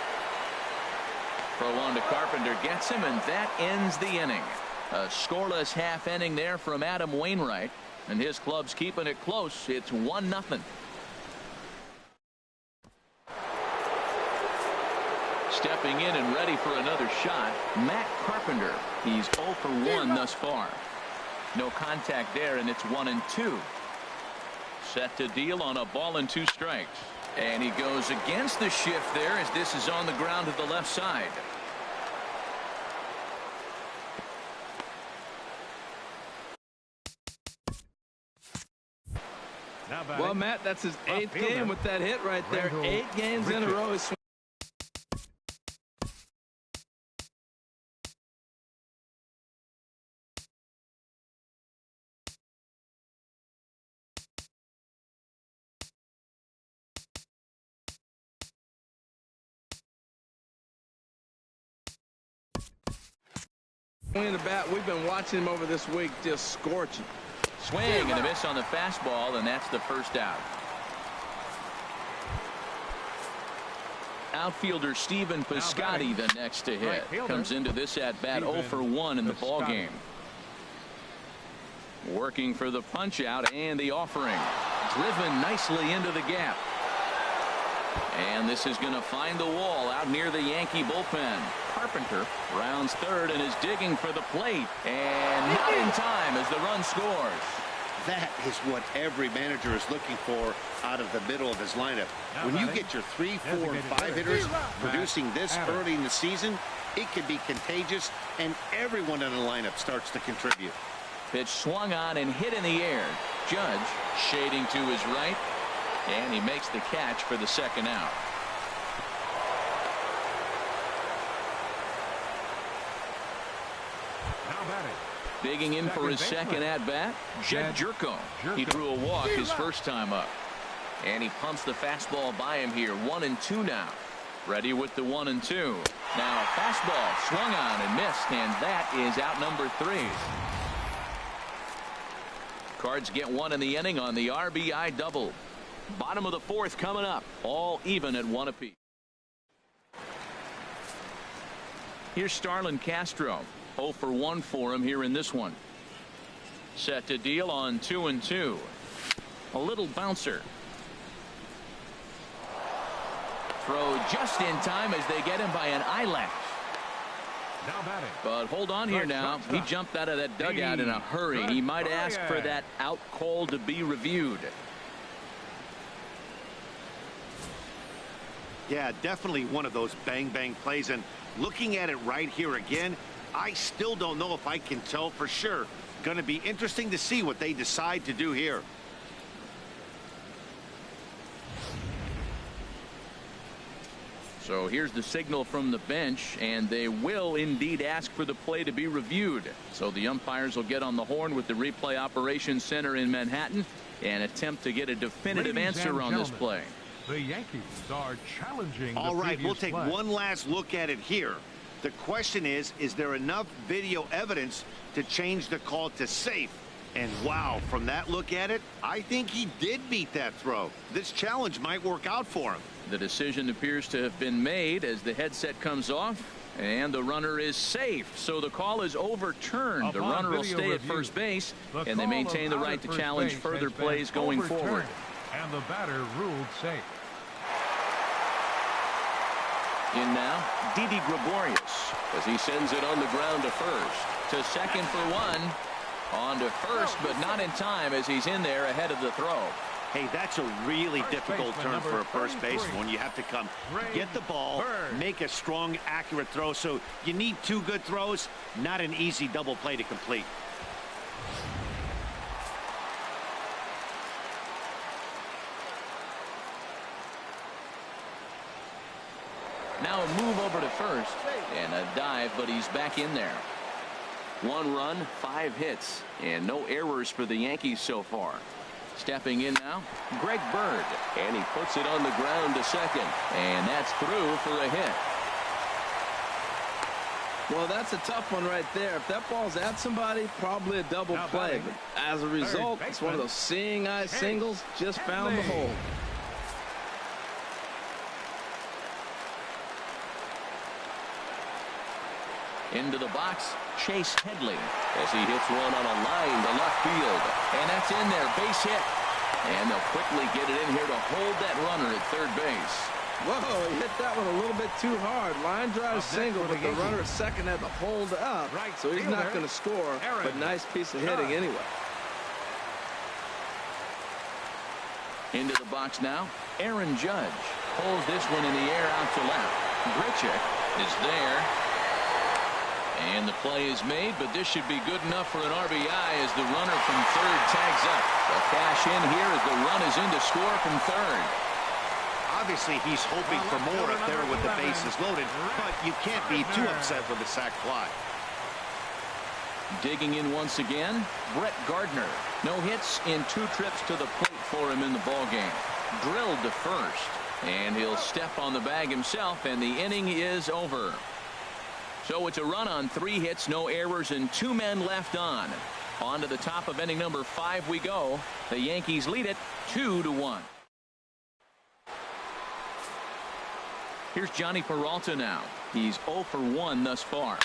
Throw on to Carpenter, gets him, and that ends the inning. A scoreless half inning there from Adam Wainwright, and his club's keeping it close. It's 1-0. Stepping in and ready for another shot, Matt Carpenter. He's 0 for 1 thus far. No contact there, and it's 1-2. Set to deal on a ball and 2 strikes. And he goes against the shift there as this is on the ground to the left side. Well, Matt, that's his 8th game with that hit right there. 8 games in a row. He's swinging the bat. We've been watching him over this week, just scorching. Swing and a miss on the fastball, and that's the first out. Outfielder Stephen Piscotty the next to hit. Comes into this at bat 0 for 1 in the ball game. Working for the punch out and the offering. Driven nicely into the gap. And this is going to find the wall out near the Yankee bullpen. Carpenter rounds third and is digging for the plate, and not in time as the run scores. That is what every manager is looking for out of the middle of his lineup. When you get your 3, 4, and 5 hitters producing this early in the season, it can be contagious, and everyone in the lineup starts to contribute. Pitch swung on and hit in the air. Judge shading to his right, and he makes the catch for the second out. Digging in for his second at-bat, Jed Jerko. He drew a walk his first time up. And he pumps the fastball by him here. 1-2 now. Ready with the 1-2. Now fastball swung on and missed, and that is out number 3. Cards get 1 in the inning on the RBI double. Bottom of the 4th coming up. All even at 1 apiece. Here's Starlin Castro. 0 for 1 for him here in this one. Set to deal on 2-2. A little bouncer. Throw just in time as they get him by an eyelash. But hold on here now. He jumped out of that dugout in a hurry. He might ask for that out call to be reviewed. Yeah, definitely one of those bang-bang plays. And looking at it right here again, I still don't know if I can tell for sure. Going to be interesting to see what they decide to do here. So here's the signal from the bench, and they will indeed ask for the play to be reviewed. So the umpires will get on the horn with the replay operations center in Manhattan and attempt to get a definitive answer on this play. The Yankees are challenging. All right, we'll take one last look at it here. The question is there enough video evidence to change the call to safe? And wow, from that look at it, I think he did beat that throw. This challenge might work out for him. The decision appears to have been made as the headset comes off, and the runner is safe. So the call is overturned. The runner will stay at first base, and they maintain the right to challenge further plays going forward. And the batter ruled safe. In now, Didi Gregorius as he sends it on the ground to first. To second for 1. On to first, but not in time as he's in there ahead of the throw. Hey, that's a really difficult turn for a first baseman when you have to come get the ball, make a strong, accurate throw. So you need two good throws, not an easy double play to complete. Now a move over to first and a dive, but he's back in there. 1 run, 5 hits, and no errors for the Yankees so far. Stepping in now, Greg Bird, and he puts it on the ground to second, and that's through for a hit. Well, that's a tough one right there. If that ball's at somebody, probably a double play. But as a result, it's one of those seeing eye singles. Just found the hole. Into the box, Chase Headley as he hits one on a line to left field. And that's in there, base hit. And they'll quickly get it in here to hold that runner at third base. Whoa, he hit that one a little bit too hard. Line drive single, but the runner at second had to hold up. So he's not going to score, but nice piece of hitting anyway. Into the box now, Aaron Judge pulls this one in the air out to left. Grichuk is there. And the play is made, but this should be good enough for an RBI as the runner from third tags up. The cash in here as the run is in to score from third. Obviously, he's hoping for more up there with the bases loaded, but you can't be too upset with a sac fly. Digging in once again, Brett Gardner. No hits in 2 trips to the plate for him in the ballgame. Drilled to first, and he'll step on the bag himself, and the inning is over. So it's a run on 3 hits, no errors, and 2 men left on. On to the top of inning number 5 we go. The Yankees lead it 2-1. Here's Johnny Peralta now. He's 0 for 1 thus far.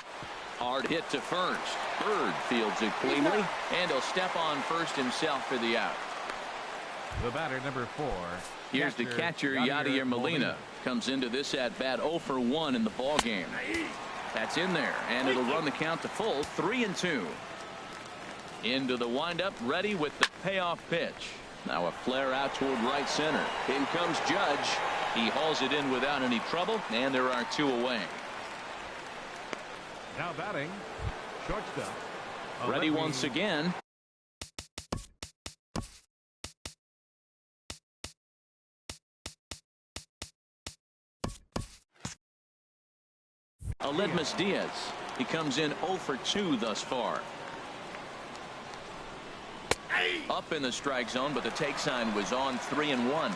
Hard hit to first. Bird fields it cleanly, and he'll step on first himself for the out. The batter, number 4. Here's the catcher, Yadier Molina. Comes into this at bat 0 for 1 in the ball game. That's in there, and it'll run the count to full 3-2. Into the windup, ready with the payoff pitch. Now a flare out toward right center. In comes Judge. He hauls it in without any trouble, and there are 2 away. Now batting, shortstop. Ready once again. Aledmus Diaz. He comes in 0 for 2 thus far. Up in the strike zone, but the take sign was on 3-1.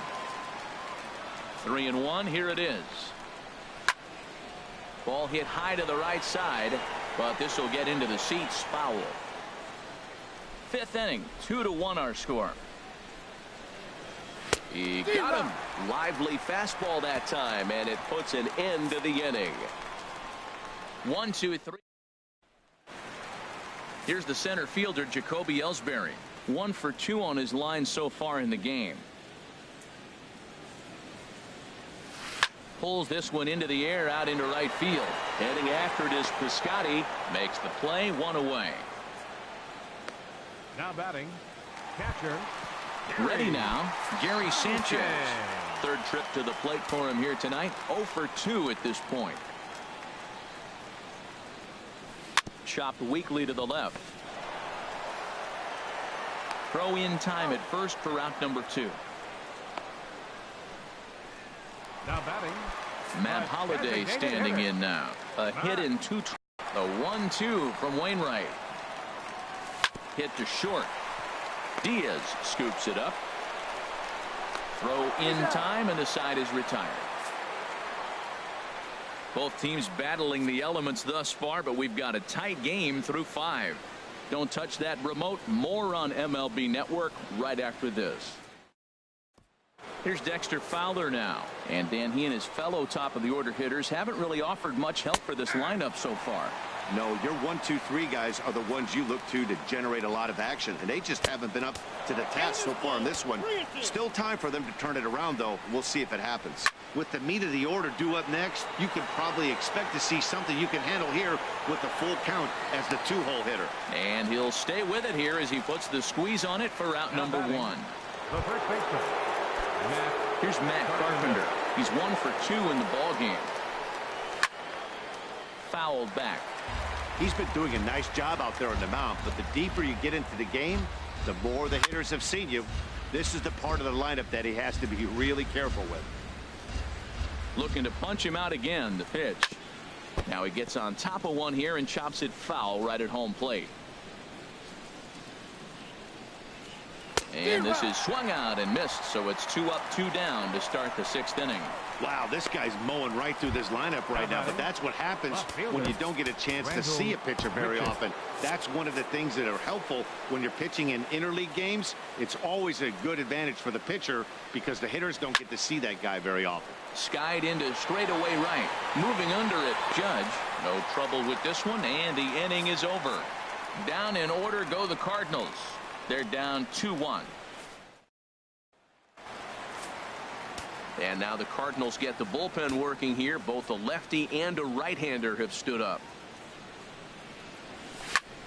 3-1. Here it is. Ball hit high to the right side, but this will get into the seats. Foul. 5th inning, 2-1 our score. He got him. Lively fastball that time, and it puts an end to the inning. 1, 2, 3. Here's the center fielder, Jacoby Ellsbury. 1 for 2 on his line so far in the game. Pulls this one into the air out into right field. Heading after it is Piscotty. Makes the play, 1 away. Now batting, catcher. Ready now, Gary Sanchez. 3rd trip to the plate for him here tonight. 0 for 2 at this point. Chopped weakly to the left. Throw in time at first for out number 2. Now batting, Matt Holliday standing in now. A hit in 2. The 1-2 from Wainwright. Hit to short. Diaz scoops it up. Throw in time, and the side is retired. Both teams battling the elements thus far, but we've got a tight game through 5. Don't touch that remote. More on MLB Network right after this. Here's Dexter Fowler now. And Dan, he and his fellow top of the order hitters haven't really offered much help for this lineup so far. No, your 1, 2, 3 guys are the ones you look to generate a lot of action, and they just haven't been up to the task so far in this one. Still time for them to turn it around, though. We'll see if it happens. With the meat of the order due up next, you can probably expect to see something you can handle here with the full count as the 2-hole hitter. And he'll stay with it here as he puts the squeeze on it for out number 1. The first baseman, Here's Matt Carpenter. He's 1 for 2 in the ball game. Fouled back. He's been doing a nice job out there on the mound, but the deeper you get into the game, the more the hitters have seen you. This is the part of the lineup that he has to be really careful with. Looking to punch him out again. The pitch. Now he gets on top of one here and chops it foul right at home plate. And this is swung out and missed, so it's 2 up, 2 down to start the 6th inning. Wow, this guy's mowing right through this lineup right now, but that's what happens when you don't get a chance to see a pitcher very often. That's one of the things that are helpful when you're pitching in interleague games. It's always a good advantage for the pitcher because the hitters don't get to see that guy very often. Skied into straightaway right. Moving under it, Judge. No trouble with this one, and the inning is over. Down in order go the Cardinals. They're down 2-1. And now the Cardinals get the bullpen working here. Both a lefty and a right-hander have stood up.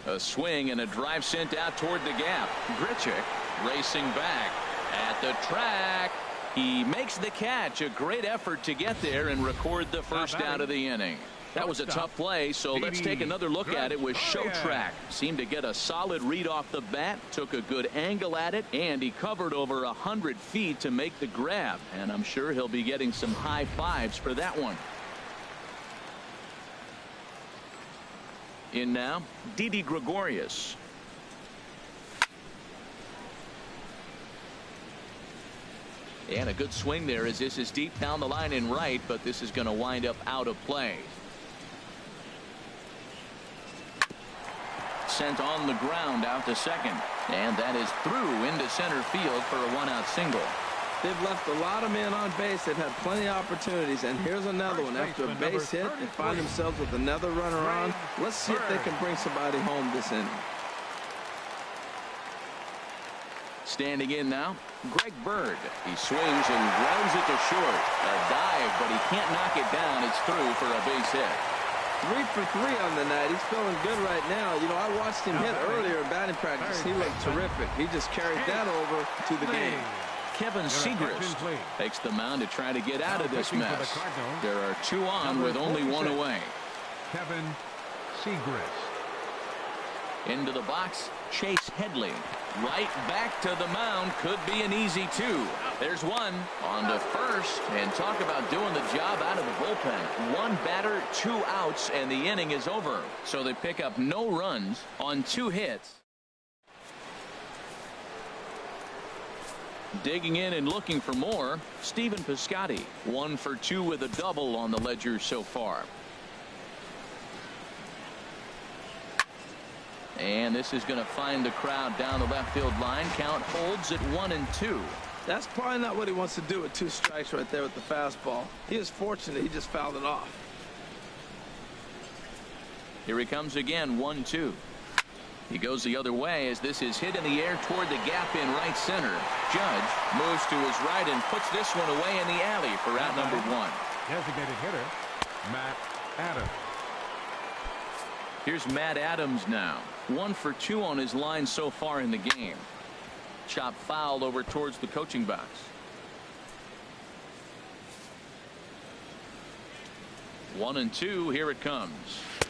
A swing and a drive sent out toward the gap. Grichuk racing back at the track. He makes the catch. A great effort to get there and record the first out of the inning. That was a tough play, so let's take another look at it with Showtrack. Seemed to get a solid read off the bat, took a good angle at it, and he covered over 100 feet to make the grab. And I'm sure he'll be getting some high fives for that one. In now, Didi Gregorius. And a good swing there as this is deep down the line in right, but this is going to wind up out of play. Sent on the ground out to second, and that is through into center field for a 1-out single. They've left a lot of men on base. They've had plenty of opportunities, and here's another one. After a base hit, they find themselves with another runner on. Let's see if they can bring somebody home this inning. Standing in now, Greg Bird. He swings and grounds it to short. A dive, but he can't knock it down. It's through for a base hit. 3 for 3 on the night. He's feeling good right now. You know, I watched him hit earlier in batting practice. He looked terrific. He just carried that over to the game. Kevin Segrist takes the mound to try to get out of this mess. There are 2 on with only 1 away. Kevin Segrist. Into the box, Chase Headley. Right back to the mound. Could be an easy 2. There's 1 on to first. And talk about doing the job out of the bullpen. 1 batter, 2 outs, and the inning is over. So they pick up no runs on 2 hits. Digging in and looking for more, Stephen Piscotty. 1 for 2 with a double on the ledger so far. And this is going to find the crowd down the left field line. Count holds at 1-2. That's probably not what he wants to do with 2 strikes right there with the fastball. He is fortunate he just fouled it off. Here he comes again, 1-2. He goes the other way as this is hit in the air toward the gap in right center. Judge moves to his right and puts this one away in the alley for out number 1. Designated hitter, Matt Adams. Here's Matt Adams now. 1 for 2 on his line so far in the game. Chop foul over towards the coaching box. One and two. Here it comes.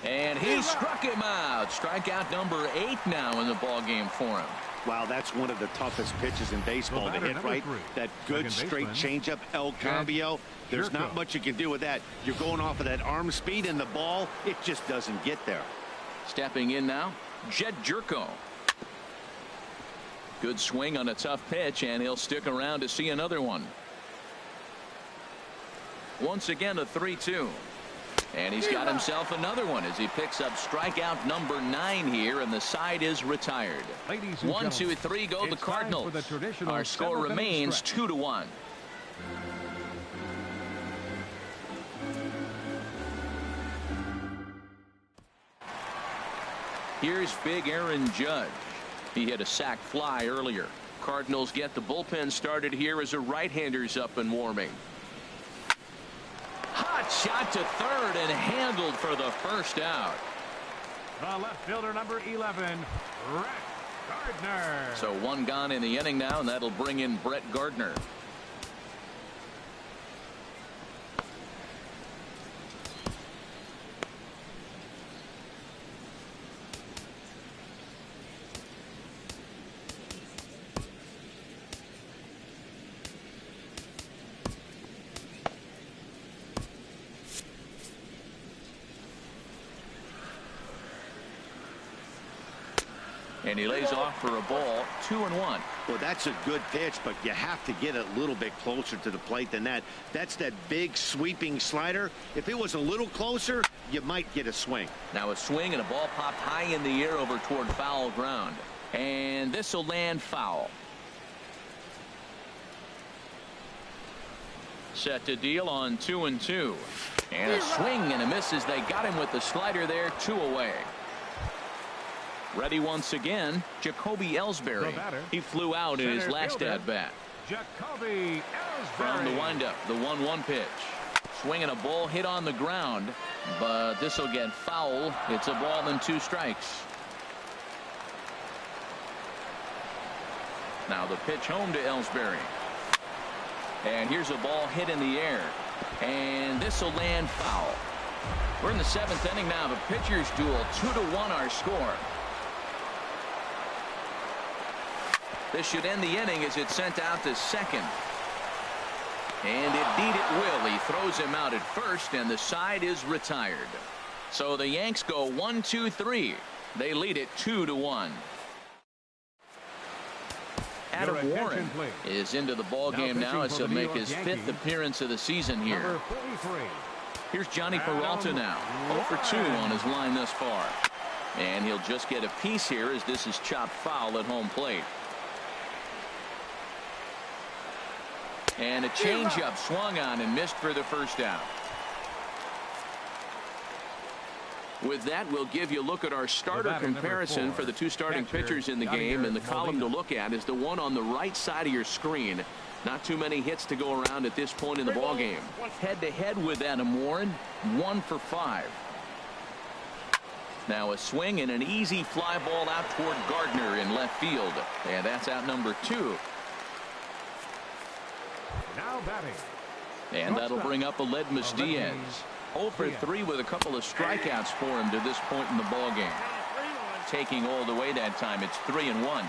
And he struck him out. Strikeout number 8 now in the ball game for him. Wow, that's one of the toughest pitches in baseball to hit, right? That good straight changeup, El Cambio. There's not much you can do with that. You're going off of that arm speed, and the ball, it just doesn't get there. Stepping in now, Jed Jerko. Good swing on a tough pitch, and he'll stick around to see another one. Once again, a 3-2. And he's got himself another one as he picks up strikeout number 9 here, and the side is retired. 1, 2, 3 go the Cardinals. Our score remains 2-1. Here's big Aaron Judge. He hit a sac fly earlier. Cardinals get the bullpen started here as a right-hander's up and warming. Hot shot to third and handled for the first out. The left fielder, number 11, Brett Gardner. So one gone in the inning now, and that'll bring in Brett Gardner. And he lays off for a ball, 2-1. Well, that's a good pitch, but you have to get it a little bit closer to the plate than that. That's that big sweeping slider. If it was a little closer, you might get a swing. Now a swing and a ball popped high in the air over toward foul ground. And this will land foul. Set to deal on 2-2. And a swing and a miss as they got him with the slider there, 2 away. Ready once again, Jacoby Ellsbury. He flew out in his last at-bat. Jacoby Ellsbury. From the windup, the 1-1 pitch. Swinging a ball hit on the ground, but this will get foul. It's a ball and 2 strikes. Now the pitch home to Ellsbury. And here's a ball hit in the air. And this will land foul. We're in the 7th inning now. The pitchers duel, 2-1 our score. This should end the inning as it's sent out to second. And indeed it will. He throws him out at first, and the side is retired. So the Yanks go 1-2-3. They lead it 2-1. Adam Warren is into the ball game now as he'll make his 5th appearance of the season here. Here's Johnny Peralta now. 0 for 2 on his line thus far. And he'll just get a piece here as this is chopped foul at home plate. And a changeup swung on and missed for the first out. With that, we'll give you a look at our starter comparison for the 2 starting pitchers in the game. And the column to look at is the one on the right side of your screen. Not too many hits to go around at this point in the ball game. Head-to-head with Adam Warren, 1 for 5. Now a swing and an easy fly ball out toward Gardner in left field. And that's out number 2. Now batting. And that'll bring up Aledmus Diaz. 0 for 3 with a couple of strikeouts for him to this point in the ball game. Taking all the way that time, it's 3-1.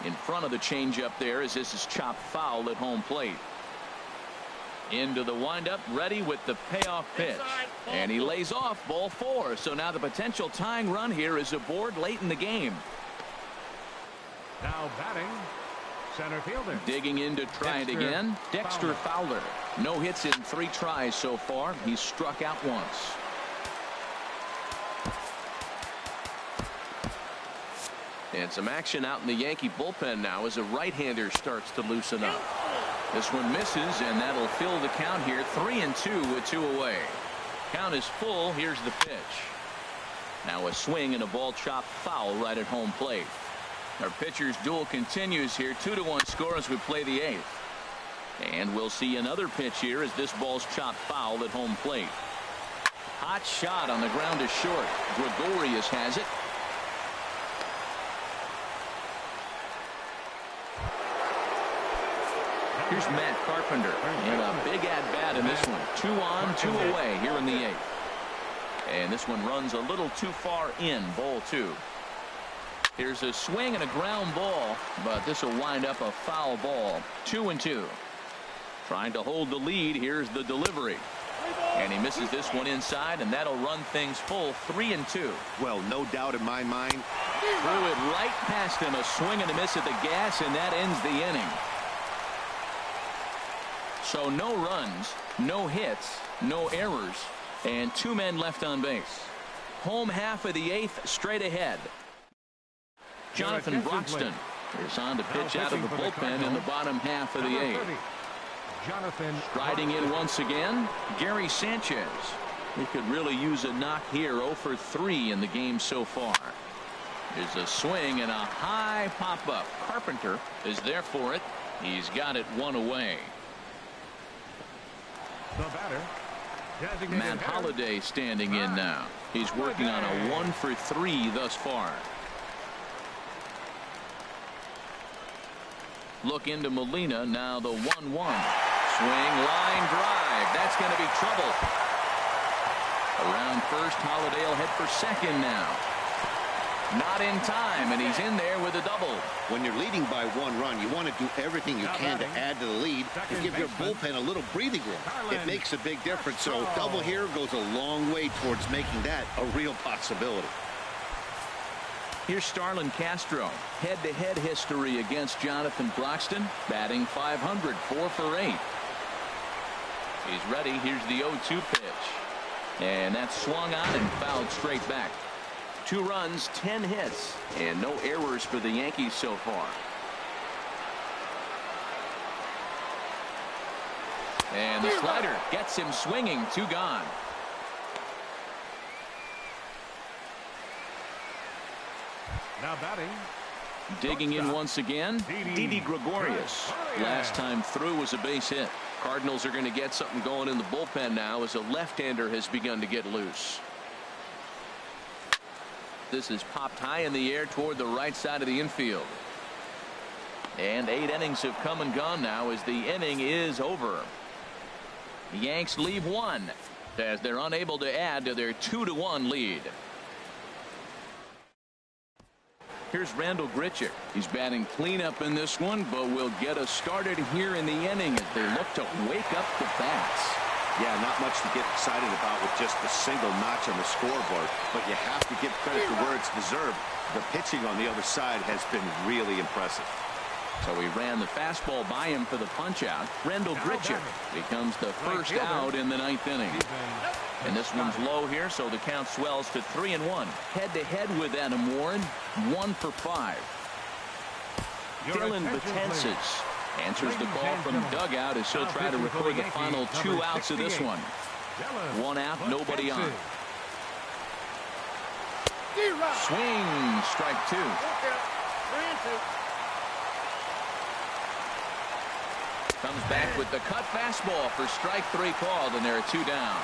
In front of the changeup there as this is chopped foul at home plate. Into the windup, ready with the payoff pitch. And he lays off, ball 4. So now the potential tying run here is aboard late in the game. Now batting, center fielder. Digging in to try it again, Dexter Fowler. No hits in 3 tries so far. He's struck out once. And some action out in the Yankee bullpen now as a right-hander starts to loosen up. This one misses, and that'll fill the count here. 3-2 with 2 away. Count is full. Here's the pitch. Now a swing and a ball chopped foul right at home plate. Our pitcher's duel continues here. 2-1 score as we play the 8th. And we'll see another pitch here as this ball's chopped foul at home plate. Hot shot on the ground to short. Gregorius has it. Here's Matt Carpenter. And a big at-bat in this one. 2 on, 2 away here in the 8th. And this one runs a little too far in. Ball 2. Here's a swing and a ground ball, but this will wind up a foul ball. 2-2. Trying to hold the lead. Here's the delivery. And he misses this one inside, and that'll run things full. 3-2. Well, no doubt in my mind. Threw it right past him. A swing and a miss at the gas, and that ends the inning. So no runs, no hits, no errors, and 2 men left on base. Home half of the 8th straight ahead. Jonathan Broxton is on to pitch out of the bullpen in the bottom half of the 8th. Riding in once again, Gary Sanchez. He could really use a knock here. 0 for 3 in the game so far. There's a swing and a high pop-up. Carpenter is there for it. He's got it one away. The batter, Matt Holliday standing in now. He's working on a 1 for 3 thus far. Look into Molina. Now the 1-1. Swing, line drive. That's going to be trouble. Around first, Holliday will head for second now. Not in time, and he's in there with a double. When you're leading by 1 run, you want to do everything you can to add to the lead and give your bullpen a little breathing room. It makes a big difference, so double here goes a long way towards making that a real possibility. Here's Starlin Castro. Head-to-head history against Jonathan Broxton. Batting .500, 4 for 8. He's ready. Here's the 0-2 pitch. And that's swung on and fouled straight back. 2 runs, 10 hits, and no errors for the Yankees so far. And the slider gets him swinging. 2 gone. now batting. Digging in once again, Didi Gregorius. Last time through was a base hit. Cardinals are going to get something going in the bullpen now as a left-hander has begun to get loose. This is popped high in the air toward the right side of the infield. And 8 innings have come and gone now as the inning is over. The Yanks leave 1 as they're unable to add to their 2-1 lead. Here's Randall Grichuk. He's batting cleanup in this one, but will get us started here in the inning as they look to wake up the bats. Yeah, not much to get excited about with just a single notch on the scoreboard, but you have to give credit to where it's deserved. The pitching on the other side has been really impressive. So he ran the fastball by him for the punch-out. Randall Grichuk becomes the first out in the 9th inning. And this one's low here, so the count swells to 3-1. Head-to-head with Adam Warren, 1 for 5. Dylan Betances answers the call from dugout as he'll try to record the final 2 outs of this one. 1 out, nobody on. Swing, strike 2. Comes back with the cut fastball for strike 3 called, and there are 2 down.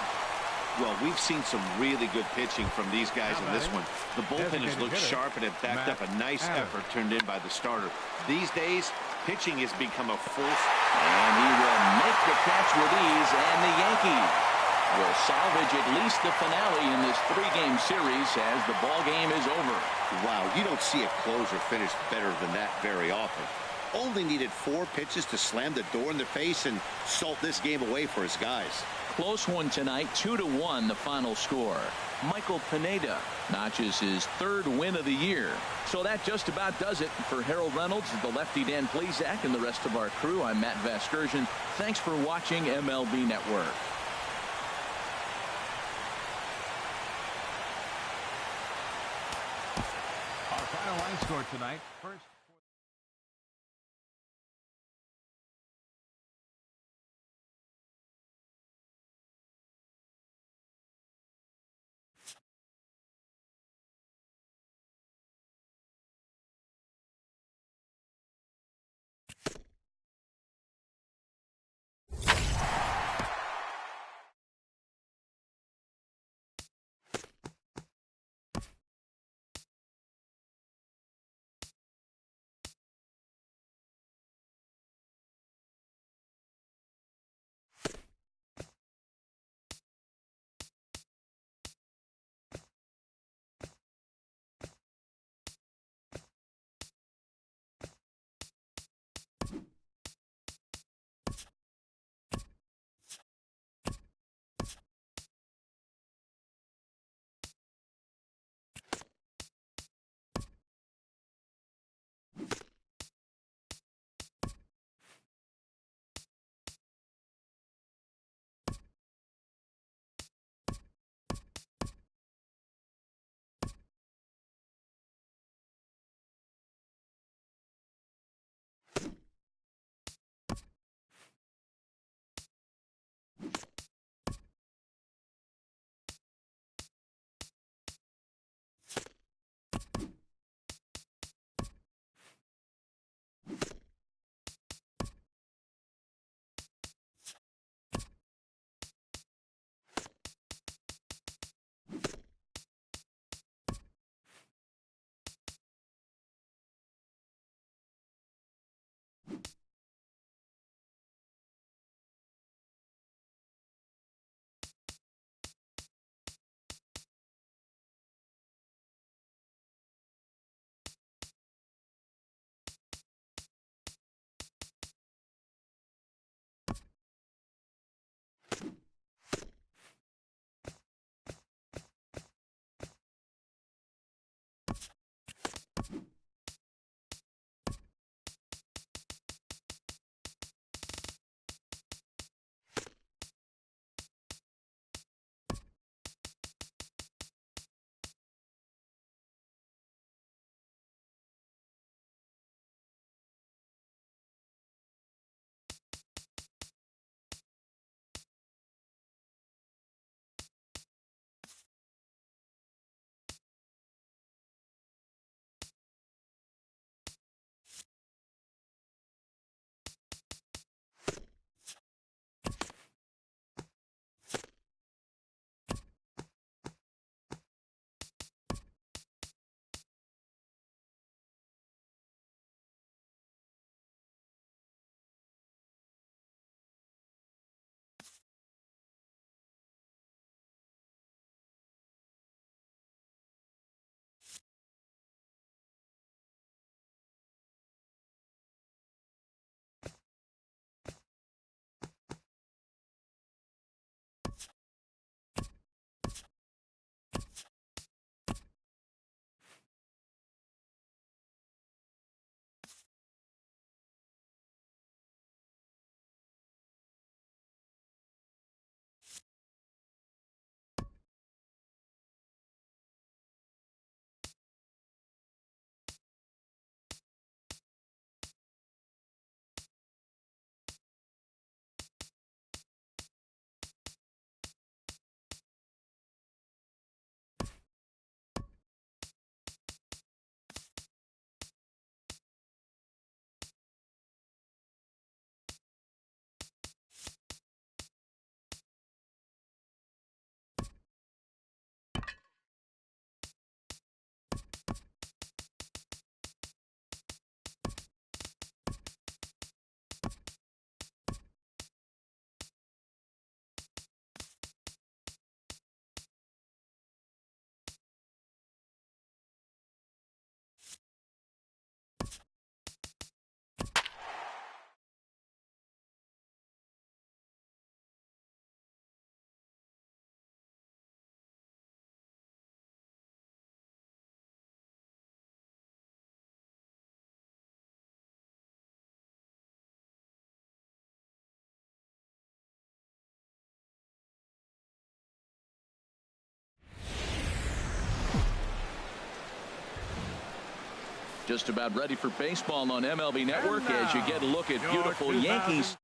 Well, we've seen some really good pitching from these guys in this one. The bullpen has looked sharp and have backed up a nice effort turned in by the starter. These days, pitching has become a force. And he will make the catch with ease, and the Yankees will salvage at least the finale in this 3-game series as the ball game is over. Wow, you don't see a closer finish better than that very often. Only needed 4 pitches to slam the door in their face and salt this game away for his guys. Close one tonight, 2-1 the final score. Michael Pineda notches his 3rd win of the year. So that just about does it for Harold Reynolds, the lefty Dan Plesac, and the rest of our crew. I'm Matt Vasgersian. Thanks for watching MLB Network. Our final line score tonight. First. Just about ready for baseball on MLB Network as you get a look at beautiful Yankees.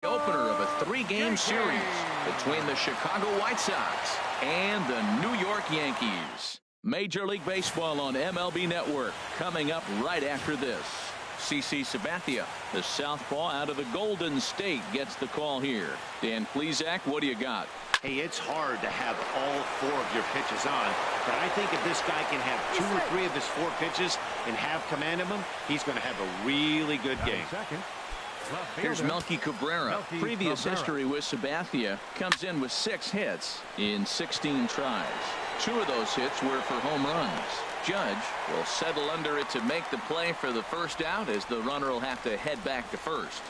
Opener of a 3-game series between the Chicago White Sox and the New York Yankees. Major League Baseball on MLB Network coming up right after this. CC Sabathia, the southpaw out of the Golden State, gets the call here. Dan Plesac, what do you got? Hey, it's hard to have all 4 of your pitches on, but I think if this guy can have 2 or 3 of his 4 pitches and have command of them, he's going to have a really good game. Here's Melky Cabrera. Previous history with Sabathia, comes in with 6 hits in 16 tries. 2 of those hits were for home runs. Judge will settle under it to make the play for the first out, as the runner will have to head back to first.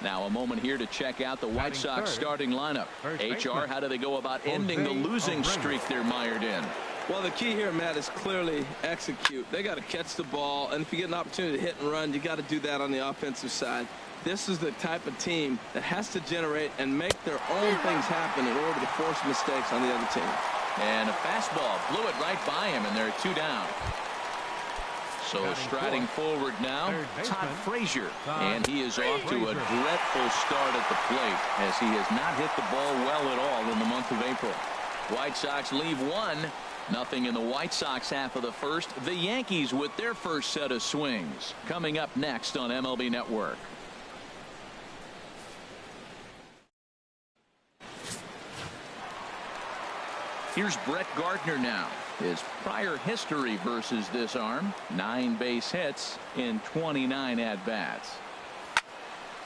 Now a moment here to check out the White Sox starting lineup. HR, how do they go about ending the losing streak they're mired in? Well, the key here, Matt, is clearly execute. They got to catch the ball, and if you get an opportunity to hit and run, you got to do that on the offensive side. This is the type of team that has to generate and make their own things happen in order to force mistakes on the other team. And a fastball blew it right by him, and they're 2 down. So striding forward now, Todd Frazier, and he is off to a dreadful start at the plate, as he has not hit the ball well at all in the month of April. White Sox leave 1-0 in the White Sox half of the first. The Yankees with their first set of swings coming up next on MLB Network. Here's Brett Gardner now. His prior history versus this arm: 9 base hits in 29 at-bats.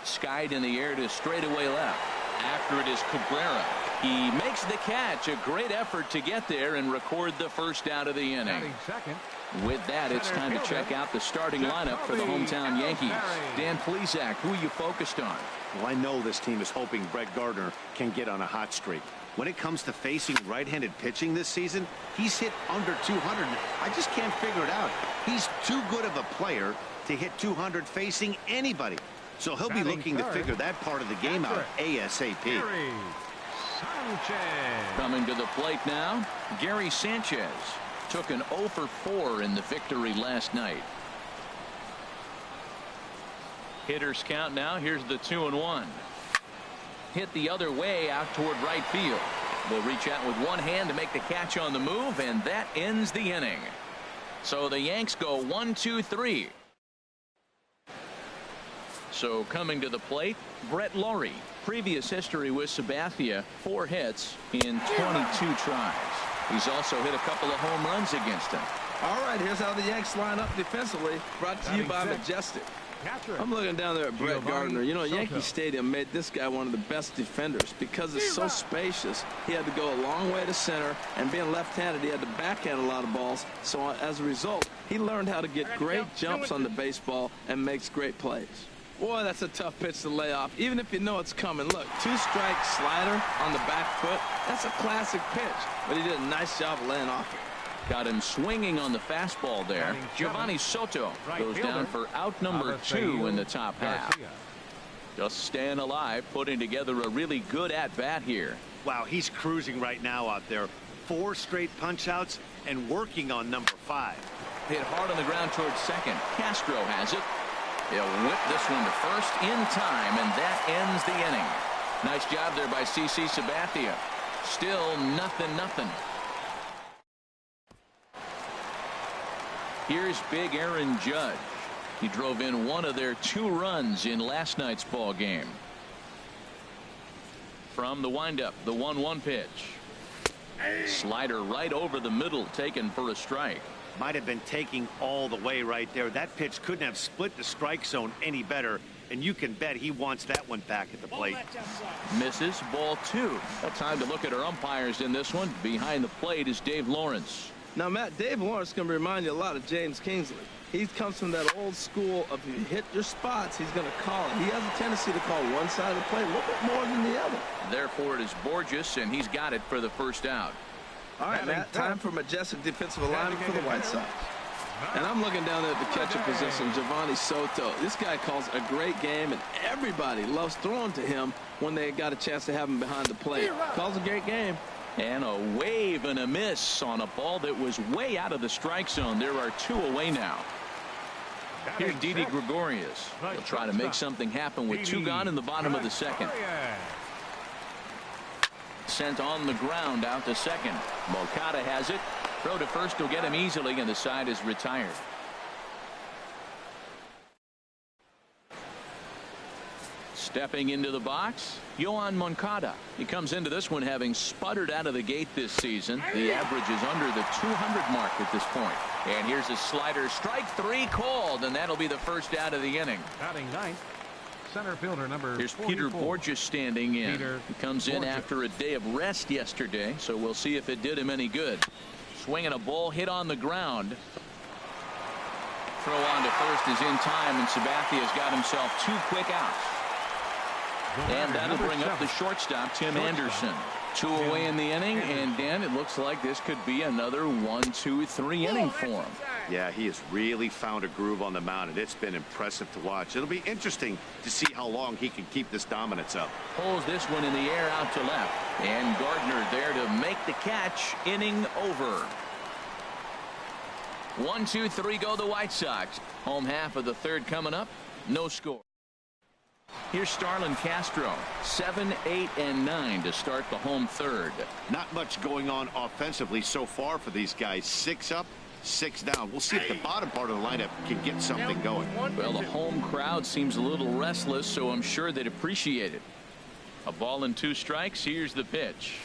Skied in the air to straightaway left. After it is Cabrera. He makes the catch. A great effort to get there and record the first out of the inning. With that, it's time to check out the starting lineup for the hometown Yankees. Dan Plesac, who are you focused on? Well, I know this team is hoping Brett Gardner can get on a hot streak. When it comes to facing right-handed pitching this season, he's hit under 200. I just can't figure it out. He's too good of a player to hit 200 facing anybody. So he'll be looking to figure that part of the game out ASAP. Coming to the plate now, Gary Sanchez took an 0 for 4 in the victory last night. Hitters count now. Here's the 2-1. Hit the other way out toward right field. Will reach out with one hand to make the catch on the move, and that ends the inning. So the Yanks go 1-2-3. So coming to the plate, Brett Lawrie. Previous history with Sabathia, 4 hits in 22 tries. He's also hit a couple of home runs against him. All right, here's how the Yanks line up defensively. Brought to you by Majestic. I'm looking down there at Brett Gardner. You know, Yankee Stadium made this guy one of the best defenders because it's so spacious. He had to go a long way to center, and being left-handed, he had to backhand a lot of balls. So as a result, he learned how to get great jumps on the baseball and makes great plays. Boy, that's a tough pitch to lay off, even if you know it's coming. Look, 2-strike slider on the back foot. That's a classic pitch, but he did a nice job of laying off it. Got him swinging on the fastball there. Giovanni Soto goes down for out number 2 in the top half. Just staying alive, putting together a really good at-bat here. Wow, he's cruising right now out there. 4 straight punch-outs and working on number 5. Hit hard on the ground towards second. Castro has it. He'll whip this one to first in time, and that ends the inning. Nice job there by CC Sabathia. Still 0-0. Here's big Aaron Judge. He drove in one of their 2 runs in last night's ball game. From the windup, the 1-1 pitch. Slider right over the middle, taken for a strike. Might have been taking all the way right there. That pitch couldn't have split the strike zone any better, and you can bet he wants that one back at the plate. Misses, ball 2. Time to look at our umpires in this one. Behind the plate is Dave Lawrence. Now, Matt, Dave Lawrence is going to remind you a lot of James Kingsley. He comes from that old school of, if you hit your spots, he's going to call it. He has a tendency to call one side of the plate a little bit more than the other. Therefore, it is Borges, and he's got it for the first out. All right, Matt, time for majestic defensive alignment for the White Sox. And I'm looking down there at the catcher position, Giovanni Soto. This guy calls a great game, and everybody loves throwing to him when they got a chance to have him behind the plate. Calls a great game. And a wave and a miss on a ball that was way out of the strike zone. There are 2 away now. Here's Didi Gregorius. He'll try to make something happen with 2 gone in the bottom of the second. Sent on the ground out to second. Moncada has it. Throw to first will get him easily, and the side is retired. Stepping into the box, Yoan Moncada. He comes into this one having sputtered out of the gate this season. The average is under the 200 mark at this point. And here's a slider. Strike 3 called, and that'll be the first out of the inning. Batting ninth, center fielder number Here's 44. Peter Borges standing in. Peter He comes in Borges. after a day of rest yesterday, so we'll see if it did him any good. Swinging a ball hit on the ground. Throw on to first is in time, and Sabathia's got himself 2 quick outs. And that'll bring up the shortstop, Tim Anderson. 2 away in the inning, and Dan, it looks like this could be another 1-2-3 inning for him. Yeah, he has really found a groove on the mound, and it's been impressive to watch. It'll be interesting to see how long he can keep this dominance up. Pulls this one in the air out to left, and Gardner there to make the catch. Inning over. 1-2-3 go the White Sox. Home half of the third coming up. No score. Here's Starlin Castro. 7, 8, and 9 to start the home third. Not much going on offensively so far for these guys. 6 up, 6 down. We'll see if the bottom part of the lineup can get something going. Well, the home crowd seems a little restless, so I'm sure they'd appreciate it. A ball and 2 strikes. Here's the pitch.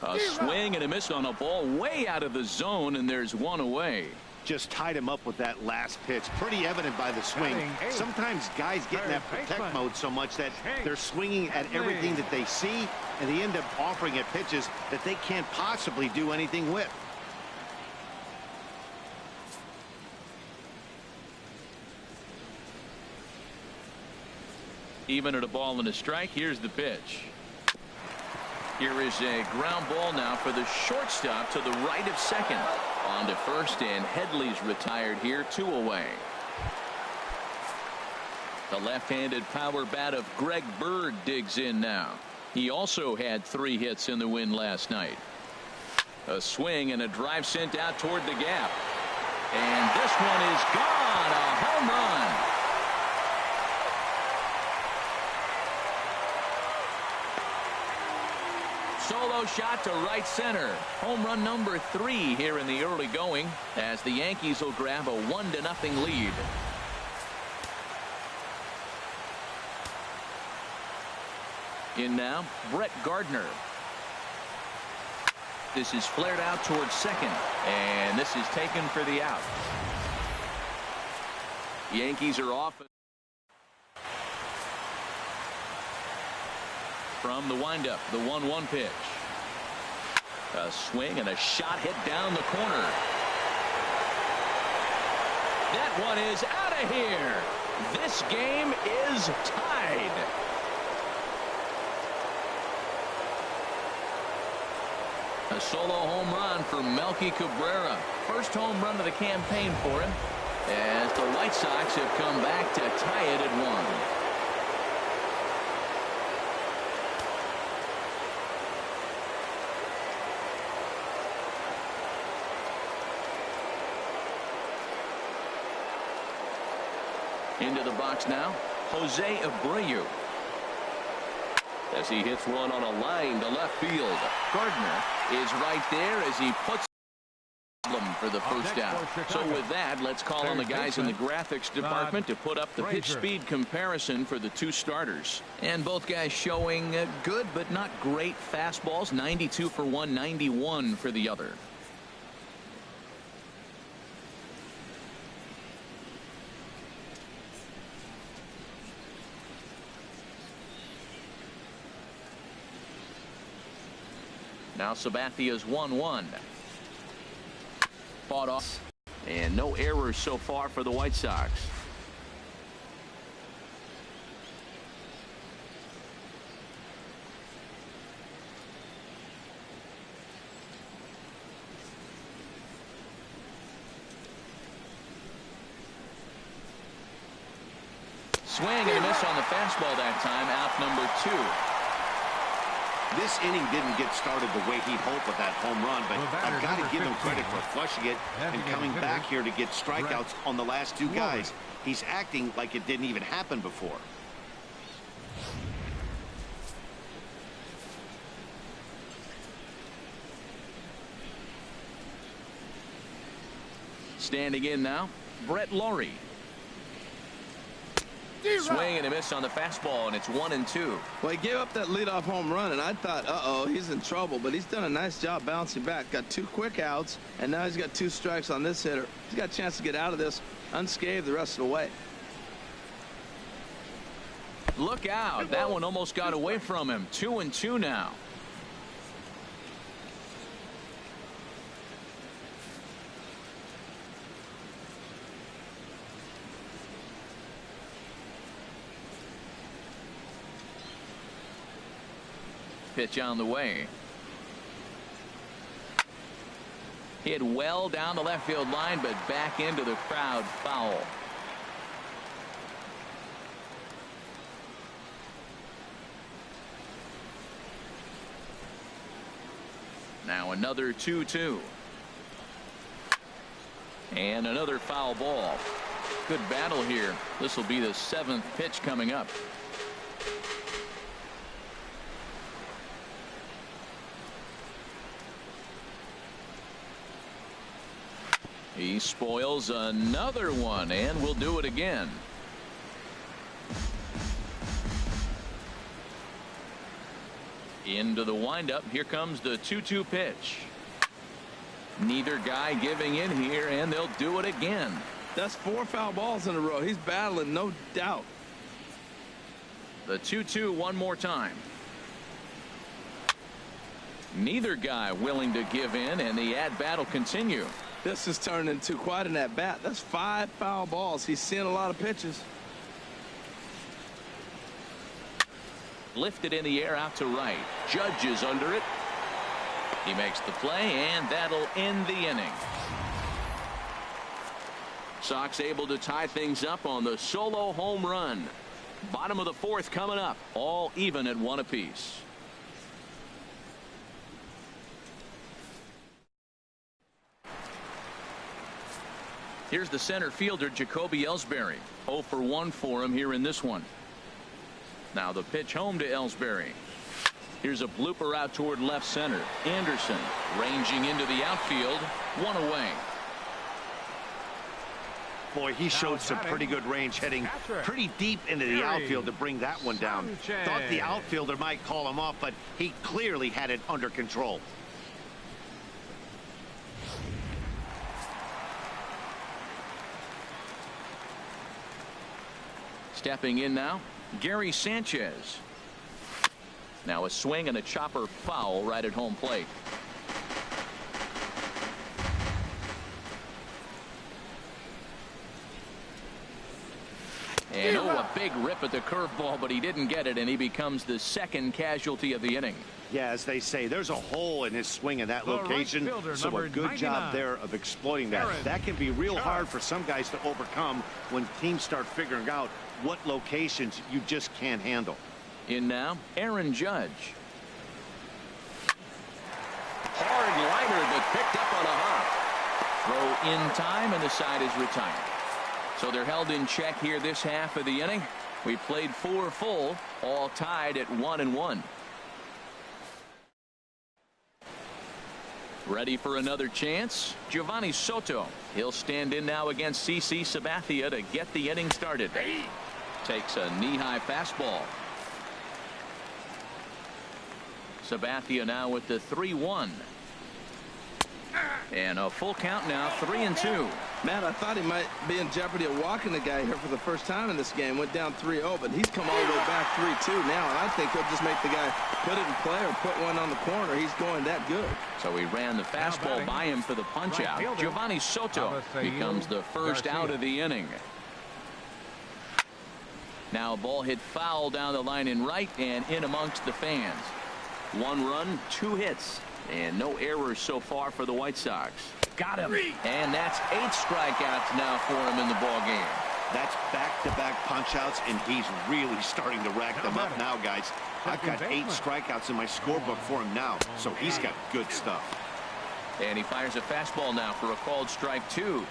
A swing and a miss on a ball way out of the zone, and there's 1 away. Just tied him up with that last pitch. Pretty evident by the swing. Sometimes guys get in that protect mode so much that they're swinging at everything that they see, and they end up offering at pitches that they can't possibly do anything with. Even at a ball and a strike. Here's the pitch. Here is a ground ball now for the shortstop to the right of second. On to first, and Headley's retired here. 2 away. The left-handed power bat of Greg Bird digs in now. He also had 3 hits in the win last night. A swing and a drive sent out toward the gap. And this one is gone. A home run. Solo shot to right center. Home run number 3 here in the early going, as the Yankees will grab a 1-0 lead. In now, Brett Gardner. This is flared out towards second, and this is taken for the out. Yankees are off. From the windup, the 1-1 pitch. A swing and a shot hit down the corner. That one is out of here. This game is tied. A solo home run for Melky Cabrera. First home run of the campaign for him, as the White Sox have come back to tie it at 1. Into the box now, Jose Abreu. As he hits one on a line to left field. Gardner is right there as he puts problem for the first out. So with that, let's call on the guys in the graphics department to put up the pitch speed comparison for the 2 starters. And both guys showing good but not great fastballs. 92 for one, 91 for the other. Now Sabathia's 1-1. Fought off, and no errors so far for the White Sox. Swing and a miss on the fastball that time. Out number 2. This inning didn't get started the way he'd hoped with that home run, but I've got to give him credit for flushing it and coming back here to get strikeouts on the last two guys. He's acting like it didn't even happen before. Standing in now, Brett Laurie. Swing and a miss on the fastball, and it's 1-2. Well, he gave up that leadoff home run, and I thought, uh-oh, he's in trouble. But he's done a nice job bouncing back. Got 2 quick outs, and now he's got 2 strikes on this hitter. He's got a chance to get out of this unscathed the rest of the way. Look out. That one almost got away from him. 2-2 now. Pitch on the way. Hit well down the left field line, but back into the crowd, foul. Now another 2-2. And another foul ball. Good battle here. This will be the 7th pitch coming up. He spoils another one, and will do it again. Into the windup. Here comes the 2-2 pitch. Neither guy giving in here, and they'll do it again. That's 4 foul balls in a row. He's battling, no doubt. The 2-2 one more time. Neither guy willing to give in, and the at-bat will continue. This is turning into quite an at-bat. That's 5 foul balls. He's seeing a lot of pitches. Lifted in the air out to right. Judge is under it. He makes the play, and that'll end the inning. Sox able to tie things up on the solo home run. Bottom of the 4th coming up. All even at 1 apiece. Here's the center fielder, Jacoby Ellsbury. 0 for 1 for him here in this one. Now the pitch home to Ellsbury. Here's a blooper out toward left center. Anderson ranging into the outfield. 1 away. Boy, he showed some pretty good range, heading pretty deep into the outfield to bring that one down. Thought the outfielder might call him off, but he clearly had it under control. Stepping in now, Gary Sanchez. Now a swing and a chopper foul right at home plate. And a big rip at the curveball, but he didn't get it, and he becomes the 2nd casualty of the inning. Yeah, as they say, there's a hole in his swing in that location, so a good job there of exploiting that. That can be real hard for some guys to overcome when teams start figuring out what locations you just can't handle. In now, Aaron Judge. Hard liner, but picked up on a hop. Throw in time, and the side is retired. So they're held in check here this half of the inning. We played 4 full, all tied at 1-1. Ready for another chance? Giovanni Soto. He'll stand in now against CC Sabathia to get the inning started. Takes a knee-high fastball. Sabathia now with the 3-1. And a full count now, 3-2. Matt, I thought he might be in jeopardy of walking the guy here for the first time in this game. Went down 3-0, but he's come all the way back 3-2 now, and I think he'll just make the guy put it in play or put one on the corner. He's going that good. So he ran the fastball by him for the punch-out. Giovanni Soto becomes the first out of the inning. Now a ball hit foul down the line in right and in amongst the fans. 1 run, 2 hits. And no errors so far for the White Sox. Got him. And that's 8 strikeouts now for him in the ball game. That's back-to-back punch-outs, and he's really starting to rack them up now, guys. I've got 8 strikeouts in my scorebook for him now, so he's got good stuff. And he fires a fastball now for a called strike 2.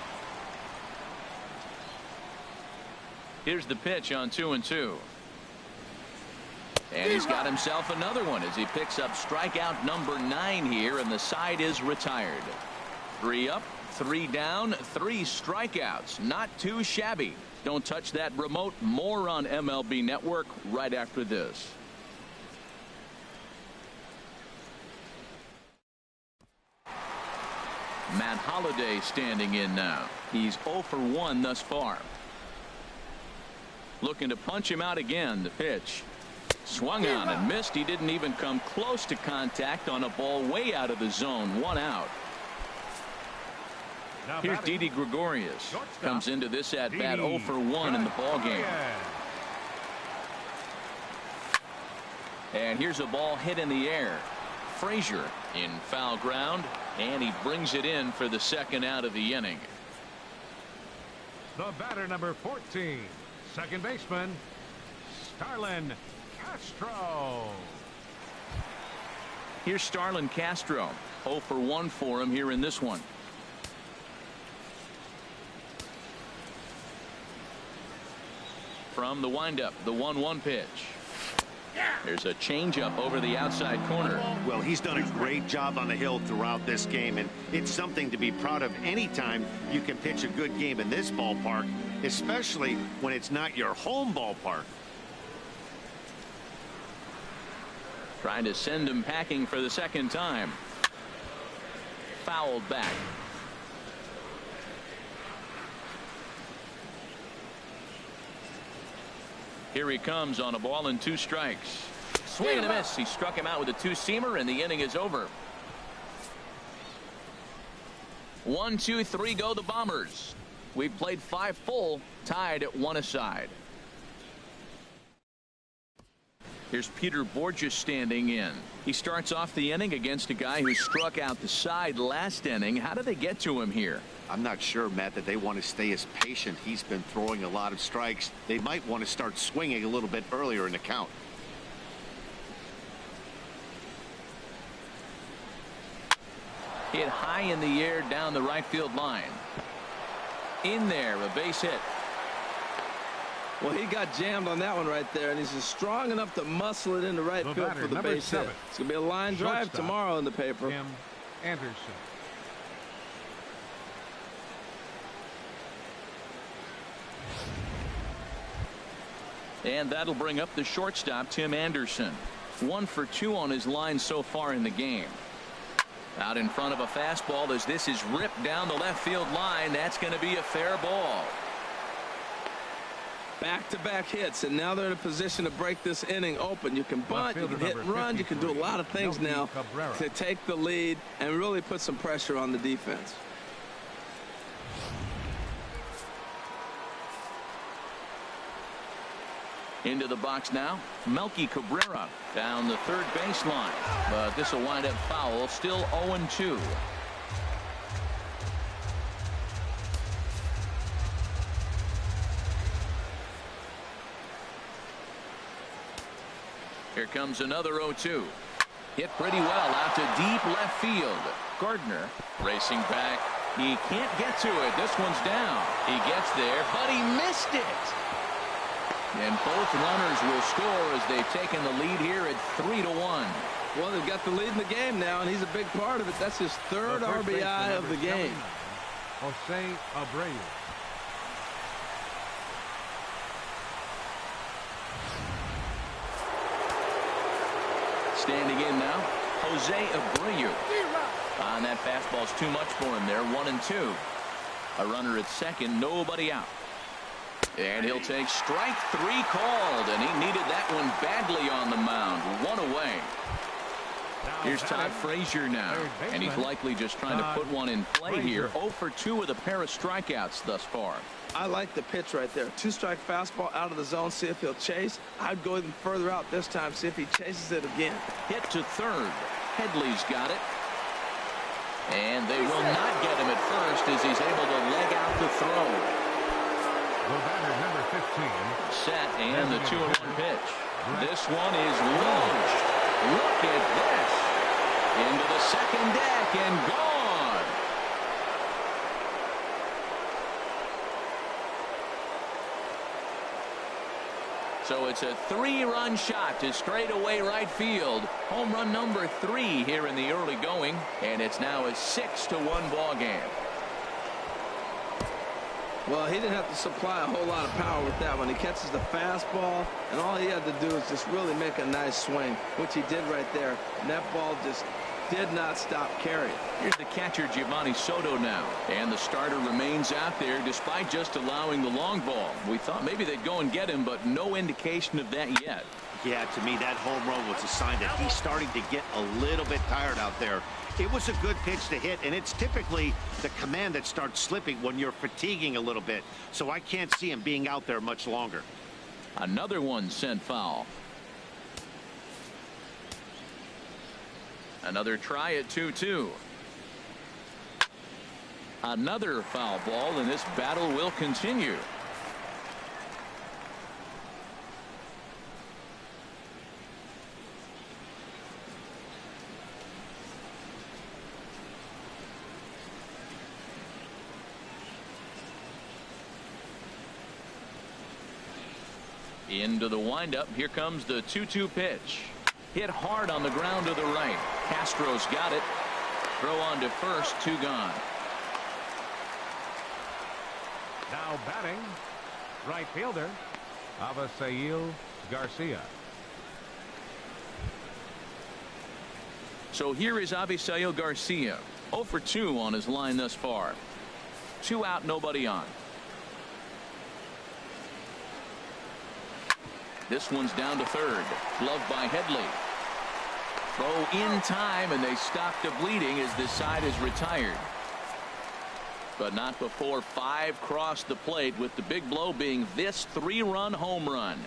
Here's the pitch on 2-2. And he's got himself another one as he picks up strikeout number 9 here, and the side is retired. 3 up, 3 down, 3 strikeouts. Not too shabby. Don't touch that remote. More on MLB Network right after this. Matt Holliday standing in now. He's 0 for 1 thus far. Looking to punch him out again. The pitch. Swung on and missed. He didn't even come close to contact on a ball way out of the zone. 1 out. Here's Didi Gregorius. Comes into this at bat 0 for 1 in the ball game. And here's a ball hit in the air. Frazier in foul ground, and he brings it in for the 2nd out of the inning. The batter, number 14, second baseman Starlin Castro. Here's Starlin Castro. 0 for 1 for him here in this one. From the windup, the 1-1 pitch. There's a changeup over the outside corner. Well, he's done a great job on the hill throughout this game, and it's something to be proud of anytime you can pitch a good game in this ballpark, especially when it's not your home ballpark. Trying to send him packing for the 2nd time. Fouled back. Here he comes on a ball and 2 strikes. Swing and a miss. He struck him out with a 2-seamer, and the inning is over. 1, 2, 3 go the Bombers. We've played 5 full, tied at 1 aside. Here's Peter Borges standing in. He starts off the inning against a guy who struck out the side last inning. How do they get to him here? I'm not sure, Matt, that they want to stay as patient. He's been throwing a lot of strikes. They might want to start swinging a little bit earlier in the count. Hit high in the air down the right field line. In there, a base hit. Well, he got jammed on that one right there, and he's just strong enough to muscle it into right field for the base hit. It's going to be a line drive tomorrow in the paper. Tim Anderson. And that'll bring up the shortstop, Tim Anderson. 1 for 2 on his line so far in the game. Out in front of a fastball as this is ripped down the left field line. That's going to be a fair ball. Back-to-back hits, and now they're in a position to break this inning open. You can bunt, you can hit and run, you can do a lot of things now to take the lead and really put some pressure on the defense. Into the box now, Melky Cabrera down the 3rd baseline, but this will wind up foul. Still 0-2. Here comes another 0-2. Hit pretty well out to deep left field. Gardner racing back. He can't get to it. This one's down. He gets there, but he missed it. And both runners will score as they've taken the lead here at 3-1. Well, they've got the lead in the game now, and he's a big part of it. That's his 3rd RBI of the game. Jose Abreu. Standing in now, Jose Abreu. And that fastball's too much for him there. 1-2. A runner at 2nd, nobody out. And he'll take strike 3 called, and he needed that one badly on the mound. 1 away. Here's Todd Frazier now, and he's likely just trying to put one in play here. 0 for 2 with a pair of strikeouts thus far. I like the pitch right there. 2-strike fastball out of the zone. See if he'll chase. I'd go even further out this time. See if he chases it again. Hit to 3rd. Headley's got it. And they will not get him at first as he's able to leg out the throw. Well, batter number 15. Set and the 2-1 pitch. This one is launched. Look at this. Into the second deck and gone. So it's a 3-run shot to straightaway right field. Home run number 3 here in the early going, and it's now a 6-1 ball game. Well, he didn't have to supply a whole lot of power with that one. He catches the fastball, and all he had to do is just really make a nice swing, which he did right there. And that ball just did not stop carrying. Here's the catcher, Giovanni Soto, now. And the starter remains out there despite just allowing the long ball. We thought maybe they'd go and get him, but no indication of that yet. Yeah, to me, that home run was a sign that he's starting to get a little bit tired out there. It was a good pitch to hit, and it's typically the command that starts slipping when you're fatiguing a little bit. So I can't see him being out there much longer. Another one sent foul. Another try at 2-2. Another foul ball, and this battle will continue. Into the windup. Here comes the 2-2 pitch. Hit hard on the ground to the right. Castro's got it. Throw on to first. 2 gone. Now batting, right fielder, Avisail Garcia. So here is Avisail Garcia. 0 for 2 on his line thus far. 2 out, nobody on. This one's down to third. Gloved by Headley. Throw in time, and they stop the bleeding as this side is retired. But not before 5 crossed the plate, with the big blow being this 3-run home run.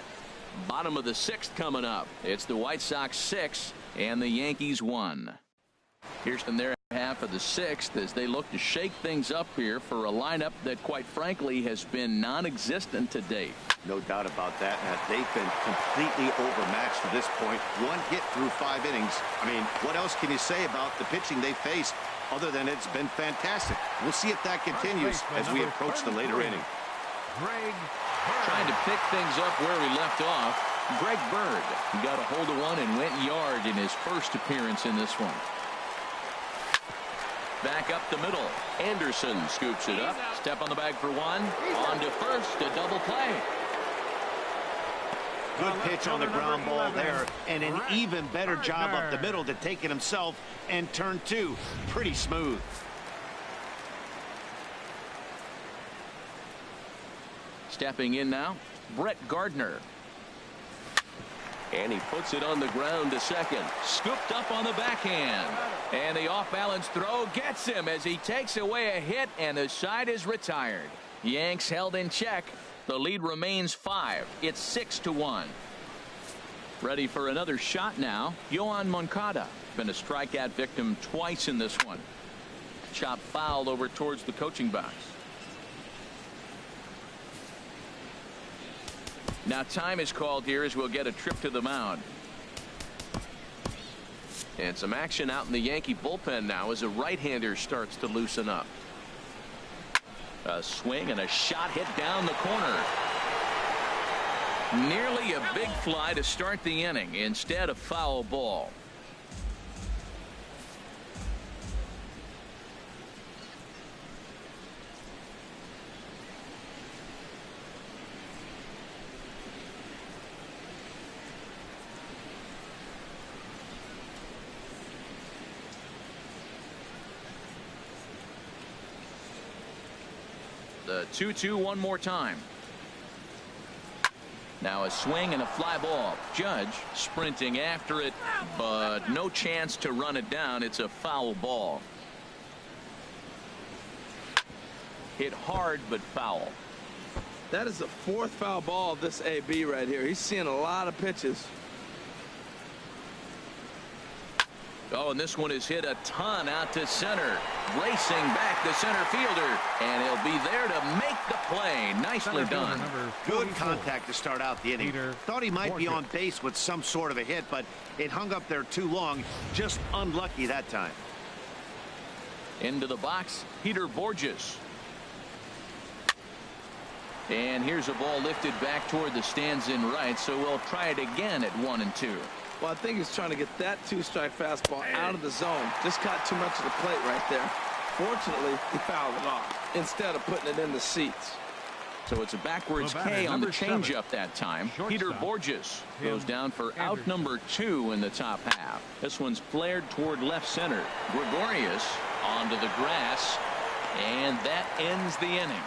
Bottom of the 6th coming up. It's the White Sox 6 and the Yankees 1. Here's in their half of the 6th as they look to shake things up here for a lineup that, quite frankly, has been non-existent to date. No doubt about that, Matt. They've been completely overmatched to this point. 1 hit through 5 innings. I mean, what else can you say about the pitching they faced other than it's been fantastic? We'll see if that continues as we approach the later inning. Trying to pick things up where we left off. Greg Bird got a hold of one and went yard in his first appearance in this one. Back up the middle. Anderson scoops it up. Step on the bag for 1. On to first. A double play. Good pitch on the ground ball there, and an even better job up the middle to take it himself and turn 2. Pretty smooth. Stepping in now, Brett Gardner. And he puts it on the ground to second. Scooped up on the backhand. And the off-balance throw gets him as he takes away a hit, and the side is retired. Yanks held in check. The lead remains 5. It's 6-1. Ready for another shot now. Yohan Moncada. Been a strikeout victim twice in this one. Chop fouled over towards the coaching box. Now time is called here as we'll get a trip to the mound. And some action out in the Yankee bullpen now as a right-hander starts to loosen up. A swing and a shot hit down the corner. Nearly a big fly to start the inning. Instead, a foul ball. The 2-2 one more time. Now a swing and a fly ball. Judge sprinting after it, but no chance to run it down. It's a foul ball. Hit hard, but foul. That is the 4th foul ball of this AB right here. He's seeing a lot of pitches. Oh, and this one is hit a ton out to center. Racing back the center fielder. And he'll be there to make the play. Nicely done. Good contact to start out the inning. Thought he might be on base with some sort of a hit, but it hung up there too long. Just unlucky that time. Into the box, Peter Borges. And here's a ball lifted back toward the stands in right, so we'll try it again at 1-2. Well, I think he's trying to get that two-strike fastball out of the zone. Just caught too much of the plate right there. Fortunately, he fouled it off instead of putting it in the seats. So it's a backwards K on the changeup that time. Peter Borges goes down for out number 2 in the top half. This one's flared toward left center. Gregorius onto the grass, and that ends the inning.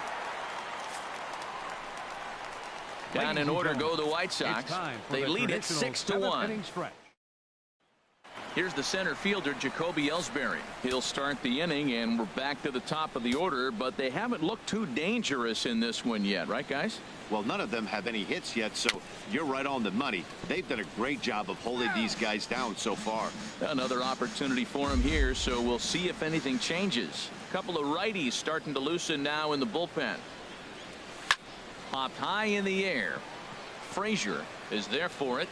Down in order go the White Sox. They lead it 6-1. Here's the center fielder, Jacoby Ellsbury. He'll start the inning, and we're back to the top of the order, but they haven't looked too dangerous in this one yet, right, guys? Well, none of them have any hits yet, so you're right on the money. They've done a great job of holding these guys down so far. Another opportunity for him here, so we'll see if anything changes. A couple of righties starting to loosen now in the bullpen. Popped high in the air. Frazier is there for it.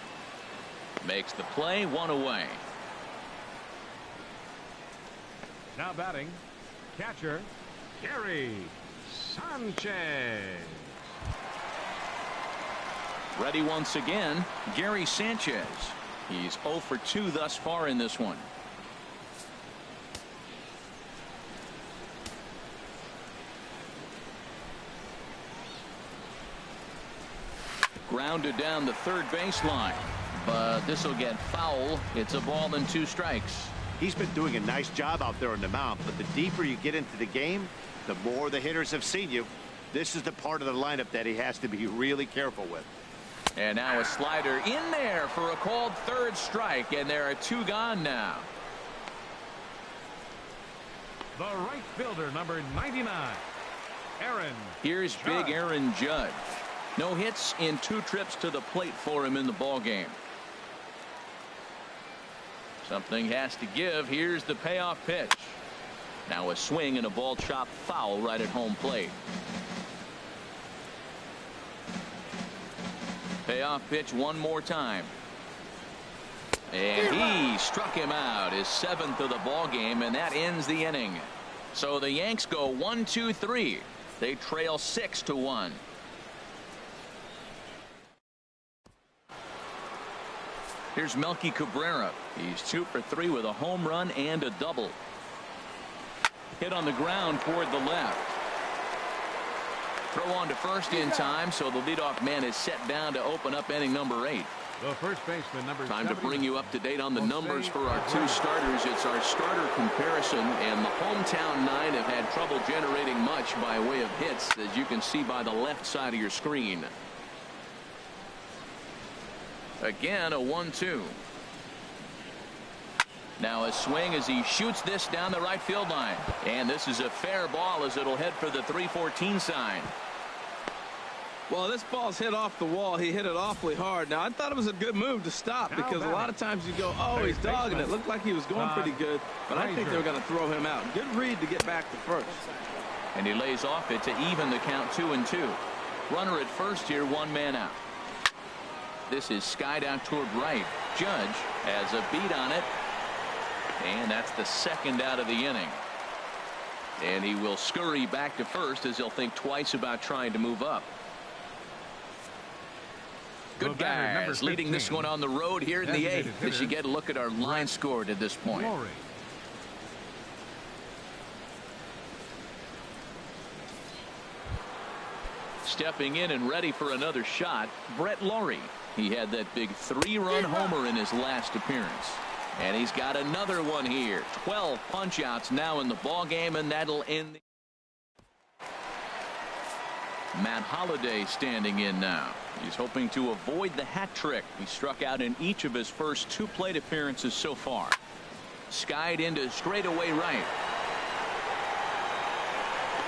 Makes the play, 1 away. Now batting, catcher, Gary Sanchez. Ready once again, Gary Sanchez. He's 0 for 2 thus far in this one. Grounded down the third baseline, but this will get foul. It's a ball and 2 strikes. He's been doing a nice job out there on the mound, but the deeper you get into the game, the more the hitters have seen you. This is the part of the lineup that he has to be really careful with. And now a slider in there for a called third strike, and there are 2 gone now. The right fielder, number 99, Aaron. Here's Judge. big Aaron Judge. No hits in 2 trips to the plate for him in the ball game. Something has to give. Here's the payoff pitch. Now a swing and a ball chopped foul right at home plate. Payoff pitch one more time. And he struck him out, his 7th of the ball game, and that ends the inning. So the Yanks go 1-2-3. They trail 6-1. Here's Melky Cabrera. He's 2 for 3 with a home run and a double. Hit on the ground toward the left. Throw on to first in time, so the leadoff man is set down to open up inning number 8. The first baseman, number Time to 70. bring you up to date on the numbers for our 2 starters. It's our starter comparison, and the hometown 9 have had trouble generating much by way of hits, as you can see by the left side of your screen. Again, a 1-2. Now a swing as he shoots this down the right field line. And this is a fair ball as it'll head for the 314 sign. Well, this ball's hit off the wall. He hit it awfully hard. Now, I thought it was a good move to stop because a lot of times you go, oh, he's dogging it. Looked like he was going pretty good, but I think they were going to throw him out. Good read to get back to first. And he lays off it to even the count 2-2. Runner at first here, 1 man out. This is skied out toward right. Judge has a beat on it. And that's the 2nd out of the inning. And he will scurry back to first as he'll think twice about trying to move up. Good guys leading this one on the road here in the 8th as you get a look at our line score to this point. Glory. Stepping in and ready for another shot, Brett Lawrie. He had that big 3-run homer in his last appearance. And he's got another one here. 12 punch-outs now in the ball game, and that'll end. Matt Holliday standing in now. He's hoping to avoid the hat trick. He struck out in each of his first 2 plate appearances so far. Skied into straightaway right.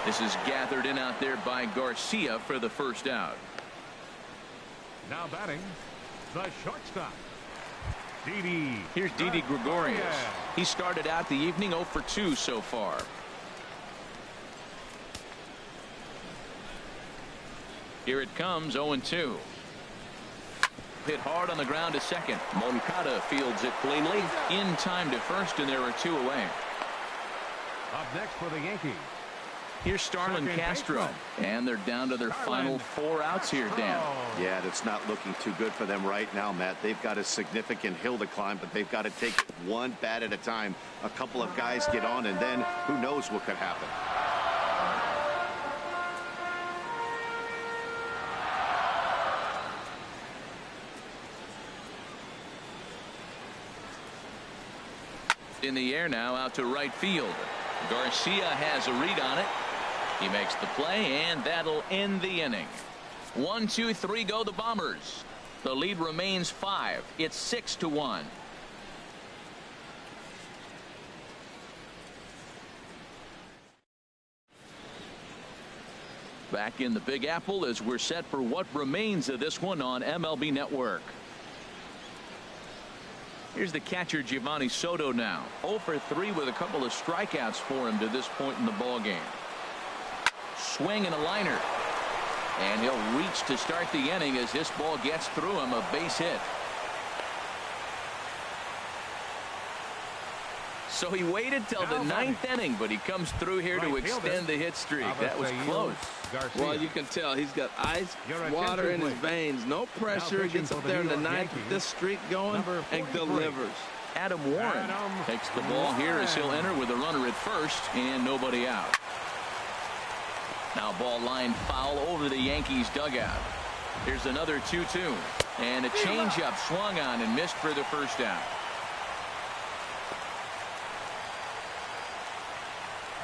This is gathered in out there by Garcia for the first out. Now batting, the shortstop, Didi. Here's Didi Gregorius. He started out the evening 0 for 2 so far. Here it comes, 0-2. Hit hard on the ground to second. Moncada fields it cleanly. In time to first, and there are 2 away. Up next for the Yankees. Here's Starlin Castro, and they're down to their final 4 outs here, Dan. Yeah, it's not looking too good for them right now, Matt. They've got a significant hill to climb, but they've got to take one bat at a time. A couple of guys get on, and then who knows what could happen. In the air now, out to right field. Garcia has a read on it. He makes the play, and that'll end the inning. 1, 2, 3 go the Bombers. The lead remains 5. It's 6-1. Back in the Big Apple as we're set for what remains of this one on MLB Network. Here's the catcher, Giovanni Soto, now 0 for 3 with a couple of strikeouts for him to this point in the ball game. Swing and a liner, and he'll reach to start the inning as this ball gets through him. A base hit. So he waited till the 9th inning, but he comes through here to extend the hit streak. That was close. Well, you can tell he's got ice water in his veins. No pressure. He gets up there in the 9th with this streak going and delivers. Adam Warren takes the ball here as he'll enter with a runner at first and nobody out. Now ball line foul over the Yankees dugout. Here's another 2-2, and a changeup swung on and missed for the first out.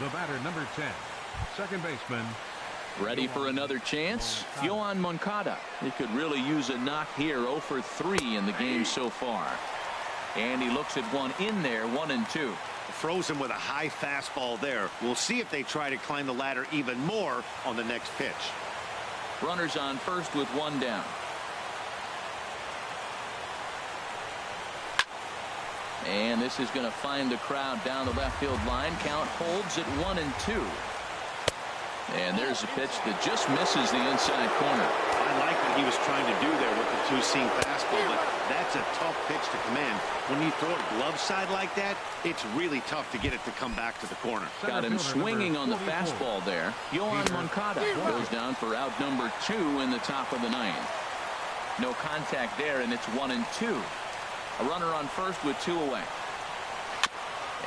The batter, number 10, second baseman. Ready for another chance? Yoan Moncada. He could really use a knock here. 0 for 3 in the game so far. And he looks at one in there, 1-2. Frozen with a high fastball there. We'll see if they try to climb the ladder even more on the next pitch. Runners on first with 1 down. And this is going to find the crowd down the left field line. Count holds at 1-2. And there's a pitch that just misses the inside corner. I like what he was trying to do there with the 2-seam fastball, but that's a tough pitch to command. When you throw it glove side like that, it's really tough to get it to come back to the corner. Got him swinging on the fastball there. Yoan Moncada goes down for out number 2 in the top of the 9th. No contact there, and it's 1-2. A runner on first with 2 away.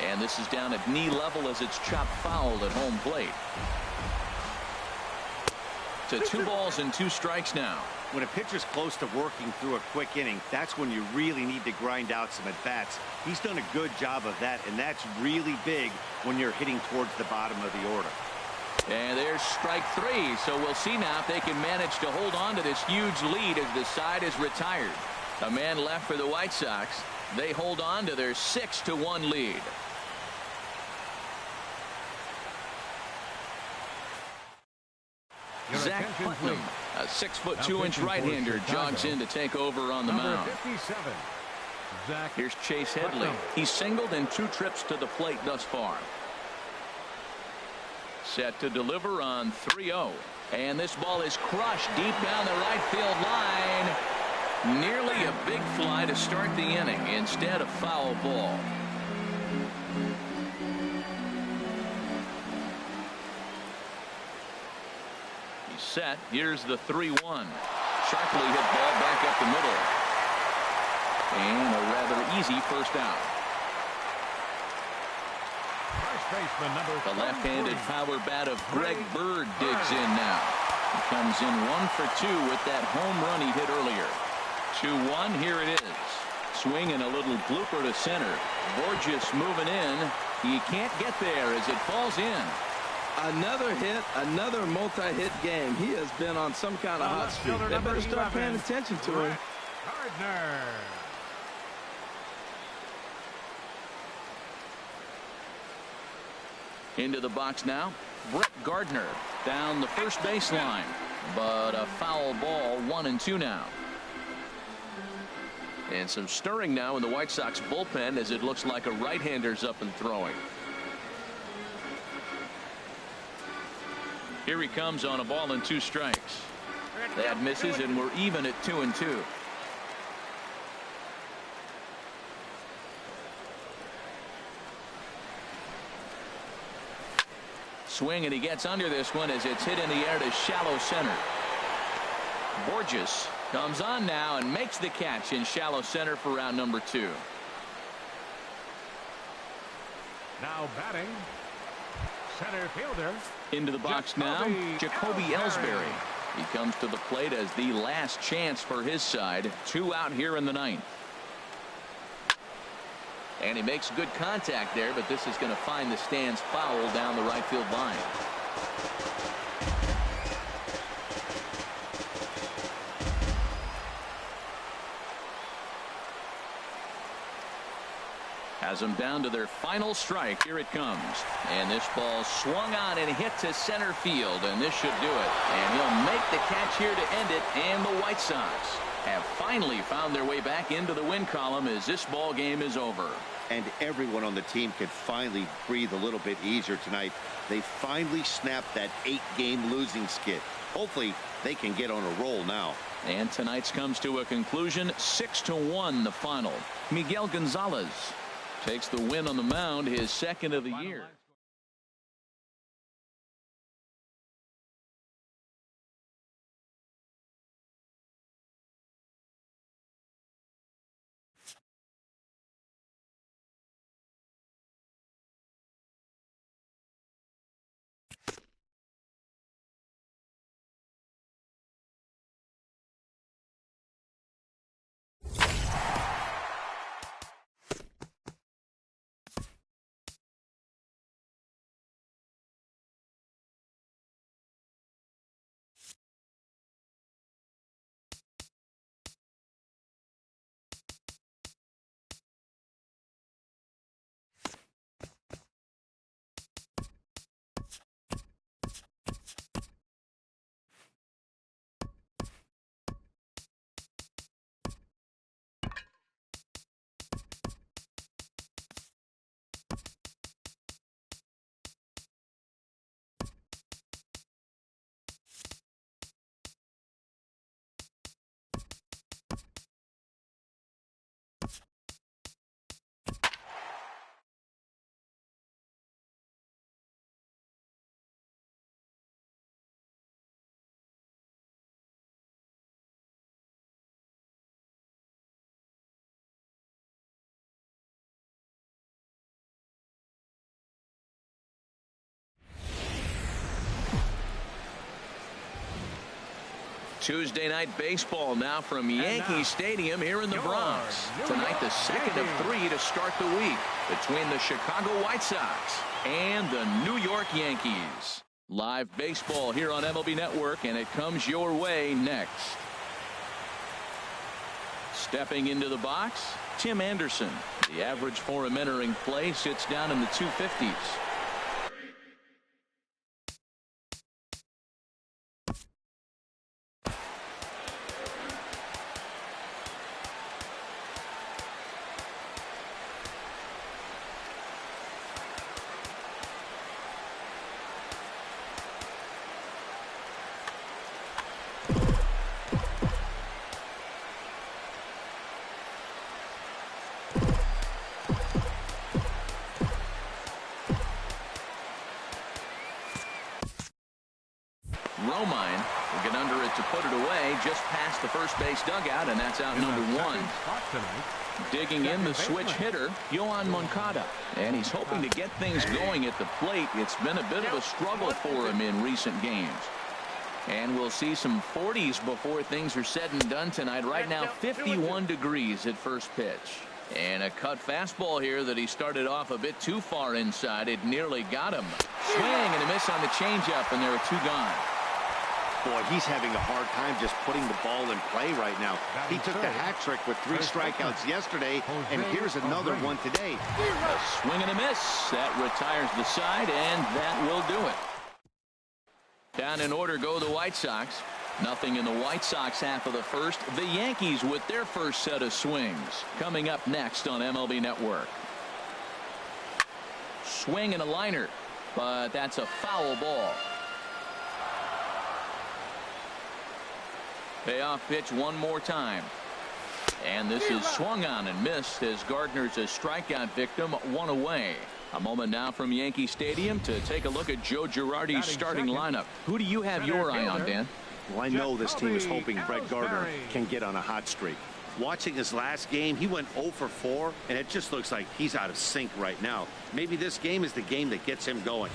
And this is down at knee level as it's chopped foul at home plate. To 2 balls and 2 strikes now. When a pitcher's close to working through a quick inning, that's when you really need to grind out some at-bats. He's done a good job of that, and that's really big when you're hitting towards the bottom of the order. And there's strike 3, so we'll see now if they can manage to hold on to this huge lead as the side is retired. A man left for the White Sox. They hold on to their 6-1 lead. Zach Putnam, a 6'2" right-hander, jogs in to take over on the mound. Here's Chase Headley. He's singled in 2 trips to the plate thus far. Set to deliver on 3-0. And this ball is crushed deep down the right field line. Nearly a big fly to start the inning. Instead, a foul ball. He's set. Here's the 3-1. Sharply hit ball back up the middle. And a rather easy first out. The left-handed power bat of Greg Bird digs in now. He comes in 1 for 2 with that home run he hit earlier. 2-1. Here it is. Swing and a little blooper to center. Borges moving in. He can't get there as it falls in. Another hit, another multi-hit game. He has been on some kind of hot streak. They better start paying attention to him. Gardner. Into the box now. Brett Gardner down the first baseline. But a foul ball, 1-2 now. And some stirring now in the White Sox bullpen as it looks like a right-hander's up and throwing. Here he comes on a ball and 2 strikes. That misses, and we're even at 2-2. Swing, and he gets under this one as it's hit in the air to shallow center. Borges comes on now and makes the catch in shallow center for round number 2. Now batting, center fielder. Into the box now, Jacoby Ellsbury. He comes to the plate as the last chance for his side. 2 out here in the 9th. And he makes good contact there, but this is going to find the stands foul down the right field line. Has them down to their final strike. Here it comes. And this ball swung on and hit to center field, and this should do it. And he'll make the catch here to end it, and the White Sox have finally found their way back into the win column as this ball game is over. And everyone on the team can finally breathe a little bit easier tonight. They finally snapped that 8-game losing skid. Hopefully they can get on a roll now. And tonight's comes to a conclusion. 6-1 the final. Miguel Gonzalez takes the win on the mound, his 2nd of the year. Tuesday night baseball now from Yankee Stadium here in the Bronx. Tonight, the 2nd of 3 to start the week between the Chicago White Sox and the New York Yankees. Live baseball here on MLB Network, and it comes your way next. Stepping into the box, Tim Anderson. The average for him entering play sits down in the 250s. Romine will get under it to put it away just past the first base dugout, and that's out number 1. Digging in the switch hitter, Yohan Moncada, and he's hoping to get things going at the plate. It's been a bit of a struggle for him in recent games. And we'll see some 40s before things are said and done tonight. Right now, 51 degrees at first pitch. And a cut fastball here that he started off a bit too far inside. It nearly got him. Swing and a miss on the changeup, and there are 2 gone. Boy, he's having a hard time just putting the ball in play right now. He took the hat trick with 3 strikeouts yesterday, and here's another one today. A swing and a miss. That retires the side, and that will do it. Down in order go the White Sox. Nothing in the White Sox half of the first. The Yankees with their first set of swings coming up next on MLB Network. Swing and a liner, but that's a foul ball. Payoff pitch one more time. And this is swung on and missed as Gardner's a strikeout victim, one away. A moment now from Yankee Stadium to take a look at Joe Girardi's starting lineup. Who do you have your eye on, Dan? Well, I know this team is hoping Brett Gardner can get on a hot streak. Watching his last game, he went 0 for 4, and it just looks like he's out of sync right now. Maybe this game is the game that gets him going.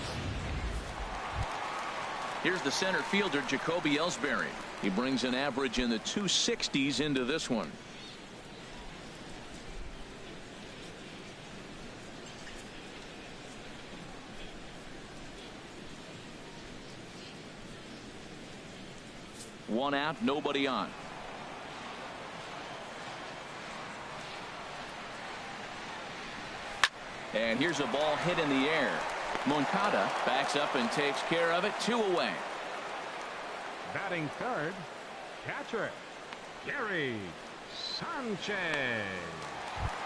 Here's the center fielder, Jacoby Ellsbury. He brings an average in the 260s into this one. One out, nobody on. And here's a ball hit in the air. Moncada backs up and takes care of it. 2 away. Batting third, catcher Gary Sanchez.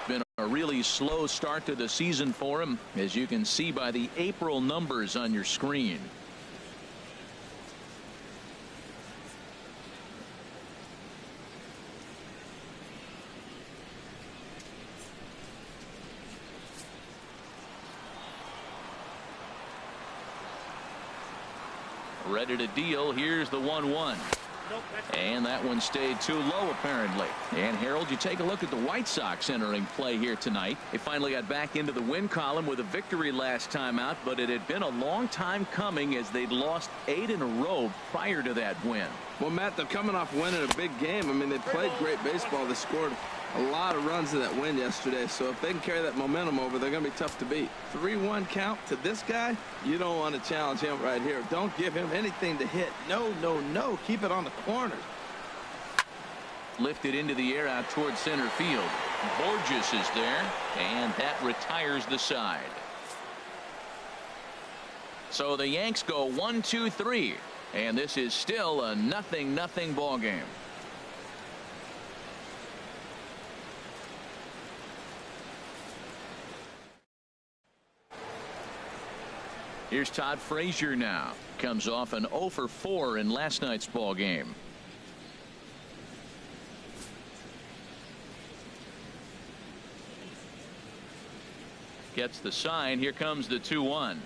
Been a really slow start to the season for him, as you can see by the April numbers on your screen. Ready to deal. Here's the 1-1. And that one stayed too low, apparently. And Harold, you take a look at the White Sox entering play here tonight. They finally got back into the win column with a victory last time out, but it had been a long time coming as they'd lost 8 in a row prior to that win. Well, Matt, they're coming off winning a big game. I mean, they played great baseball. They scored a lot of runs in that win yesterday. So if they can carry that momentum over, they're going to be tough to beat. 3-1 count to this guy. You don't want to challenge him right here. Don't give him anything to hit. No, no, no. Keep it on the corners. Lifted into the air out towards center field. Borges is there, and that retires the side. So the Yanks go 1-2-3, and this is still a 0-0 ball game. Here's Todd Frazier now. Comes off an 0 for 4 in last night's ball game. Gets the sign. Here comes the 2-1.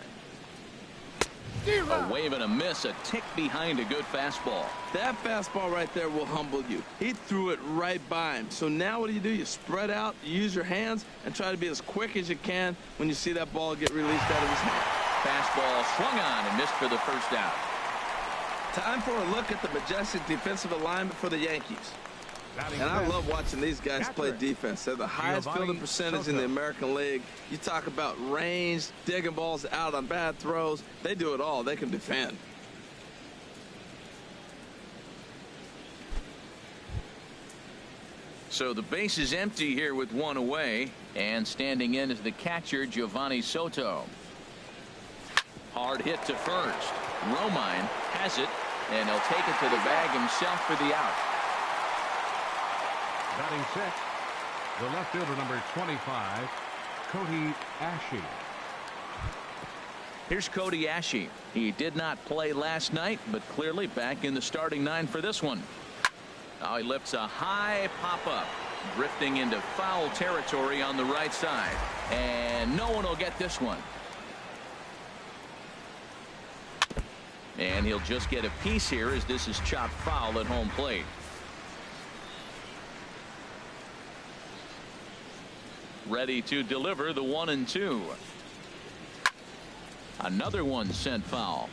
A wave and a miss, a tick behind a good fastball. That fastball right there will humble you. He threw it right by him. So now what do? You spread out, you use your hands, and try to be as quick as you can when you see that ball get released out of his hand. Fastball swung on and missed for the first out. Time for a look at the majestic defensive alignment for the Yankees. And I love watching these guys play defense. They're the highest fielding percentage in the American League. You talk about range, digging balls out on bad throws. They do it all. They can defend. So the base is empty here with 1 away, and standing in is the catcher, Giovanni Soto. Hard hit to first. Romine has it, and he'll take it to the bag himself for the out. Batting sixth, the left fielder, number 25, Cody Ashe. Here's Cody Ashe. He did not play last night, but clearly back in the starting 9 for this one. Now he lifts a high pop-up, drifting into foul territory on the right side. And no one will get this one. And he'll just get a piece here as this is chopped foul at home plate. Ready to deliver the 1-2. Another one sent foul.